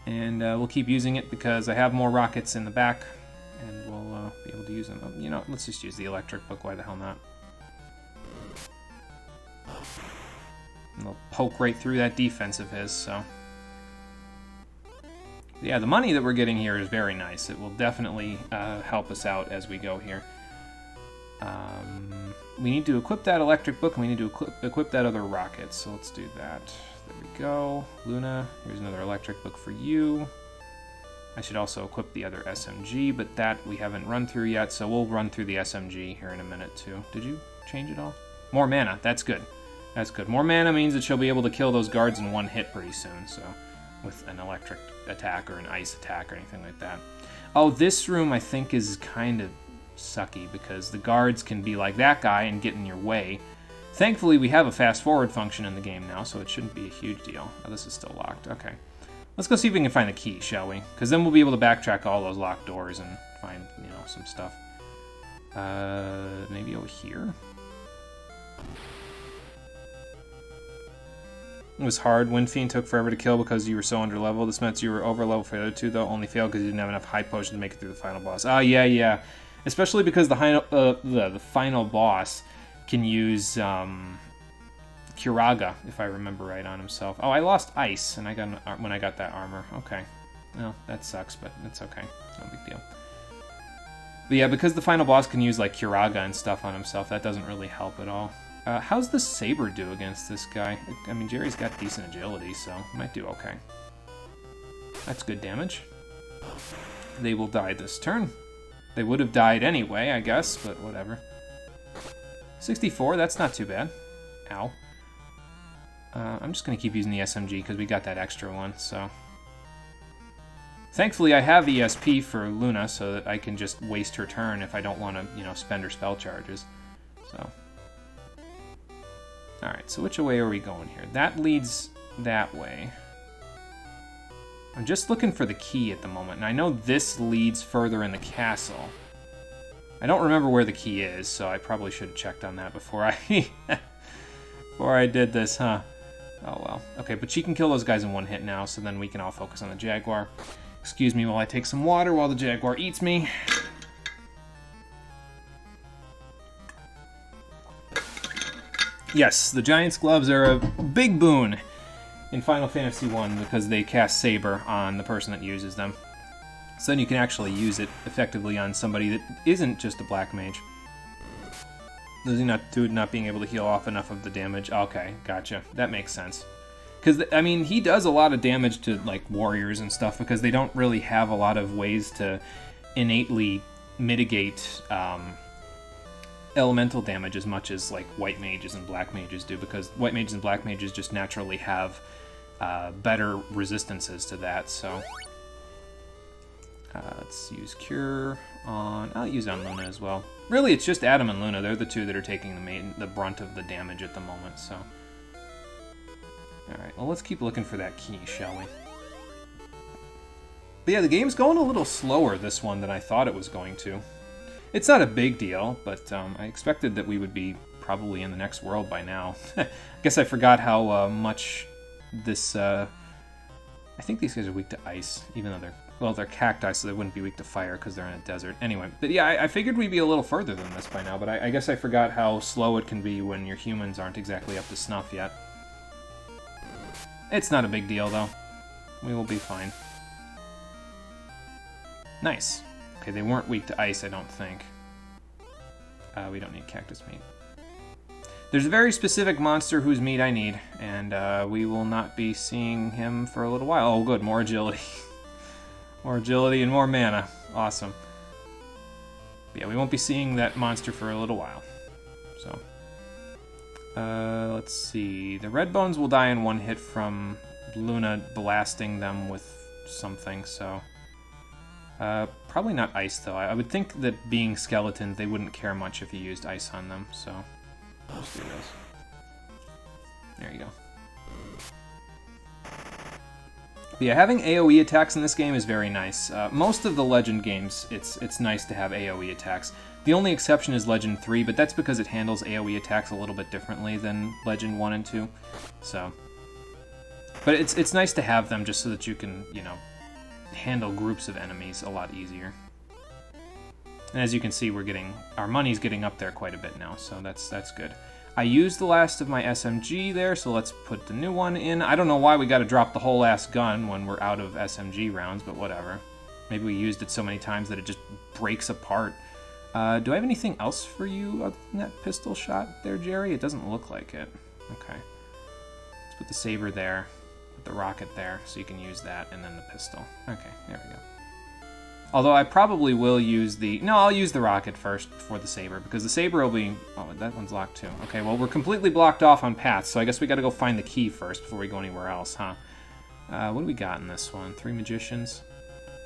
And we'll keep using it because I have more rockets in the back. And we'll be able to use them. You know, let's just use the electric book. Why the hell not? And they'll poke right through that defense of his, so... Yeah, the money that we're getting here is very nice. It will definitely help us out as we go here. We need to equip that electric book, and we need to equip that other rocket, so let's do that. There we go. Luna, here's another electric book for you. I should also equip the other SMG, but that we haven't run through yet, so we'll run through the SMG here in a minute, too. Did you change it all? More mana. That's good. That's good. More mana means that she'll be able to kill those guards in one hit pretty soon, so... with an electric attack or an ice attack or anything like that. Oh, this room, I think, is kind of sucky, because the guards can be like that guy and get in your way. Thankfully, we have a fast-forward function in the game now, so it shouldn't be a huge deal. Oh, this is still locked. Okay. Let's go see if we can find the key, shall we? Because then we'll be able to backtrack all those locked doors and find, some stuff. Maybe over here? It was hard. Wind Fiend took forever to kill because you were so under level. This meant you were over level for the other two, though. Only failed because you didn't have enough high potion to make it through the final boss. Oh, yeah. Especially because the final boss can use Curaga, if I remember right, on himself. Oh, I lost ice and when I got that armor. Okay. Well, that sucks, but it's okay. No big deal. But yeah, because the final boss can use like Curaga and stuff on himself, that doesn't really help at all. How's the Saber do against this guy? I mean, Jerry's got decent agility, so he might do okay. That's good damage. They will die this turn. They would have died anyway, I guess, but whatever. 64, that's not too bad. Ow. I'm just going to keep using the SMG because we got that extra one, so... Thankfully, I have ESP for Luna so that I can just waste her turn if I don't want to, spend her spell charges. So... Alright, so which way are we going here? That leads that way. I'm just looking for the key at the moment, and I know this leads further in the castle. I don't remember where the key is, so I probably should have checked on that before I did this, huh? Oh well. Okay, but she can kill those guys in one hit now, so then we can all focus on the Jaguar. Excuse me while I take some water while the Jaguar eats me. Yes, the Giant's Gloves are a big boon in Final Fantasy 1 because they cast Saber on the person that uses them. So then you can actually use it effectively on somebody that isn't just a black mage. Losing not being able to heal off enough of the damage. Okay, gotcha. That makes sense. Because, I mean, he does a lot of damage to, like, warriors and stuff because they don't really have a lot of ways to innately mitigate elemental damage as much as like white mages and black mages do, because white mages and black mages just naturally have better resistances to that. So let's use Cure on... I'll use on Luna as well. Really, it's just Adam and Luna. They're the two that are taking the brunt of the damage at the moment, so... Alright, well, let's keep looking for that key, shall we? But yeah, the game's going a little slower, this one, than I thought it was going to. It's not a big deal, but I expected that we would be probably in the next world by now. I guess I forgot how much this... I think these guys are weak to ice, even though they're cacti, so they wouldn't be weak to fire because they're in a desert. Anyway, but yeah, I figured we'd be a little further than this by now, but I guess I forgot how slow it can be when your humans aren't exactly up to snuff yet. It's not a big deal, though. We will be fine. Nice. Okay, they weren't weak to ice, I don't think. We don't need cactus meat. There's a very specific monster whose meat I need, and we will not be seeing him for a little while. Oh, good, more agility. More agility and more mana. Awesome. But yeah, we won't be seeing that monster for a little while. So, let's see. The red bones will die in one hit from Luna blasting them with something, so... probably not ice, though. I would think that being skeletons, they wouldn't care much if you used ice on them, so... Let's do this. There you go. But yeah, having AoE attacks in this game is very nice. Most of the Legend games, it's nice to have AoE attacks. The only exception is Legend 3, but that's because it handles AoE attacks a little bit differently than Legend 1 and 2. So... But it's nice to have them just so that you can, you know, handle groups of enemies a lot easier. And as you can see, our money's getting up there quite a bit now, so that's good. I used the last of my SMG there, so let's put the new one in. I don't know why we got to drop the whole ass gun when we're out of SMG rounds, but whatever. Maybe we used it so many times that it just breaks apart. Do I have anything else for you other than that pistol shot there, Jerry? It doesn't look like it. Okay. Let's put the saber there, put the rocket there, so you can use that, and then the pistol. Okay, there we go. Although I probably will use I'll use the rocket first before the saber, because the saber will be... Oh, that one's locked too. Okay, well, we're completely blocked off on paths, so I guess we gotta go find the key first before we go anywhere else, huh? What do we got in this one? 3 magicians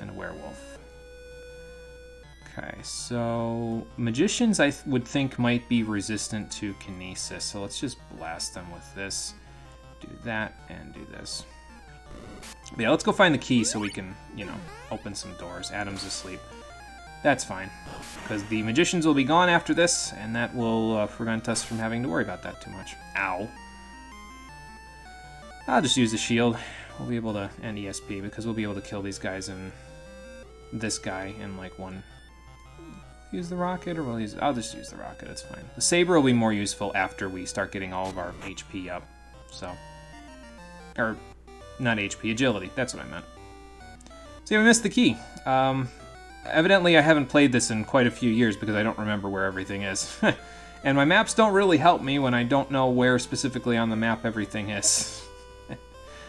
and a werewolf. Okay, so... Magicians, I would think, might be resistant to kinesis, so let's just blast them with this. Do that, and do this. But yeah, let's go find the key so we can, you know, open some doors. Adam's asleep. That's fine, because the magicians will be gone after this, and that will prevent us from having to worry about that too much. Ow. I'll just use the shield. We'll be able to end ESP, because we'll be able to kill these guys and this guy in, like, one... Use the rocket, or I'll just use the rocket, it's fine. The saber will be more useful after we start getting all of our HP up, so... Or... Not HP, agility. That's what I meant. See, we missed the key. Evidently, I haven't played this in quite a few years because I don't remember where everything is. And my maps don't really help me when I don't know where specifically on the map everything is.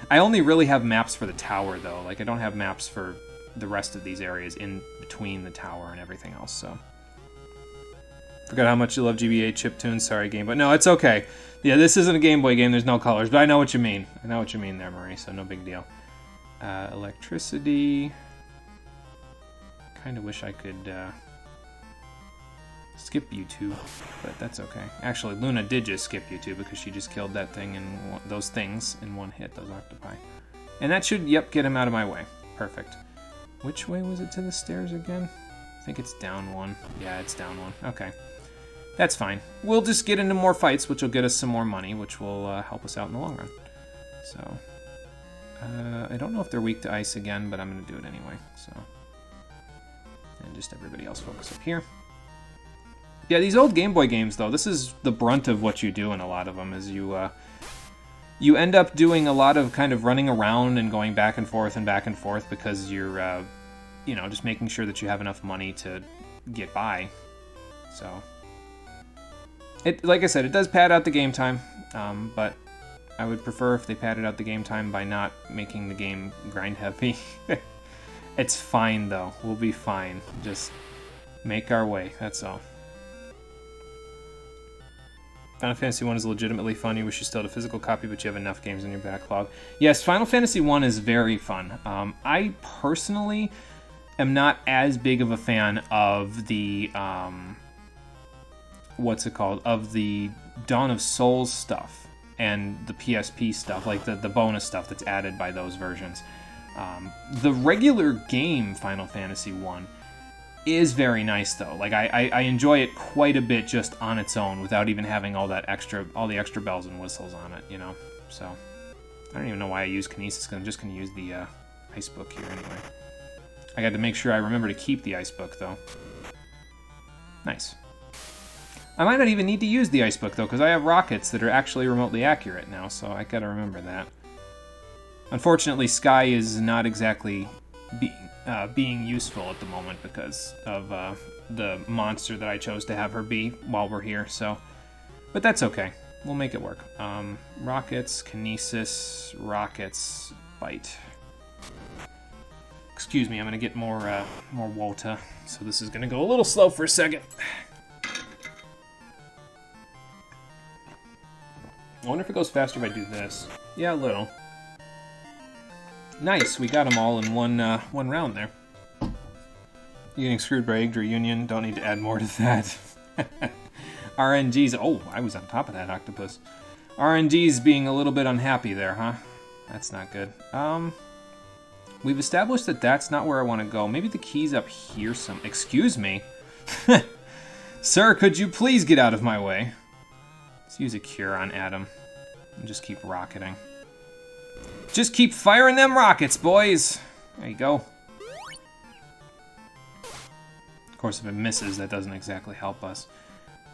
I only really have maps for the tower, though. Like, I don't have maps for the rest of these areas in between the tower and everything else, so... Forgot how much you love GBA chiptunes. Sorry, game, but no, it's okay. Yeah, this isn't a Game Boy game. There's no colors, but I know what you mean. I know what you mean there, Marie, so no big deal. Electricity. Kind of wish I could skip U2, but that's okay. Actually, Luna did just skip U2 because she just killed that thing those things in one hit, those octopi. And that should, yep, get him out of my way. Perfect. Which way was it to the stairs again? I think it's down one. Yeah, it's down one. Okay. That's fine. We'll just get into more fights, which will get us some more money, which will help us out in the long run. So, I don't know if they're weak to ice again, but I'm going to do it anyway. So, and just everybody else focus up here. Yeah, these old Game Boy games, though, this is the brunt of what you do in a lot of them, is you end up doing a lot of kind of running around and going back and forth because you're, you know, just making sure that you have enough money to get by. So... like I said, it does pad out the game time, but I would prefer if they padded out the game time by not making the game grind heavy. It's fine, though. We'll be fine. Just make our way, that's all. Final Fantasy 1 is legitimately fun. You wish you still had a physical copy, but you have enough games in your backlog. Yes, Final Fantasy 1 is very fun. I personally am not as big of a fan of the... what's it called, of the Dawn of Souls stuff and the PSP stuff, like the bonus stuff that's added by those versions. The regular game Final Fantasy 1 is very nice though. Like I enjoy it quite a bit just on its own without even having all the extra bells and whistles on it, you know. So I don't even know why I use Kinesis, because I'm just going to use the ice book here anyway. I got to make sure I remember to keep the ice book though. Nice. I might not even need to use the ice book though, because I have rockets that are actually remotely accurate now, so I got to remember that. Unfortunately, Sky is not exactly being useful at the moment because of the monster that I chose to have her be while we're here, so... But that's okay. We'll make it work. Rockets, Kinesis, rockets, bite. Excuse me, I'm gonna get more Wota, so this is gonna go a little slow for a second. I wonder if it goes faster if I do this. Yeah, a little. Nice, we got them all in one round there. You getting screwed by Yggdra Union? Don't need to add more to that. RNG's, oh, I was on top of that octopus. RNG's being a little bit unhappy there, huh? That's not good. We've established that that's not where I want to go. Maybe the key's up here some. Excuse me. Sir, could you please get out of my way? Let's use a cure on Adam and just keep rocketing. Just keep firing them rockets, boys. There you go. Of course, if it misses, that doesn't exactly help us.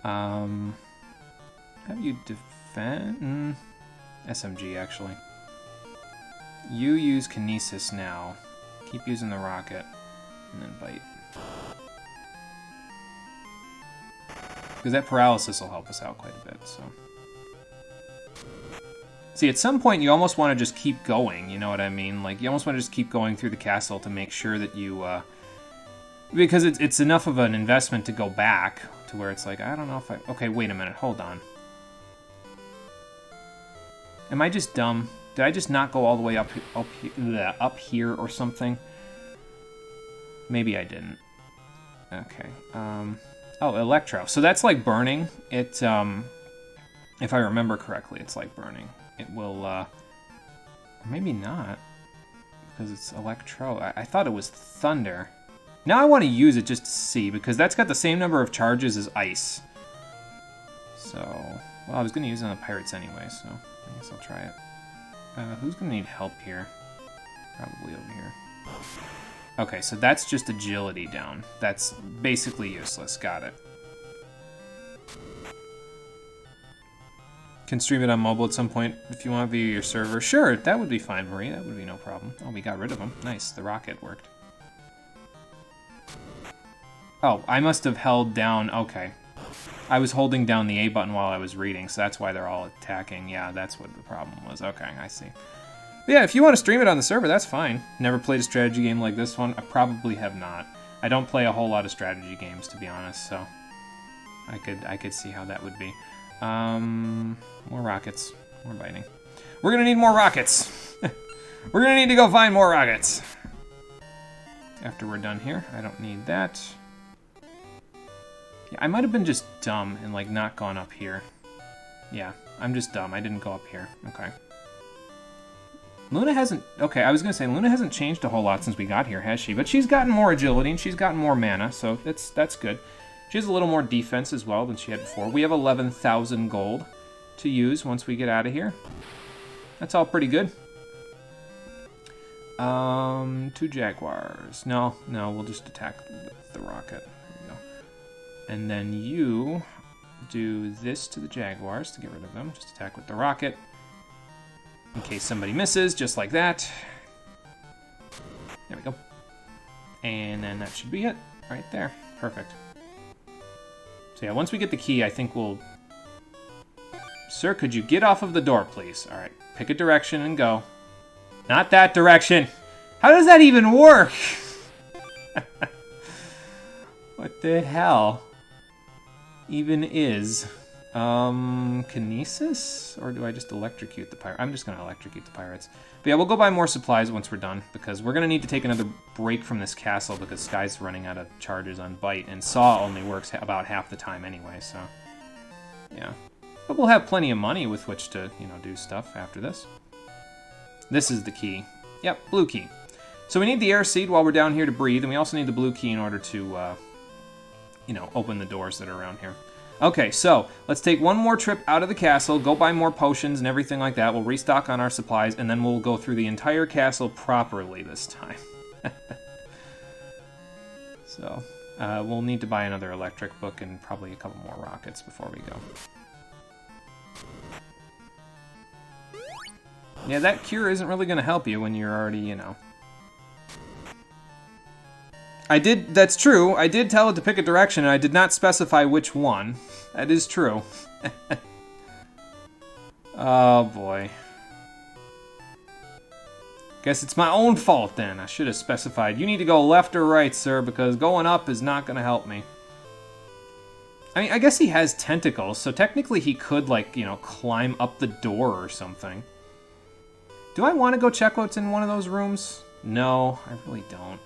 Have you defend? SMG, actually. You use Kinesis now. Keep using the rocket. And then bite. Because that paralysis will help us out quite a bit, so... See, at some point you almost want to just keep going, you know what I mean? Like, you almost want to just keep going through the castle to make sure that you, because it's enough of an investment to go back to where it's like, I don't know if I... Okay, wait a minute, hold on. Am I just dumb? Did I just not go all the way up here or something? Maybe I didn't. Okay, oh, Electro. So that's like burning. It, if I remember correctly, it's like burning. It will, or maybe not, because it's Electro. I thought it was Thunder. Now I want to use it just to see, because that's got the same number of charges as Ice. So, well, I was going to use it on the Pirates anyway, so I guess I'll try it. Who's going to need help here? Probably over here. Okay, so that's just agility down. That's basically useless. Got it. Can stream it on mobile at some point if you want via your server. Sure, that would be fine, Marie. That would be no problem. Oh, we got rid of him. Nice, the rocket worked. Oh, I must have held down... Okay. I was holding down the A button while I was reading, so that's why they're all attacking. Yeah, that's what the problem was. Okay, I see. But yeah, if you want to stream it on the server, that's fine. Never played a strategy game like this one. I probably have not. I don't play a whole lot of strategy games, to be honest, so... I could see how that would be. More rockets. More biting. We're gonna need more rockets! We're gonna need to go find more rockets! After we're done here, I don't need that. Yeah, I might have been just dumb and, like, not gone up here. Yeah, I'm just dumb. I didn't go up here. Okay. Luna hasn't... Okay, I was gonna say, Luna hasn't changed a whole lot since we got here, has she? But she's gotten more agility and she's gotten more mana, so that's good. She has a little more defense as well than she had before. We have 11,000 gold to use once we get out of here. That's all pretty good. 2 Jaguars. No, we'll just attack the rocket. There we go. And then you do this to the Jaguars to get rid of them. Just attack with the rocket. In case somebody misses, just like that. There we go. And then that should be it. Right there. Perfect. So yeah, once we get the key, I think we'll... Sir, could you get off of the door, please? Alright, pick a direction and go. Not that direction! How does that even work? What the hell even is... Kinesis? Or do I just electrocute the pirate? I'm just going to electrocute the pirates. But yeah, we'll go buy more supplies once we're done, because we're going to need to take another break from this castle, because Sky's running out of charges on Bite, and Saw only works about half the time anyway, so... Yeah. But we'll have plenty of money with which to, you know, do stuff after this. This is the key. Yep, blue key. So we need the air seed while we're down here to breathe, and we also need the blue key in order to, you know, open the doors that are around here. Okay, so let's take one more trip out of the castle, go buy more potions and everything like that. We'll restock on our supplies, and then we'll go through the entire castle properly this time. So, we'll need to buy another electric book and probably a couple more rockets before we go. Yeah, that cure isn't really going to help you when you're already, you know... That's true. I did tell it to pick a direction, and I did not specify which one. That is true. Oh, boy. Guess it's my own fault, then. I should have specified. You need to go left or right, sir, because going up is not going to help me. I mean, I guess he has tentacles, so technically he could, like, you know, climb up the door or something. Do I want to go check what's in one of those rooms? No, I really don't.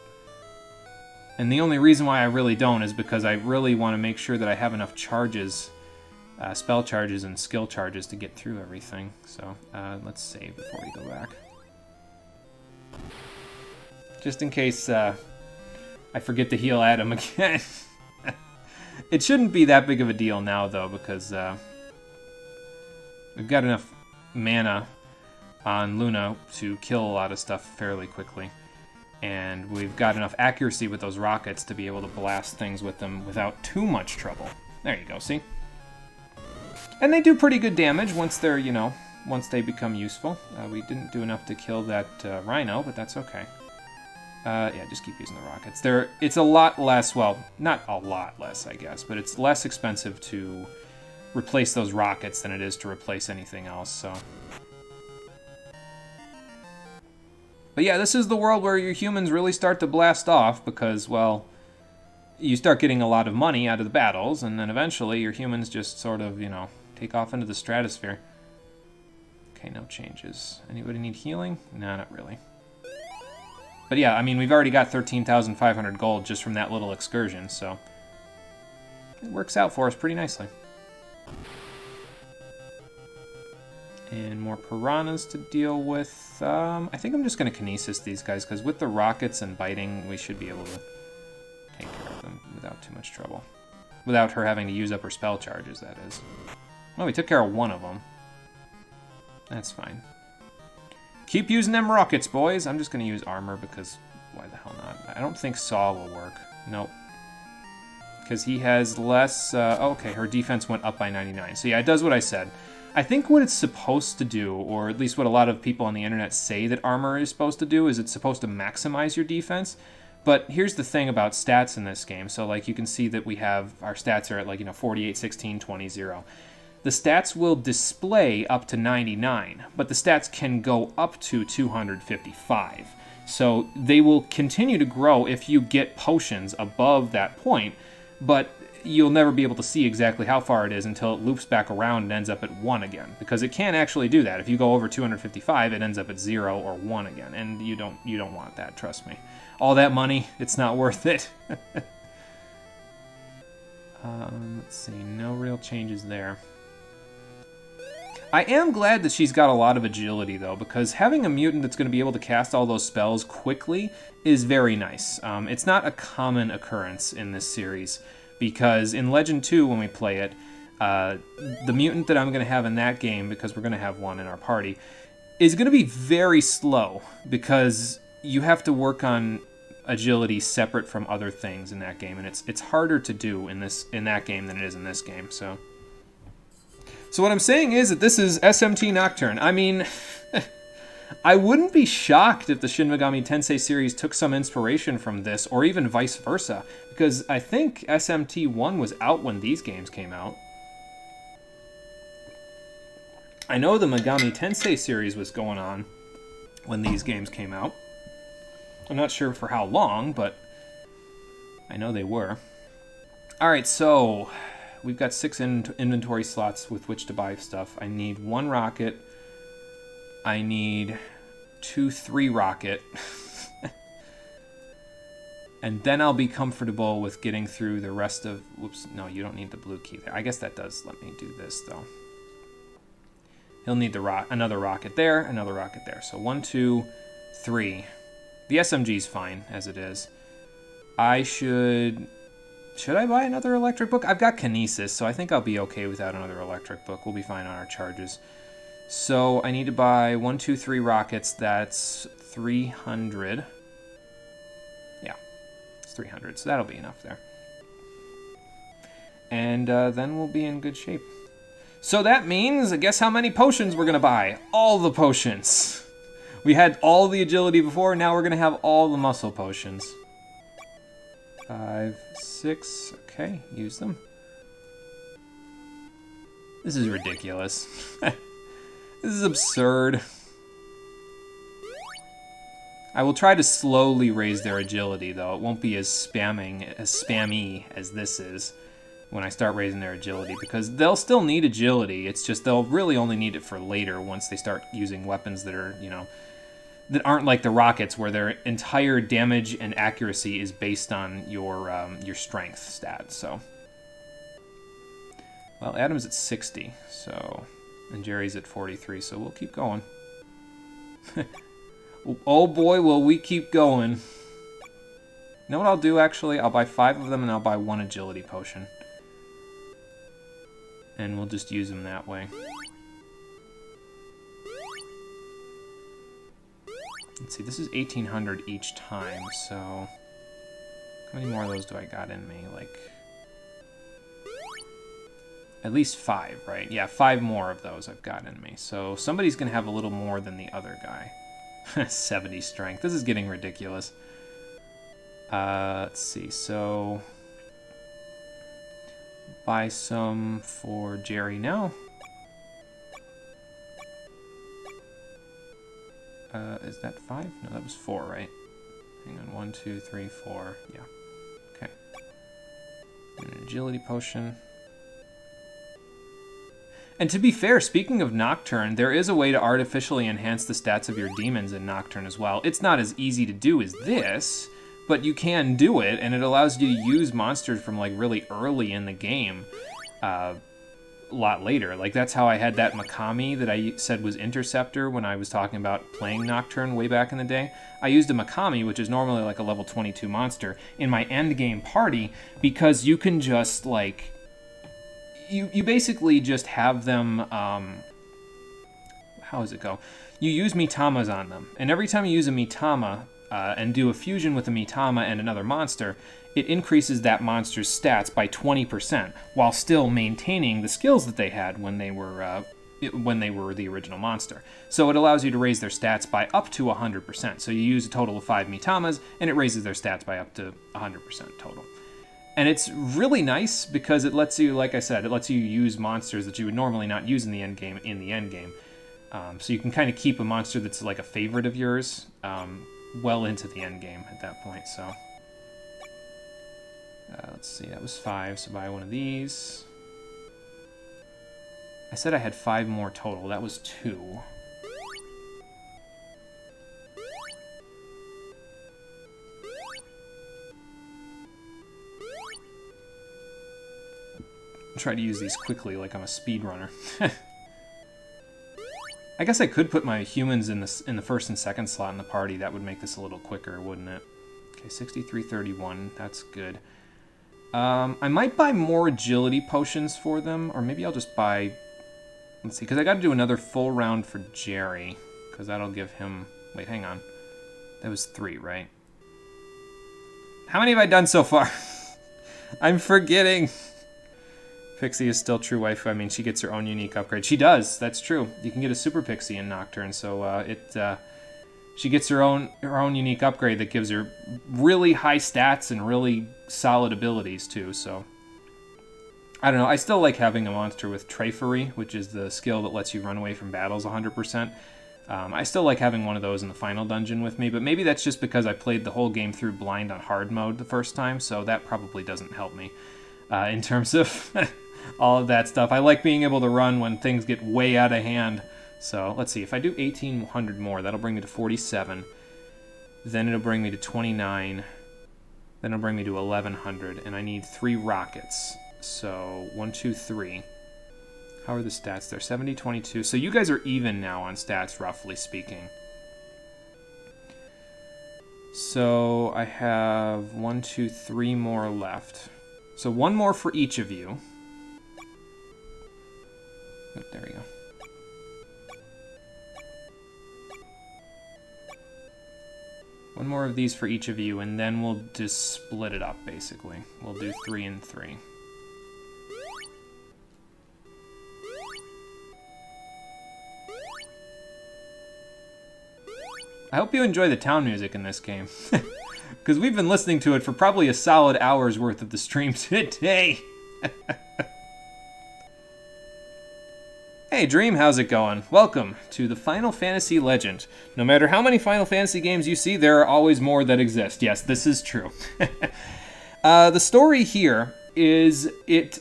And the only reason why I really don't is because I really want to make sure that I have enough charges, spell charges and skill charges to get through everything. So let's save before we go back. Just in case I forget to heal Adam again. It shouldn't be that big of a deal now, though, because we've got enough mana on Luna to kill a lot of stuff fairly quickly. And we've got enough accuracy with those rockets to be able to blast things with them without too much trouble. There you go, see? And they do pretty good damage once they're, you know, once they become useful. We didn't do enough to kill that rhino, but that's okay. Yeah, just keep using the rockets. It's a lot less, well, not a lot less, I guess, but it's less expensive to replace those rockets than it is to replace anything else, so... But yeah, this is the world where your humans really start to blast off because, well, you start getting a lot of money out of the battles, and then eventually your humans just sort of, you know, take off into the stratosphere. Okay, no changes. Anybody need healing? No, not really. But yeah, I mean, we've already got 13,500 gold just from that little excursion, so it works out for us pretty nicely. And more piranhas to deal with. I think I'm just going to kinesis these guys, because with the rockets and biting, we should be able to take care of them without too much trouble. Without her having to use up her spell charges, that is. Well, we took care of one of them. That's fine. Keep using them rockets, boys. I'm just going to use armor, because why the hell not? I don't think Saw will work. Nope. Because he has less... okay, her defense went up by 99. So yeah, it does what I said. I think what it's supposed to do, or at least what a lot of people on the internet say that armor is supposed to do, is it's supposed to maximize your defense. But here's the thing about stats in this game. So like you can see that we have, our stats are at like, you know, 48, 16, 20, 0. The stats will display up to 99, but the stats can go up to 255. So they will continue to grow if you get potions above that point, but you'll never be able to see exactly how far it is until it loops back around and ends up at 1 again. Because it can actually do that. If you go over 255, it ends up at 0 or 1 again. And you don't want that, trust me. All that money, it's not worth it. Let's see, no real changes there. I am glad that she's got a lot of agility, though, because having a mutant that's going to be able to cast all those spells quickly is very nice. It's not a common occurrence in this series. Because in Legend 2, when we play it, the mutant that I'm going to have in that game, because we're going to have one in our party, is going to be very slow, because you have to work on agility separate from other things in that game, and it's harder to do in that game than it is in this game. So what I'm saying is that this is SMT Nocturne. I mean, I wouldn't be shocked if the Shin Megami Tensei series took some inspiration from this, or even vice versa, because I think SMT1 was out when these games came out. I know the Megami Tensei series was going on when these games came out. I'm not sure for how long, but I know they were. Alright, so we've got 6 inventory slots with which to buy stuff. I need 1 rocket. I need 2 3 rocket. And then I'll be comfortable with getting through the rest of... Whoops, no, you don't need the blue key there. I guess that does let me do this, though. He'll need another rocket there, another rocket there. So 1, 2, 3. The SMG's fine as it is. I should... Should I buy another electric book? I've got Kinesis, so I think I'll be okay without another electric book. We'll be fine on our charges. So I need to buy 1, 2, 3 rockets. That's 300. Yeah, it's 300, so that'll be enough there. And then we'll be in good shape. So that means, guess how many potions we're going to buy? All the potions. We had all the agility before, now we're going to have all the muscle potions. 5, 6, okay, use them. This is ridiculous. This is absurd. I will try to slowly raise their agility, though. It won't be as spammy as this is when I start raising their agility, because they'll still need agility. It's just they'll really only need it for later once they start using weapons that are, you know, that aren't like the rockets, where their entire damage and accuracy is based on your strength stat. So, well, Adam's at 60, so, and Jerry's at 43, so we'll keep going. Oh boy, will we keep going. You know what I'll do, actually? I'll buy 5 of them, and I'll buy 1 agility potion. And we'll just use them that way. Let's see, this is 1,800 each time, so... How many more of those do I got in me? Like... At least 5, right? Yeah, 5 more of those I've got in me. So somebody's gonna have a little more than the other guy. 70 strength. This is getting ridiculous. Let's see, so... Buy some for Jerry now. Is that 5? No, that was 4, right? Hang on, 1, 2, 3, 4. Yeah. Okay. And an agility potion. And to be fair, speaking of Nocturne, there is a way to artificially enhance the stats of your demons in Nocturne as well. It's not as easy to do as this, but you can do it, and it allows you to use monsters from like really early in the game. A lot later. Like, that's how I had that Makami that I said was Interceptor when I was talking about playing Nocturne way back in the day. I used a Makami, which is normally like a level 22 monster, in my endgame party, because you can just, like... You basically just have them... how does it go? You use Mitamas on them, and every time you use a Mitama and do a fusion with a Mitama and another monster, it increases that monster's stats by 20%, while still maintaining the skills that they had when they were the original monster. So it allows you to raise their stats by up to 100%. So you use a total of 5 Mitamas, and it raises their stats by up to 100% total. And it's really nice because it lets you, like I said, it lets you use monsters that you would normally not use in the end game so you can kind of keep a monster that's like a favorite of yours well into the end game at that point. So let's see, that was 5, so buy one of these. I said I had 5 more total. That was 2. Try to use these quickly like I'm a speedrunner. I guess I could put my humans in the first and second slot in the party. That would make this a little quicker, wouldn't it? Okay, 6331. That's good. I might buy more agility potions for them, or maybe I'll just buy... Let's see, because I got to do another full round for Jerry, because that'll give him... Wait, hang on. That was 3, right? How many have I done so far? I'm forgetting. Pixie is still true waifu. I mean, she gets her own unique upgrade. She does. That's true. You can get a Super Pixie in Nocturne, so she gets her own unique upgrade that gives her really high stats and really solid abilities too. So I don't know. I still like having a monster with Trafery, which is the skill that lets you run away from battles 100%. I still like having one of those in the final dungeon with me, but maybe that's just because I played the whole game through blind on hard mode the first time, so that probably doesn't help me in terms of all of that stuff. I like being able to run when things get way out of hand. So let's see, if I do 1,800 more, that'll bring me to 47. Then it'll bring me to 29. Then it'll bring me to 1,100, and I need 3 rockets. So 1, 2, 3. How are the stats there? 70, 22. So you guys are even now on stats, roughly speaking. So I have 1, 2, 3 more left. So 1 more for each of you. Oh, there we go. One more of these for each of you, and then we'll just split it up, basically. We'll do 3 and 3. I hope you enjoy the town music in this game. Because we've been listening to it for probably a solid hour's worth of the stream today. Hey Dream, how's it going? Welcome to the Final Fantasy Legend. No matter how many Final Fantasy games you see, there are always more that exist. Yes, this is true. The story here is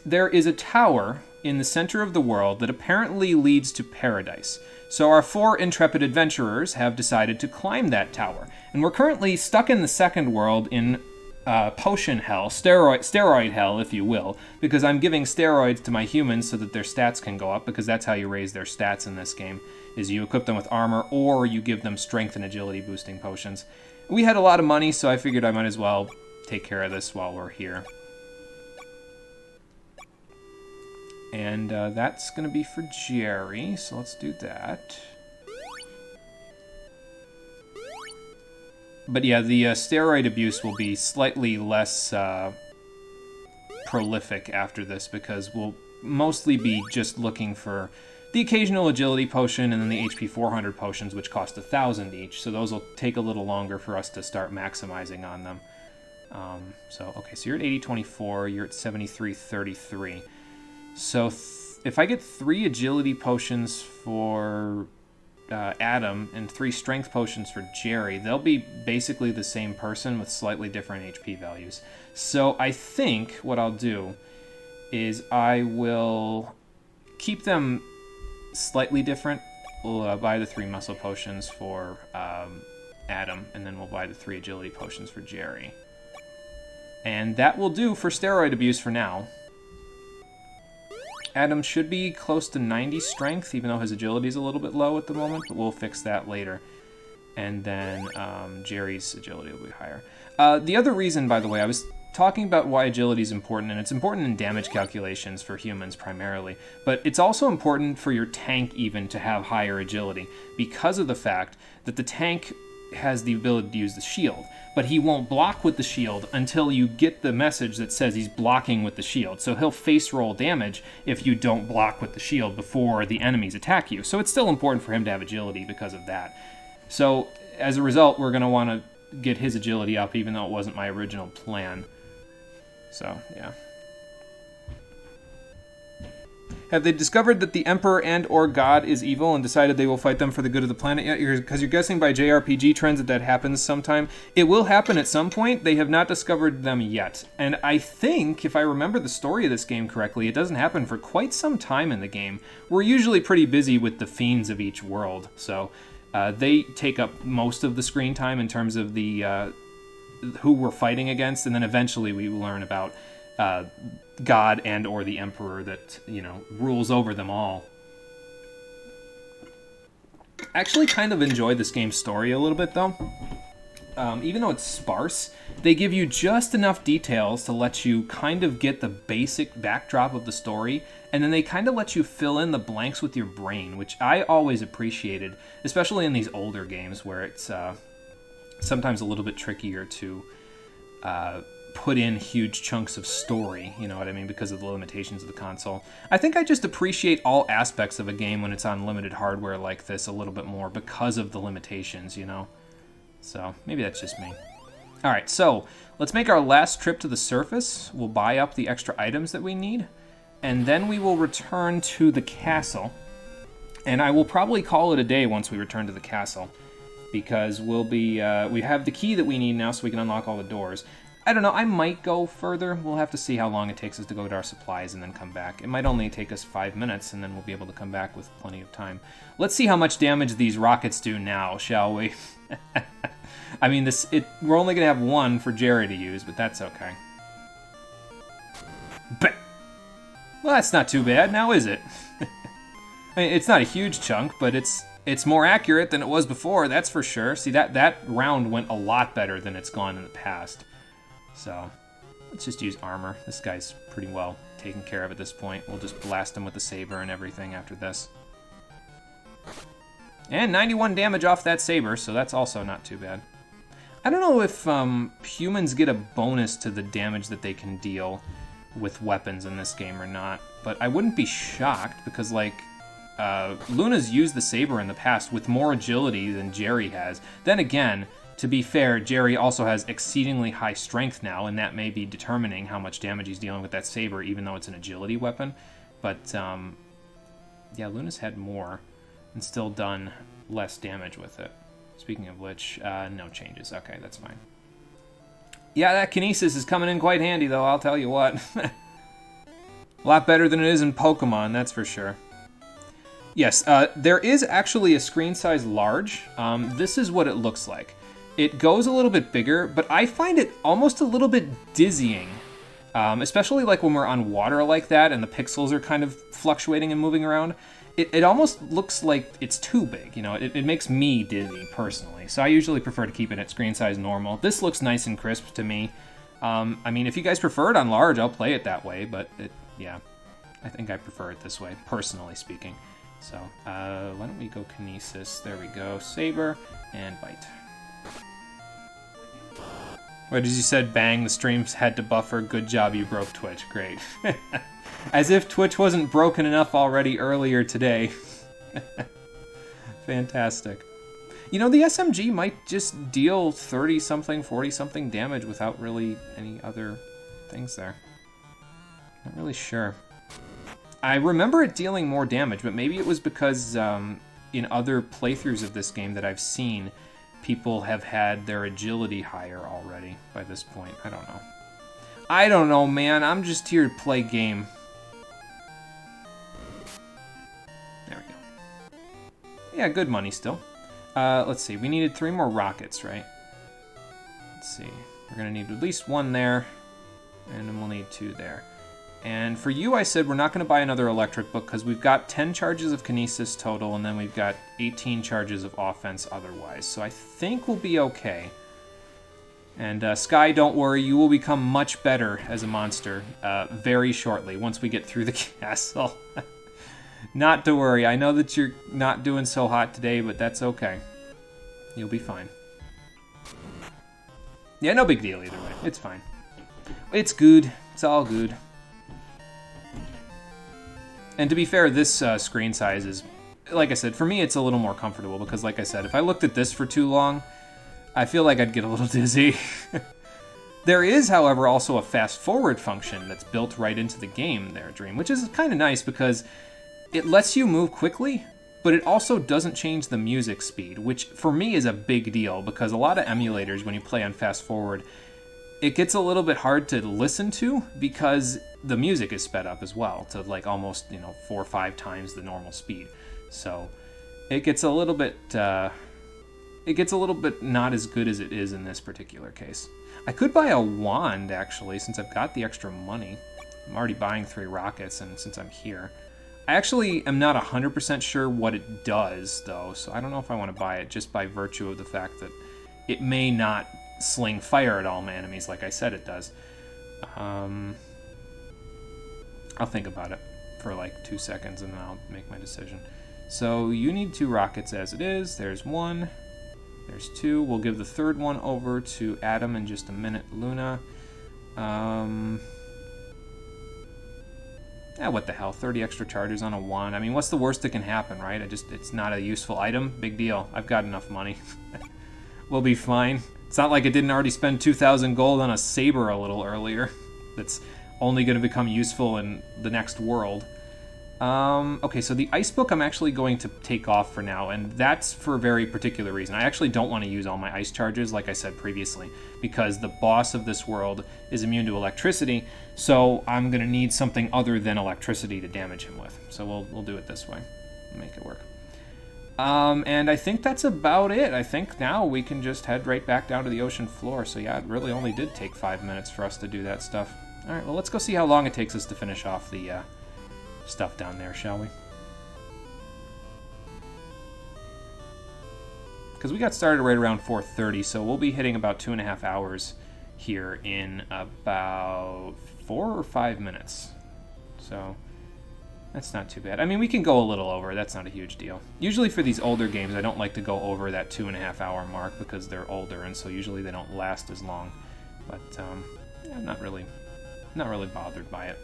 there is a tower in the center of the world that apparently leads to paradise. So our 4 intrepid adventurers have decided to climb that tower. And we're currently stuck in the second world in potion hell, steroid hell, if you will, because I'm giving steroids to my humans so that their stats can go up, because that's how you raise their stats in this game, is you equip them with armor or you give them strength and agility boosting potions. We had a lot of money, so I figured I might as well take care of this while we're here. And that's going to be for Jerry, so let's do that. But yeah, the steroid abuse will be slightly less prolific after this, because we'll mostly be just looking for the occasional agility potion and then the HP 400 potions, which cost 1,000 each. So those will take a little longer for us to start maximizing on them. Okay, so you're at 80-24, you're at 73-33. So if I get 3 agility potions for Adam and 3 strength potions for Jerry, they'll be basically the same person with slightly different HP values. So I think what I'll do is I will keep them slightly different. We'll buy the 3 muscle potions for Adam, and then we'll buy the 3 agility potions for Jerry. And that will do for steroid abuse for now. Adam should be close to 90 strength, even though his agility is a little bit low at the moment, but we'll fix that later. And then Jerry's agility will be higher. The other reason, by the way, I was talking about why agility is important, and it's important in damage calculations for humans primarily, but it's also important for your tank even to have higher agility, because of the fact that the tank has the ability to use the shield, but he won't block with the shield until you get the message that says he's blocking with the shield. So he'll face roll damage if you don't block with the shield before the enemies attack you. So it's still important for him to have agility because of that. So as a result, we're going to want to get his agility up, even though it wasn't my original plan. So, yeah. Have they discovered that the Emperor and or God is evil and decided they will fight them for the good of the planet yet? Because you're guessing by JRPG trends that happens sometime. It will happen at some point. They have not discovered them yet. And I think, if I remember the story of this game correctly, it doesn't happen for quite some time in the game. We're usually pretty busy with the fiends of each world. So they take up most of the screen time in terms of the who we're fighting against. And then eventually we learn about God and or the Emperor that, rules over them all. I actually kind of enjoy this game's story a little bit, though. Even though it's sparse, they give you just enough details to let you kind of get the basic backdrop of the story, and then they kind of let you fill in the blanks with your brain, which I always appreciated, especially in these older games where it's sometimes a little bit trickier to put in huge chunks of story, you know what I mean, because of the limitations of the console. I think I just appreciate all aspects of a game when it's on limited hardware like this a little bit more because of the limitations, So, maybe that's just me. Alright, so, let's make our last trip to the surface. We'll buy up the extra items that we need, and then we will return to the castle. And I will probably call it a day once we return to the castle, because we have the key that we need now so we can unlock all the doors. I don't know, I might go further. We'll have to see how long it takes us to go to our supplies and then come back. It might only take us 5 minutes, and then we'll be able to come back with plenty of time. Let's see how much damage these rockets do now, shall we? I mean, we're only going to have one for Jerry to use, but that's okay. Well, that's not too bad, now is it? I mean, it's not a huge chunk, but it's It's more accurate than it was before, that's for sure. See, that round went a lot better than it's gone in the past. So, let's just use armor. This guy's pretty well taken care of at this point. We'll just blast him with the saber and everything after this. And 91 damage off that saber, so that's also not too bad. I don't know if humans get a bonus to the damage that they can deal with weapons in this game or not, but I wouldn't be shocked because, like, Luna's used the saber in the past with more agility than Jerry has. Then again, to be fair, Jerry also has exceedingly high strength now, and that may be determining how much damage he's dealing with that saber, even though it's an agility weapon. But, yeah, Luna's had more and still done less damage with it. Speaking of which, no changes. Okay, that's fine. Yeah, that kinesis is coming in quite handy, though, I'll tell you what. A lot better than it is in Pokemon, that's for sure. Yes, there is actually a screen size large. This is what it looks like. It goes a little bit bigger, but I find it almost a little bit dizzying. Especially like when we're on water like that and the pixels are kind of fluctuating and moving around. It almost looks like it's too big, you know, it makes me dizzy personally. So I usually prefer to keep it at screen size normal. This looks nice and crisp to me. I mean, if you guys prefer it on large, I'll play it that way, but yeah, I think I prefer it this way, personally speaking. So, why don't we go Kinesis? There we go. Saber and Bite. What did you said? Bang, the streams had to buffer. Good job, you broke Twitch. Great. As if Twitch wasn't broken enough already earlier today. Fantastic. You know, the SMG might just deal 30-something, 40-something damage without really any other things there. Not really sure. I remember it dealing more damage, but maybe it was because in other playthroughs of this game that I've seen, people have had their agility higher already by this point. I don't know. I don't know, man. I'm just here to play game. There we go. Yeah, good money still. Let's see. We needed 3 more rockets, right? Let's see. We're going to need at least 1 there, and then we'll need 2 there. And for you, I said we're not going to buy another electric book because we've got 10 charges of kinesis total, and then we've got 18 charges of offense otherwise. So I think we'll be okay. And Sky, don't worry, you will become much better as a monster very shortly once we get through the castle. Not to worry, I know that you're not doing so hot today, but that's okay. You'll be fine. Yeah, no big deal either way. It's fine. It's good. It's all good. And to be fair, this screen size is, like I said, for me it's a little more comfortable because, like I said, if I looked at this for too long, I feel like I'd get a little dizzy. There is, however, also a fast-forward function that's built right into the game there, Dream, which is kind of nice because it lets you move quickly, but it also doesn't change the music speed, which for me is a big deal because a lot of emulators, when you play on fast-forward, it gets a little bit hard to listen to because the music is sped up as well to like almost, 4 or 5 times the normal speed. So it gets a little bit not as good as it is in this particular case. I could buy a wand actually since I've got the extra money. I'm already buying 3 rockets and since I'm here. I actually am not 100% sure what it does though, so I don't know if I want to buy it just by virtue of the fact that it may not sling fire at all my enemies like I said it does. I'll think about it for like 2 seconds and then I'll make my decision. So you need 2 rockets as it is. There's 1. There's 2. We'll give the 3rd one over to Adam in just a minute. Luna. Yeah, what the hell? 30 extra charges on a wand. I mean, what's the worst that can happen, right? It's not a useful item. Big deal. I've got enough money. We'll be fine. It's not like it didn't already spend 2,000 gold on a saber a little earlier. That's only going to become useful in the next world. Okay, so the ice book I'm actually going to take off for now, and that's for a very particular reason. I actually don't want to use all my ice charges, like I said previously, because the boss of this world is immune to electricity, so I'm going to need something other than electricity to damage him with. So we'll do it this way. Make it work. And I think that's about it. I think now we can just head right back down to the ocean floor. So yeah, it really only did take 5 minutes for us to do that stuff. Alright, well let's go see how long it takes us to finish off the stuff down there, shall we? because we got started right around 4:30, so we'll be hitting about 2.5 hours here in about 4 or 5 minutes. So that's not too bad. I mean, we can go a little over. That's not a huge deal. Usually for these older games, I don't like to go over that 2.5 hour mark because they're older, and so usually they don't last as long. But yeah, I'm not really bothered by it.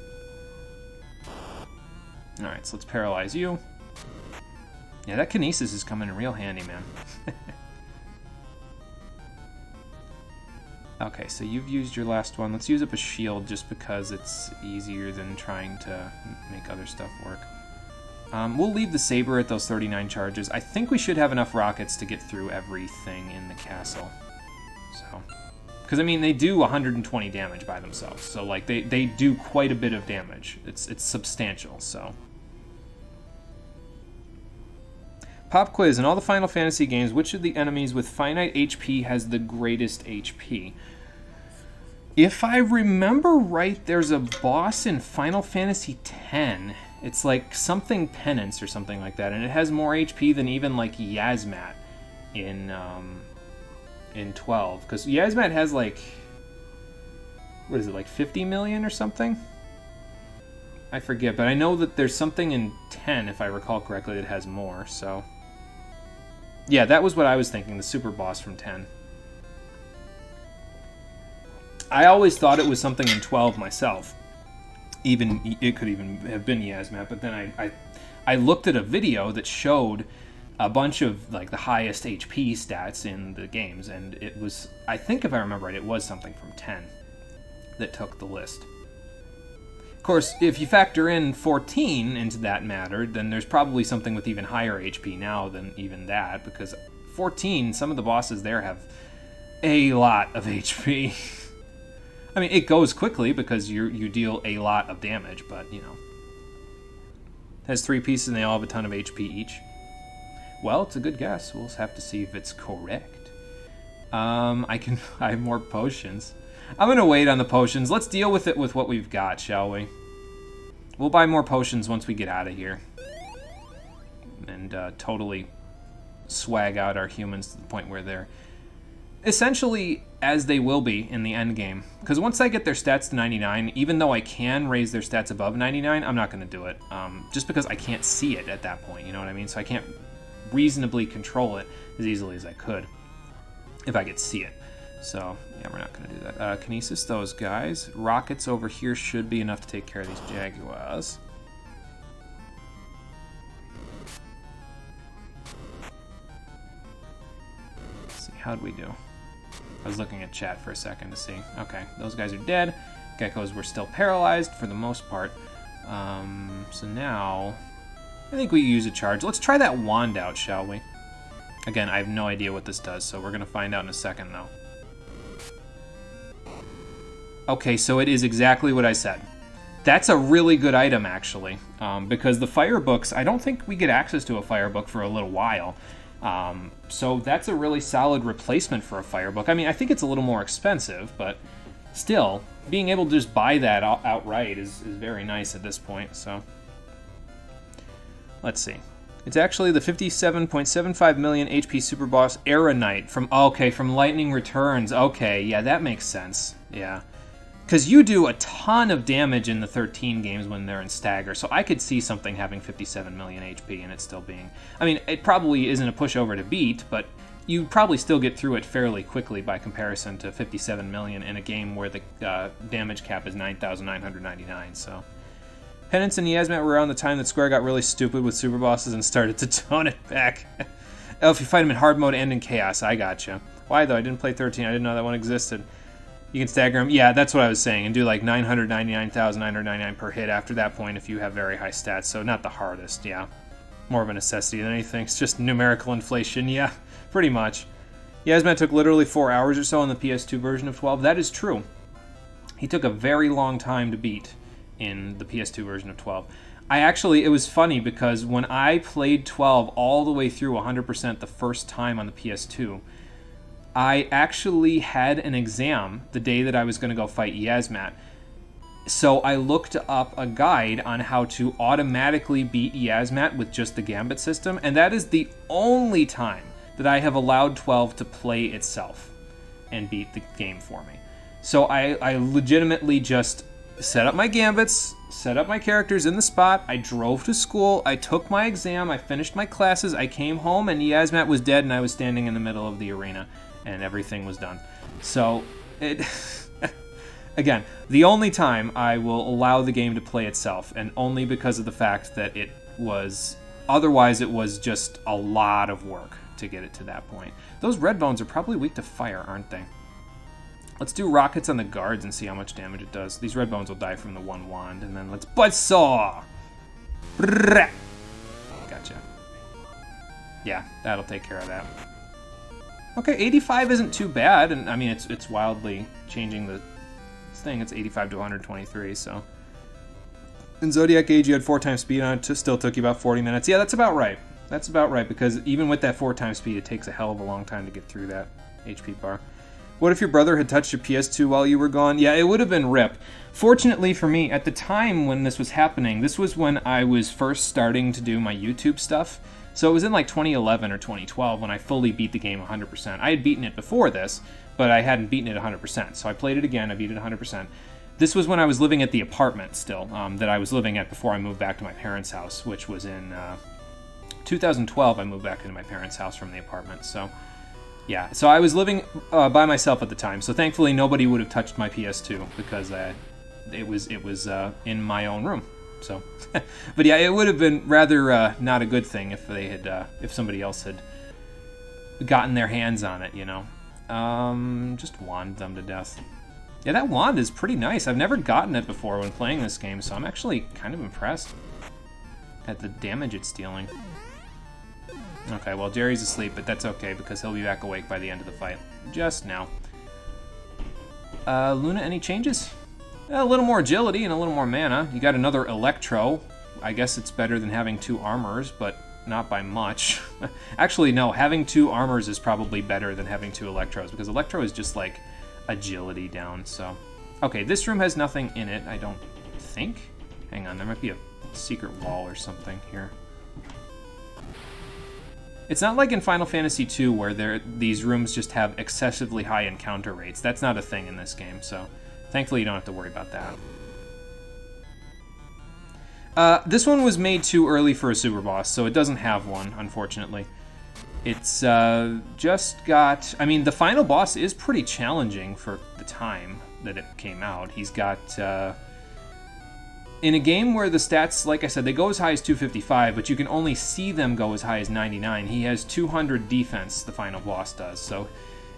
All right, so let's paralyze you. Yeah, that kinesis is coming in real handy, man. Okay, so you've used your last one. Let's use up a shield just because it's easier than trying to make other stuff work. We'll leave the saber at those 39 charges. I think we should have enough rockets to get through everything in the castle. So, because I mean, they do 120 damage by themselves. So like they do quite a bit of damage. It's substantial, so. Pop quiz. In all the Final Fantasy games, which of the enemies with finite HP has the greatest HP? If I remember right, there's a boss in Final Fantasy X. It's like something penance or something like that, and it has more HP than even like Yasmat in 12. Because Yasmat has like, what is it, like 50 million or something? I forget, but I know that there's something in 10, if I recall correctly, that has more, so. Yeah, that was what I was thinking, the super boss from 10. I always thought it was something in 12 myself. It could even have been Yasmat, but then I looked at a video that showed a bunch of like the highest HP stats in the games, and it was, I think if I remember right, it was something from 10 that took the list. Of course, if you factor in 14 into that matter, then there's probably something with even higher HP now than even that, because 14, some of the bosses there have a lot of HP. I mean, it goes quickly because you deal a lot of damage, but, you know. It has 3 pieces and they all have a ton of HP each. Well, it's a good guess. We'll have to see if it's correct. I have more potions. I'm going to wait on the potions. Let's deal with it with what we've got, shall we? We'll buy more potions once we get out of here. And totally swag out our humans to the point where they're essentially as they will be in the end game. Because once I get their stats to 99, even though I can raise their stats above 99, I'm not going to do it. Just because I can't see it at that point, you know what I mean? So I can't reasonably control it as easily as I could if I could see it. So, yeah, we're not going to do that. Kinesis, those guys. Rockets over here should be enough to take care of these Jaguars. Let's see, how'd we do? I was looking at chat for a second to see. Okay, those guys are dead. Geckos were still paralyzed for the most part. So now, I think we use a charge. Let's try that wand out, shall we? Again, I have no idea what this does, so we're going to find out in a second, though. Okay, so it is exactly what I said. That's a really good item, actually, because the fire books, I don't think we get access to a fire book for a little while. So that's a really solid replacement for a fire book. I mean, I think it's a little more expensive, but still, being able to just buy that outright is very nice at this point, so. Let's see. It's actually the 57.75 million HP super boss Era Knight from Lightning Returns. Okay, yeah, that makes sense. Yeah. Because you do a ton of damage in the 13 games when they're in stagger, so I could see something having 57 million HP and it still being... I mean, it probably isn't a pushover to beat, but you probably still get through it fairly quickly by comparison to 57 million in a game where the damage cap is 9,999, so... Penance and Yasmat were around the time that Square got really stupid with super bosses and started to tone it back. Oh, if you fight them in hard mode and in chaos, I gotcha. Why though? I didn't play 13, I didn't know that one existed. You can stagger them. Yeah, that's what I was saying. And do like 999,999 per hit after that point if you have very high stats. So not the hardest, yeah. More of a necessity than anything. It's just numerical inflation, yeah. Pretty much. Yasmat took literally 4 hours or so on the PS2 version of 12. That is true. He took a very long time to beat in the PS2 version of 12. It was funny because when I played 12 all the way through 100% the first time on the PS2, I actually had an exam the day that I was going to go fight Yasmat. So I looked up a guide on how to automatically beat Yasmat with just the Gambit system, and that is the only time that I have allowed 12 to play itself and beat the game for me. So I legitimately just set up my gambits, set up my characters in the spot, I drove to school, I took my exam, I finished my classes, I came home, and Yasmat was dead, and I was standing in the middle of the arena, and everything was done. So, again, the only time I will allow the game to play itself, and only because of the fact that otherwise it was just a lot of work to get it to that point. Those red bones are probably weak to fire, aren't they? Let's do rockets on the guards and see how much damage it does. These red bones will die from the one wand, and then let's buzzsaw! Gotcha. Yeah, that'll take care of that. Okay, 85 isn't too bad, and I mean it's wildly changing the thing. It's 85 to 123, so. In Zodiac Age, you had 4 times speed on it. Still took you about 40 minutes. Yeah, that's about right. That's about right, because even with that 4 times speed, it takes a hell of a long time to get through that HP bar. What if your brother had touched your PS2 while you were gone? Yeah, it would have been RIP. Fortunately for me, at the time when this was happening, this was when I was first starting to do my YouTube stuff. So it was in like 2011 or 2012 when I fully beat the game 100%. I had beaten it before this, but I hadn't beaten it 100%. So I played it again, I beat it 100%. This was when I was living at the apartment still, that I was living at before I moved back to my parents' house, which was in 2012. I moved back into my parents' house from the apartment, so... Yeah, so I was living by myself at the time, so thankfully nobody would have touched my PS2 because it was in my own room. So, but yeah, it would have been rather not a good thing if they had if somebody else had gotten their hands on it, you know. Just wand them to death. Yeah, that wand is pretty nice. I've never gotten it before when playing this game, so I'm actually kind of impressed at the damage it's dealing. Okay, well, Jerry's asleep, but that's okay, because he'll be back awake by the end of the fight. Just now. Luna, any changes? A little more agility and a little more mana. You got another Electro. I guess it's better than having 2 armors, but not by much. Actually, no, having 2 armors is probably better than having 2 Electros, because Electro is just, like, agility down, so... Okay, this room has nothing in it, I don't think. Hang on, there might be a secret wall or something here. It's not like in Final Fantasy II where these rooms just have excessively high encounter rates. That's not a thing in this game, so thankfully you don't have to worry about that. This one was made too early for a super boss, so it doesn't have one, unfortunately. It's just got... I mean, the final boss is pretty challenging for the time that it came out. He's got... in a game where the stats, like I said, they go as high as 255, but you can only see them go as high as 99, he has 200 defense, the final boss does. So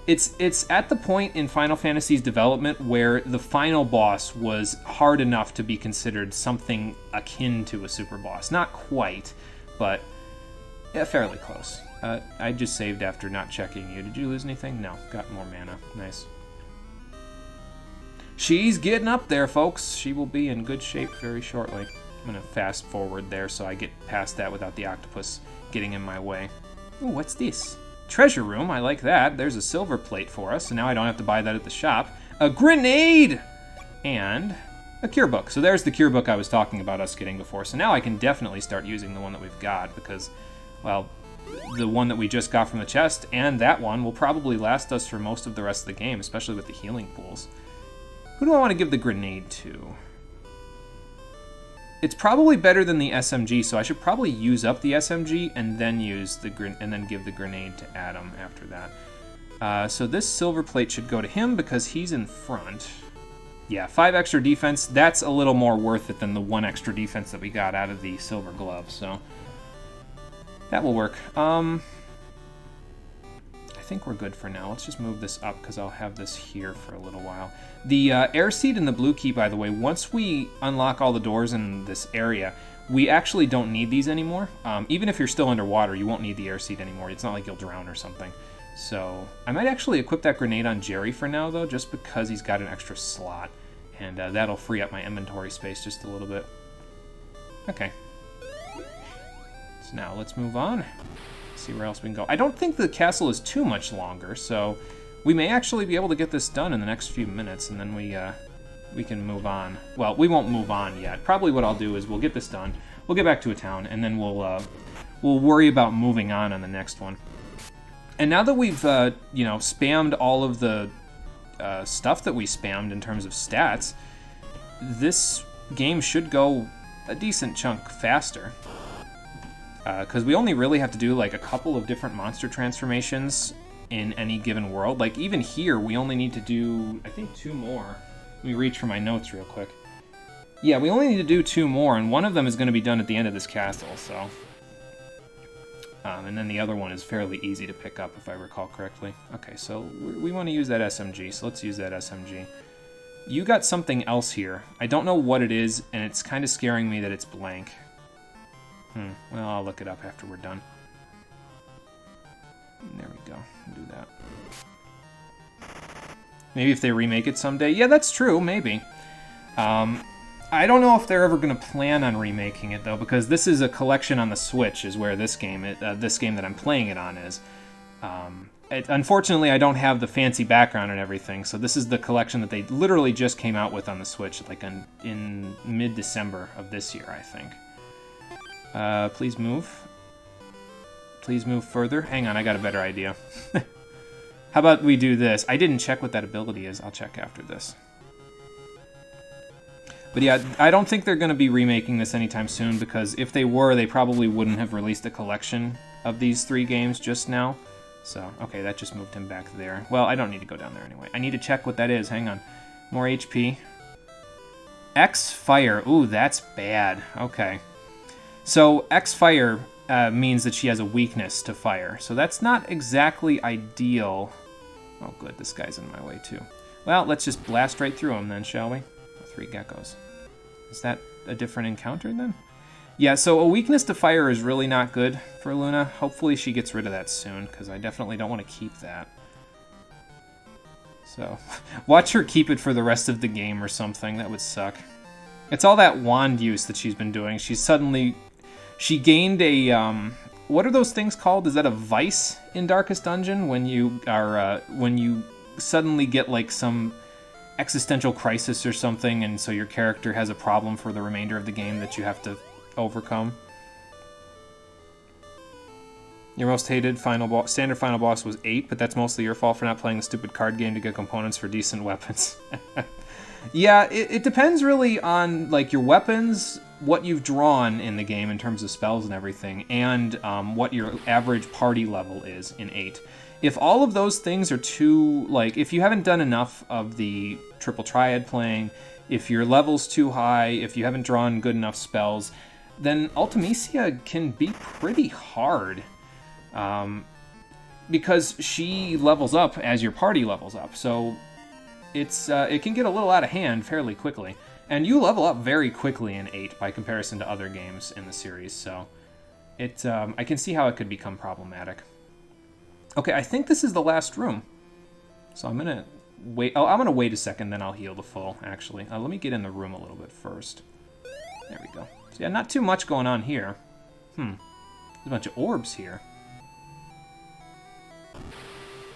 it's at the point in Final Fantasy's development where the final boss was hard enough to be considered something akin to a super boss. Not quite, but yeah, fairly close. I just saved after not checking you. Did you lose anything? No, got more mana. Nice. She's getting up there, folks. She will be in good shape very shortly. I'm going to fast forward there so I get past that without the octopus getting in my way. Ooh, what's this? Treasure room, I like that. There's a silver plate for us, so now I don't have to buy that at the shop. A grenade! And a cure book. So there's the cure book I was talking about us getting before. So now I can definitely start using the one that we've got because, well, the one that we just got from the chest and that one will probably last us for most of the rest of the game, especially with the healing pools. Who do I want to give the grenade to? It's probably better than the SMG, so I should probably use up the SMG and then use the and then give the grenade to Adam after that. So this silver plate should go to him because he's in front. Yeah, 5 extra defense. That's a little more worth it than the 1 extra defense that we got out of the silver glove. So that will work. I think we're good for now. Let's just move this up because I'll have this here for a little while. The air seed and the blue key, by the way, once we unlock all the doors in this area, we actually don't need these anymore. Even if you're still underwater, you won't need the air seed anymore. It's not like you'll drown or something. So I might actually equip that grenade on Jerry for now, though, just because he's got an extra slot. And that'll free up my inventory space just a little bit. Okay. So now let's move on. See where else we can go. I don't think the castle is too much longer, so we may actually be able to get this done in the next few minutes, and then we can move on. Well, we won't move on yet. Probably what I'll do is we'll get this done, we'll get back to a town, and then we'll worry about moving on the next one. And now that we've, you know, spammed all of the stuff that we spammed in terms of stats, this game should go a decent chunk faster. Because we only really have to do like a couple of different monster transformations in any given world. Like even here, we only need to do, I think, 2 more. Let me reach for my notes real quick. Yeah, we only need to do 2 more, and one of them is going to be done at the end of this castle, so... and then the other one is fairly easy to pick up, if I recall correctly. Okay, so we want to use that SMG, so let's use that SMG. You got something else here. I don't know what it is, and it's kind of scaring me that it's blank. Well, I'll look it up after we're done. There we go. Do that. Maybe if they remake it someday. Yeah, that's true. Maybe. I don't know if they're ever going to plan on remaking it, though, because this is a collection on the Switch, is where this game that I'm playing it on is. Unfortunately, I don't have the fancy background and everything, so this is the collection that they literally just came out with on the Switch, like in mid-December of this year, I think. Please move. Please move further. Hang on, I got a better idea. How about we do this? I didn't check what that ability is. I'll check after this. But yeah, I don't think they're going to be remaking this anytime soon, because if they were, they probably wouldn't have released a collection of these 3 games just now. So, okay, that just moved him back there. Well, I don't need to go down there anyway. I need to check what that is. Hang on. More HP. X-Fire. Ooh, that's bad. Okay. So, X-Fire means that she has a weakness to fire. So that's not exactly ideal. Oh, good. This guy's in my way, too. Well, let's just blast right through him then, shall we? 3 geckos. Is that a different encounter then? Yeah, so a weakness to fire is really not good for Luna. Hopefully she gets rid of that soon, because I definitely don't want to keep that. So, watch her keep it for the rest of the game or something. That would suck. It's all that wand use that she's been doing. She gained a, what are those things called? Is that a vice in Darkest Dungeon? When you are, when you suddenly get like some existential crisis or something, and so your character has a problem for the remainder of the game that you have to overcome. Your most hated standard final boss was 8, but that's mostly your fault for not playing the stupid card game to get components for decent weapons. Yeah, it depends really on like your weapons, what you've drawn in the game in terms of spells and everything, and what your average party level is in 8. If all of those things are too, like, if you haven't done enough of the triple triad playing, if your level's too high, if you haven't drawn good enough spells, then Ultimecia can be pretty hard. Because she levels up as your party levels up, so it can get a little out of hand fairly quickly. And you level up very quickly in 8 by comparison to other games in the series, so I can see how it could become problematic. Okay, I think this is the last room. So I'm gonna wait. Oh, I'm gonna wait a second, then I'll heal the full, actually. Let me get in the room a little bit first. There we go. So yeah, not too much going on here. There's a bunch of orbs here.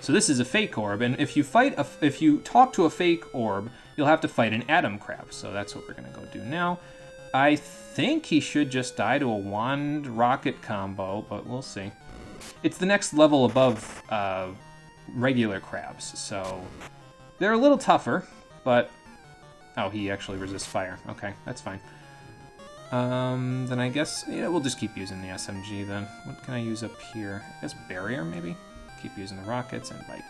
So this is a fake orb, and if you talk to a fake orb, you'll have to fight an Atom Crab. So that's what we're gonna go do now. I think he should just die to a wand rocket combo, but we'll see. It's the next level above regular crabs, so they're a little tougher, but... Oh, he actually resists fire. Okay, that's fine. Then I guess, yeah, we'll just keep using the SMG then. What can I use up here? I guess barrier, maybe? Keep using the rockets and bite.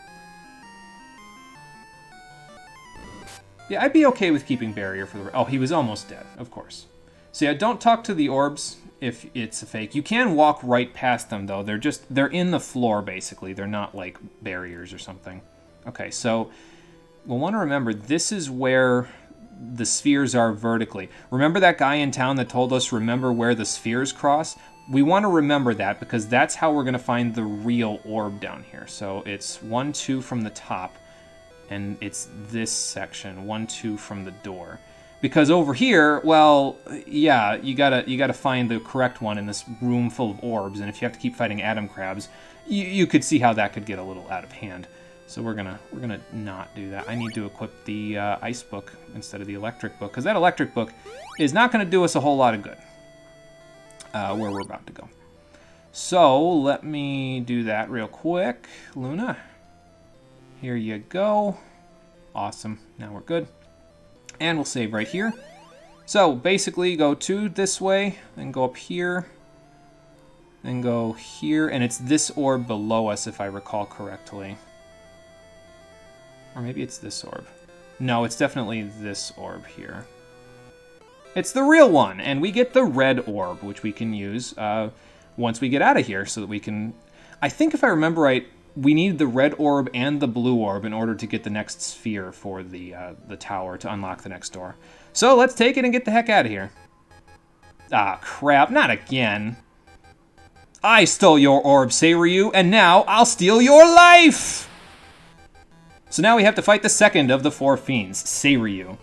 Yeah, I'd be okay with keeping barrier for the... Oh, he was almost dead, of course. So yeah, don't talk to the orbs if it's a fake. You can walk right past them, though. They're in the floor, basically. They're not, like, barriers or something. Okay, so we'll want to remember, this is where the spheres are vertically. Remember that guy in town that told us, remember where the spheres cross? We want to remember that, because that's how we're going to find the real orb down here. So it's 1, 2 from the top, and it's this section, 1, 2 from the door. Because over here, well, yeah, you gotta find the correct one in this room full of orbs, and if you have to keep fighting Atom Crabs, you could see how that could get a little out of hand. So we're gonna not do that. I need to equip the Ice Book instead of the Electric Book, because that Electric Book is not gonna do us a whole lot of good where we're about to go. So let me do that real quick. Luna, here you go. Awesome. Now we're good. And we'll save right here. So basically go to this way, then go up here, then go here, and it's this orb below us if I recall correctly. Or maybe it's this orb. No, it's definitely this orb here. It's the real one, and we get the red orb, which we can use once we get out of here so that we can... I think if I remember right, we need the red orb and the blue orb in order to get the next sphere for the tower to unlock the next door. So let's take it and get the heck out of here. Ah, crap, not again. I stole your orb, Seiryu, and now I'll steal your life! So now we have to fight the second of the 4 fiends, Seiryu.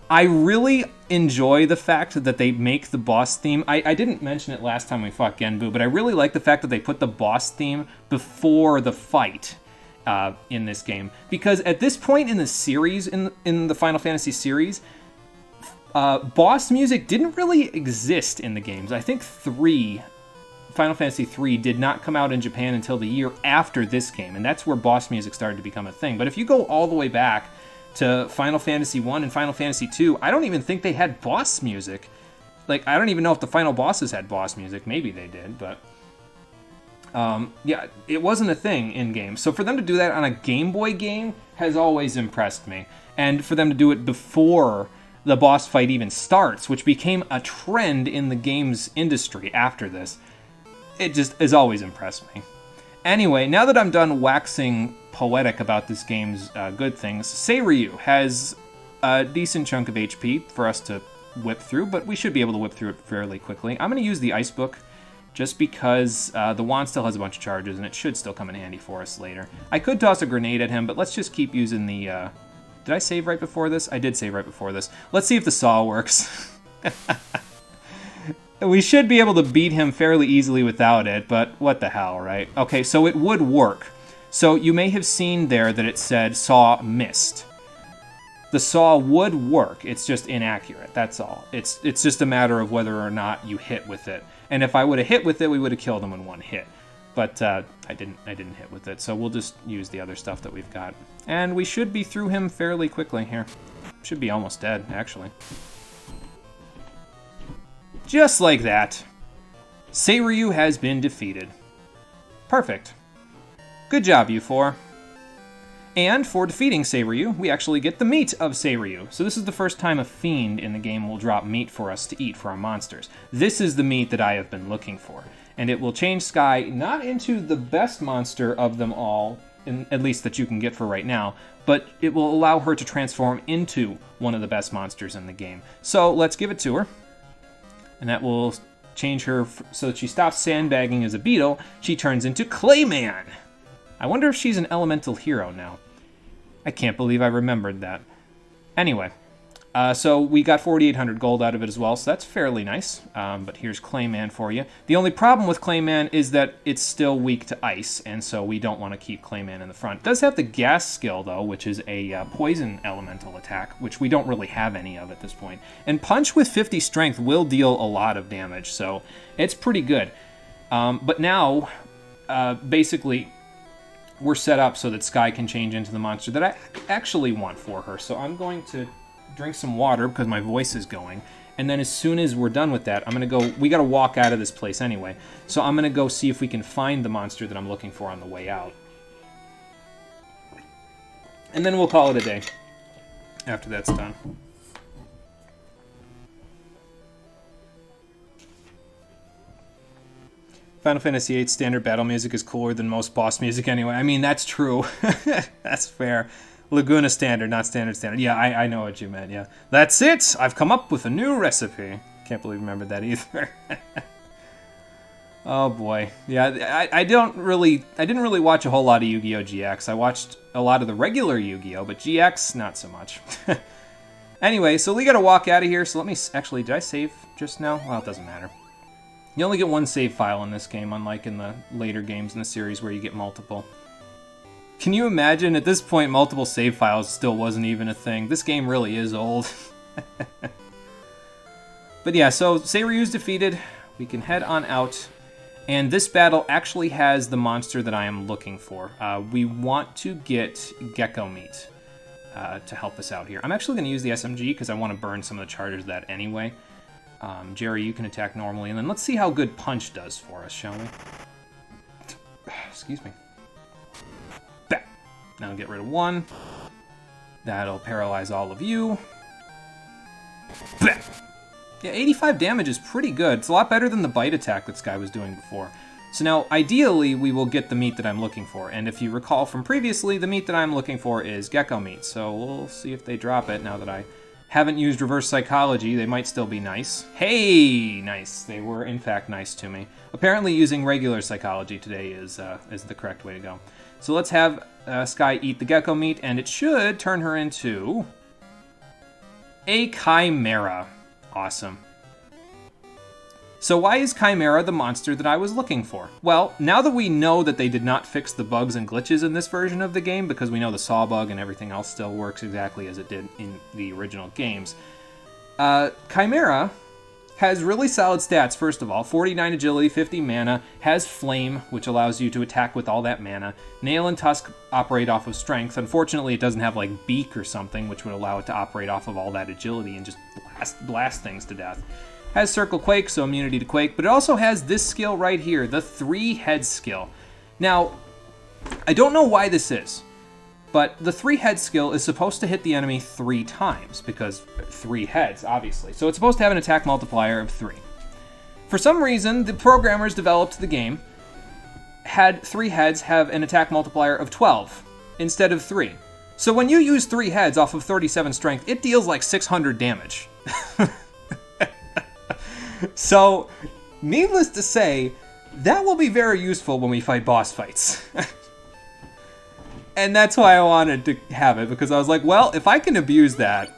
I really enjoy the fact that they make the boss theme. I didn't mention it last time we fought Genbu, but I really like the fact that they put the boss theme before the fight in this game. Because at this point in the series, in the Final Fantasy series, boss music didn't really exist in the games. I think Final Fantasy III did not come out in Japan until the year after this game, and that's where boss music started to become a thing. But if you go all the way back to Final Fantasy I and Final Fantasy II, I don't even think they had boss music. Like, I don't even know if the final bosses had boss music. Maybe they did, but... yeah, it wasn't a thing in games. So for them to do that on a Game Boy game has always impressed me. And for them to do it before the boss fight even starts, which became a trend in the games industry after this, it just has always impressed me. Anyway, now that I'm done waxing poetic about this game's good things, Seiryu has a decent chunk of HP for us to whip through, but we should be able to whip through it fairly quickly. I'm going to use the Ice Book just because the wand still has a bunch of charges, and it should still come in handy for us later. I could toss a grenade at him, but let's just keep using the... Did I save right before this? I did save right before this. Let's see if the saw works. We should be able to beat him fairly easily without it, but what the hell, right? Okay, so it would work. So you may have seen there that it said saw missed. The saw would work, it's just inaccurate, that's all. It's just a matter of whether or not you hit with it. And if I would have hit with it, we would have killed him in one hit. But I didn't hit with it, so we'll just use the other stuff that we've got. And we should be through him fairly quickly here. Should be almost dead, actually. Just like that. Seiryu has been defeated. Perfect. Good job, you four. And for defeating Seiryu, we actually get the meat of Seiryu. So this is the first time a fiend in the game will drop meat for us to eat for our monsters. This is the meat that I have been looking for. And it will change Sky not into the best monster of them all, at least that you can get for right now, but it will allow her to transform into one of the best monsters in the game. So let's give it to her. And that will change her so that she stops sandbagging as a beetle. She turns into Clayman. I wonder if she's an elemental hero now. I can't believe I remembered that. Anyway, so we got 4,800 gold out of it as well, so that's fairly nice. But here's Clayman for you. The only problem with Clayman is that it's still weak to ice, and so we don't want to keep Clayman in the front. It does have the gas skill, though, which is a poison elemental attack, which we don't really have any of at this point. And Punch with 50 strength will deal a lot of damage, so it's pretty good. But now, basically, we're set up so that Sky can change into the monster that I actually want for her. So I'm going to drink some water because my voice is going. And then as soon as we're done with that, I'm going to go... We got to walk out of this place anyway. So I'm going to go see if we can find the monster that I'm looking for on the way out. And then we'll call it a day after that's done. Final Fantasy VIII standard battle music is cooler than most boss music anyway. I mean, that's true. That's fair. Laguna standard, not standard standard. Yeah, I know what you meant, yeah. That's it! I've come up with a new recipe. Can't believe I remembered that either. Oh boy. Yeah, I didn't really watch a whole lot of Yu-Gi-Oh! GX. I watched a lot of the regular Yu-Gi-Oh! But GX, not so much. Anyway, so we gotta walk out of here, so let me... Actually, did I save just now? Well, it doesn't matter. You only get one save file in this game, unlike in the later games in the series where you get multiple. Can you imagine, at this point, multiple save files still wasn't even a thing? This game really is old. But yeah, so Seiryu's defeated. We can head on out. And this battle actually has the monster that I am looking for. We want to get Gecko Meat to help us out here. I'm actually going to use the SMG because I want to burn some of the charges of that anyway. Jerry, you can attack normally, and then let's see how good Punch does for us, shall we? Excuse me. Bah. Now get rid of one. That'll paralyze all of you. Bah. Yeah, 85 damage is pretty good. It's a lot better than the bite attack this guy was doing before. So now, ideally, we will get the meat that I'm looking for. And if you recall from previously, the meat that I'm looking for is Gecko Meat. So we'll see if they drop it now that I haven't used reverse psychology. They might still be nice. Hey, nice. They were, in fact, nice to me. Apparently, using regular psychology today is the correct way to go. So let's have Sky eat the Gecko Meat, and it should turn her into a Chimera. Awesome. So why is Chimera the monster that I was looking for? Well, now that we know that they did not fix the bugs and glitches in this version of the game, because we know the saw bug and everything else still works exactly as it did in the original games, Chimera has really solid stats, first of all. 49 agility, 50 mana, has Flame, which allows you to attack with all that mana. Nail and Tusk operate off of Strength. Unfortunately, it doesn't have, like, Beak or something, which would allow it to operate off of all that agility and just blast things to death. Has Circle Quake, so immunity to Quake, but it also has this skill right here, the 3-head skill. Now, I don't know why this is, but the 3-head skill is supposed to hit the enemy 3 times, because 3 heads, obviously. So it's supposed to have an attack multiplier of 3. For some reason, the programmers developed the game had 3 heads have an attack multiplier of 12 instead of 3. So when you use 3 heads off of 37 strength, it deals like 600 damage. So, needless to say, that will be very useful when we fight boss fights. And that's why I wanted to have it, because I was like, well, if I can abuse that,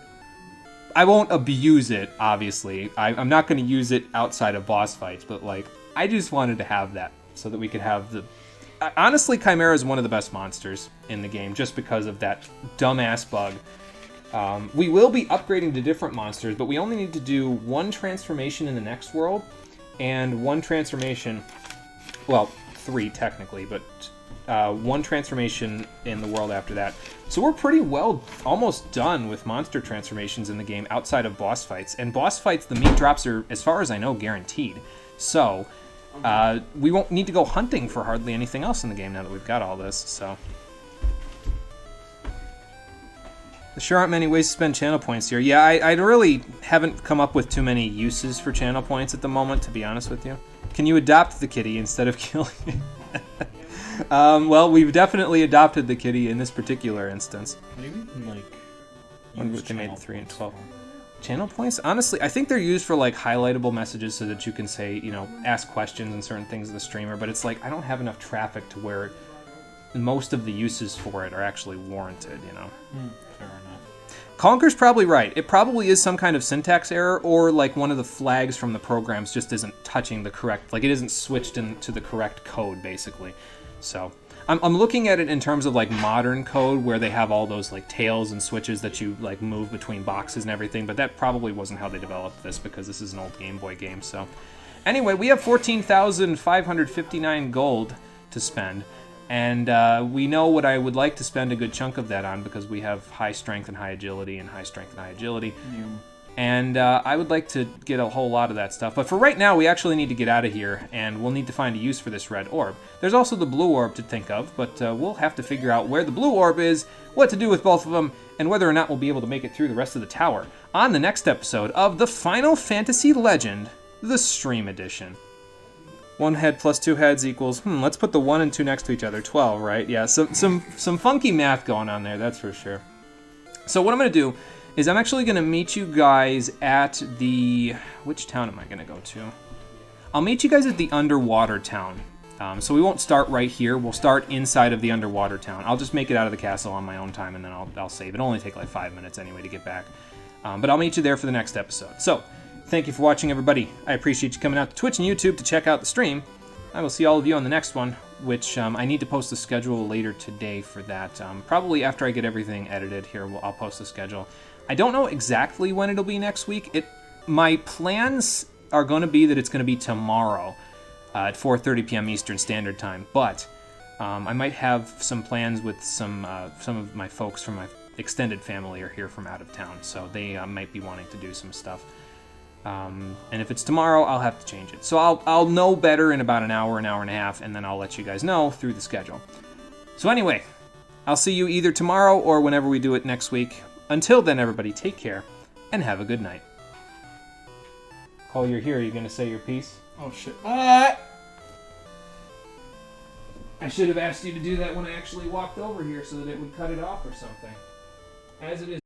I won't abuse it, obviously. I'm not going to use it outside of boss fights, but, like, I just wanted to have that so that we could have the... Honestly, Chimera is one of the best monsters in the game, just because of that dumbass bug. We will be upgrading to different monsters, but we only need to do 1 transformation in the next world, and 1 transformation... Well, 3 technically, but... 1 transformation in the world after that. So we're pretty well almost done with monster transformations in the game outside of boss fights. And boss fights, the meat drops are, as far as I know, guaranteed. So we won't need to go hunting for hardly anything else in the game now that we've got all this. So there sure aren't many ways to spend channel points here. Yeah, I really haven't come up with too many uses for channel points at the moment, to be honest with you. Can you adopt the kitty instead of killing it? Well, we've definitely adopted the kitty in this particular instance. Maybe like. When they made 3 and 12. Channel points? Honestly, I think they're used for like highlightable messages so that you can say, you know, ask questions and certain things of the streamer. But it's like I don't have enough traffic to where most of the uses for it are actually warranted. You know. Fair enough. Conker's probably right. It probably is some kind of syntax error, or like one of the flags from the programs just isn't touching the correct, like it isn't switched into the correct code, basically. So I'm looking at it in terms of like modern code where they have all those like tails and switches that you like move between boxes and everything, but that probably wasn't how they developed this because this is an old Game Boy game. So anyway, we have 14,559 gold to spend. And we know what I would like to spend a good chunk of that on because we have high strength and high agility and high strength and high agility. Yeah. And I would like to get a whole lot of that stuff. But for right now, we actually need to get out of here, and we'll need to find a use for this red orb. There's also the blue orb to think of, but we'll have to figure out where the blue orb is, what to do with both of them, and whether or not we'll be able to make it through the rest of the tower on the next episode of the Final Fantasy Legend, the Stream Edition. 1 head plus 2 heads equals, let's put the 1 and 2 next to each other, 12, right? Yeah, some funky math going on there, that's for sure. So what I'm going to do is I'm actually going to meet you guys at the... Which town am I going to go to? I'll meet you guys at the underwater town. So we won't start right here. We'll start inside of the underwater town. I'll just make it out of the castle on my own time, and then I'll save. It'll only take like 5 minutes anyway to get back. But I'll meet you there for the next episode. So, thank you for watching, everybody. I appreciate you coming out to Twitch and YouTube to check out the stream. I will see all of you on the next one, which I need to post the schedule later today for that. Probably after I get everything edited here, I'll post the schedule. I don't know exactly when it'll be next week. My plans are going to be that it's going to be tomorrow. at 4:30 p.m. Eastern Standard Time. But I might have some plans with some of my folks from my extended family are here from out of town, so they might be wanting to do some stuff. And if it's tomorrow, I'll have to change it. So I'll know better in about an hour and a half, and then I'll let you guys know through the schedule. So anyway, I'll see you either tomorrow or whenever we do it next week. Until then, everybody, take care and have a good night. Cole, you're here. Are you going to say your piece? Oh, shit. I should have asked you to do that when I actually walked over here so that it would cut it off or something. As it is.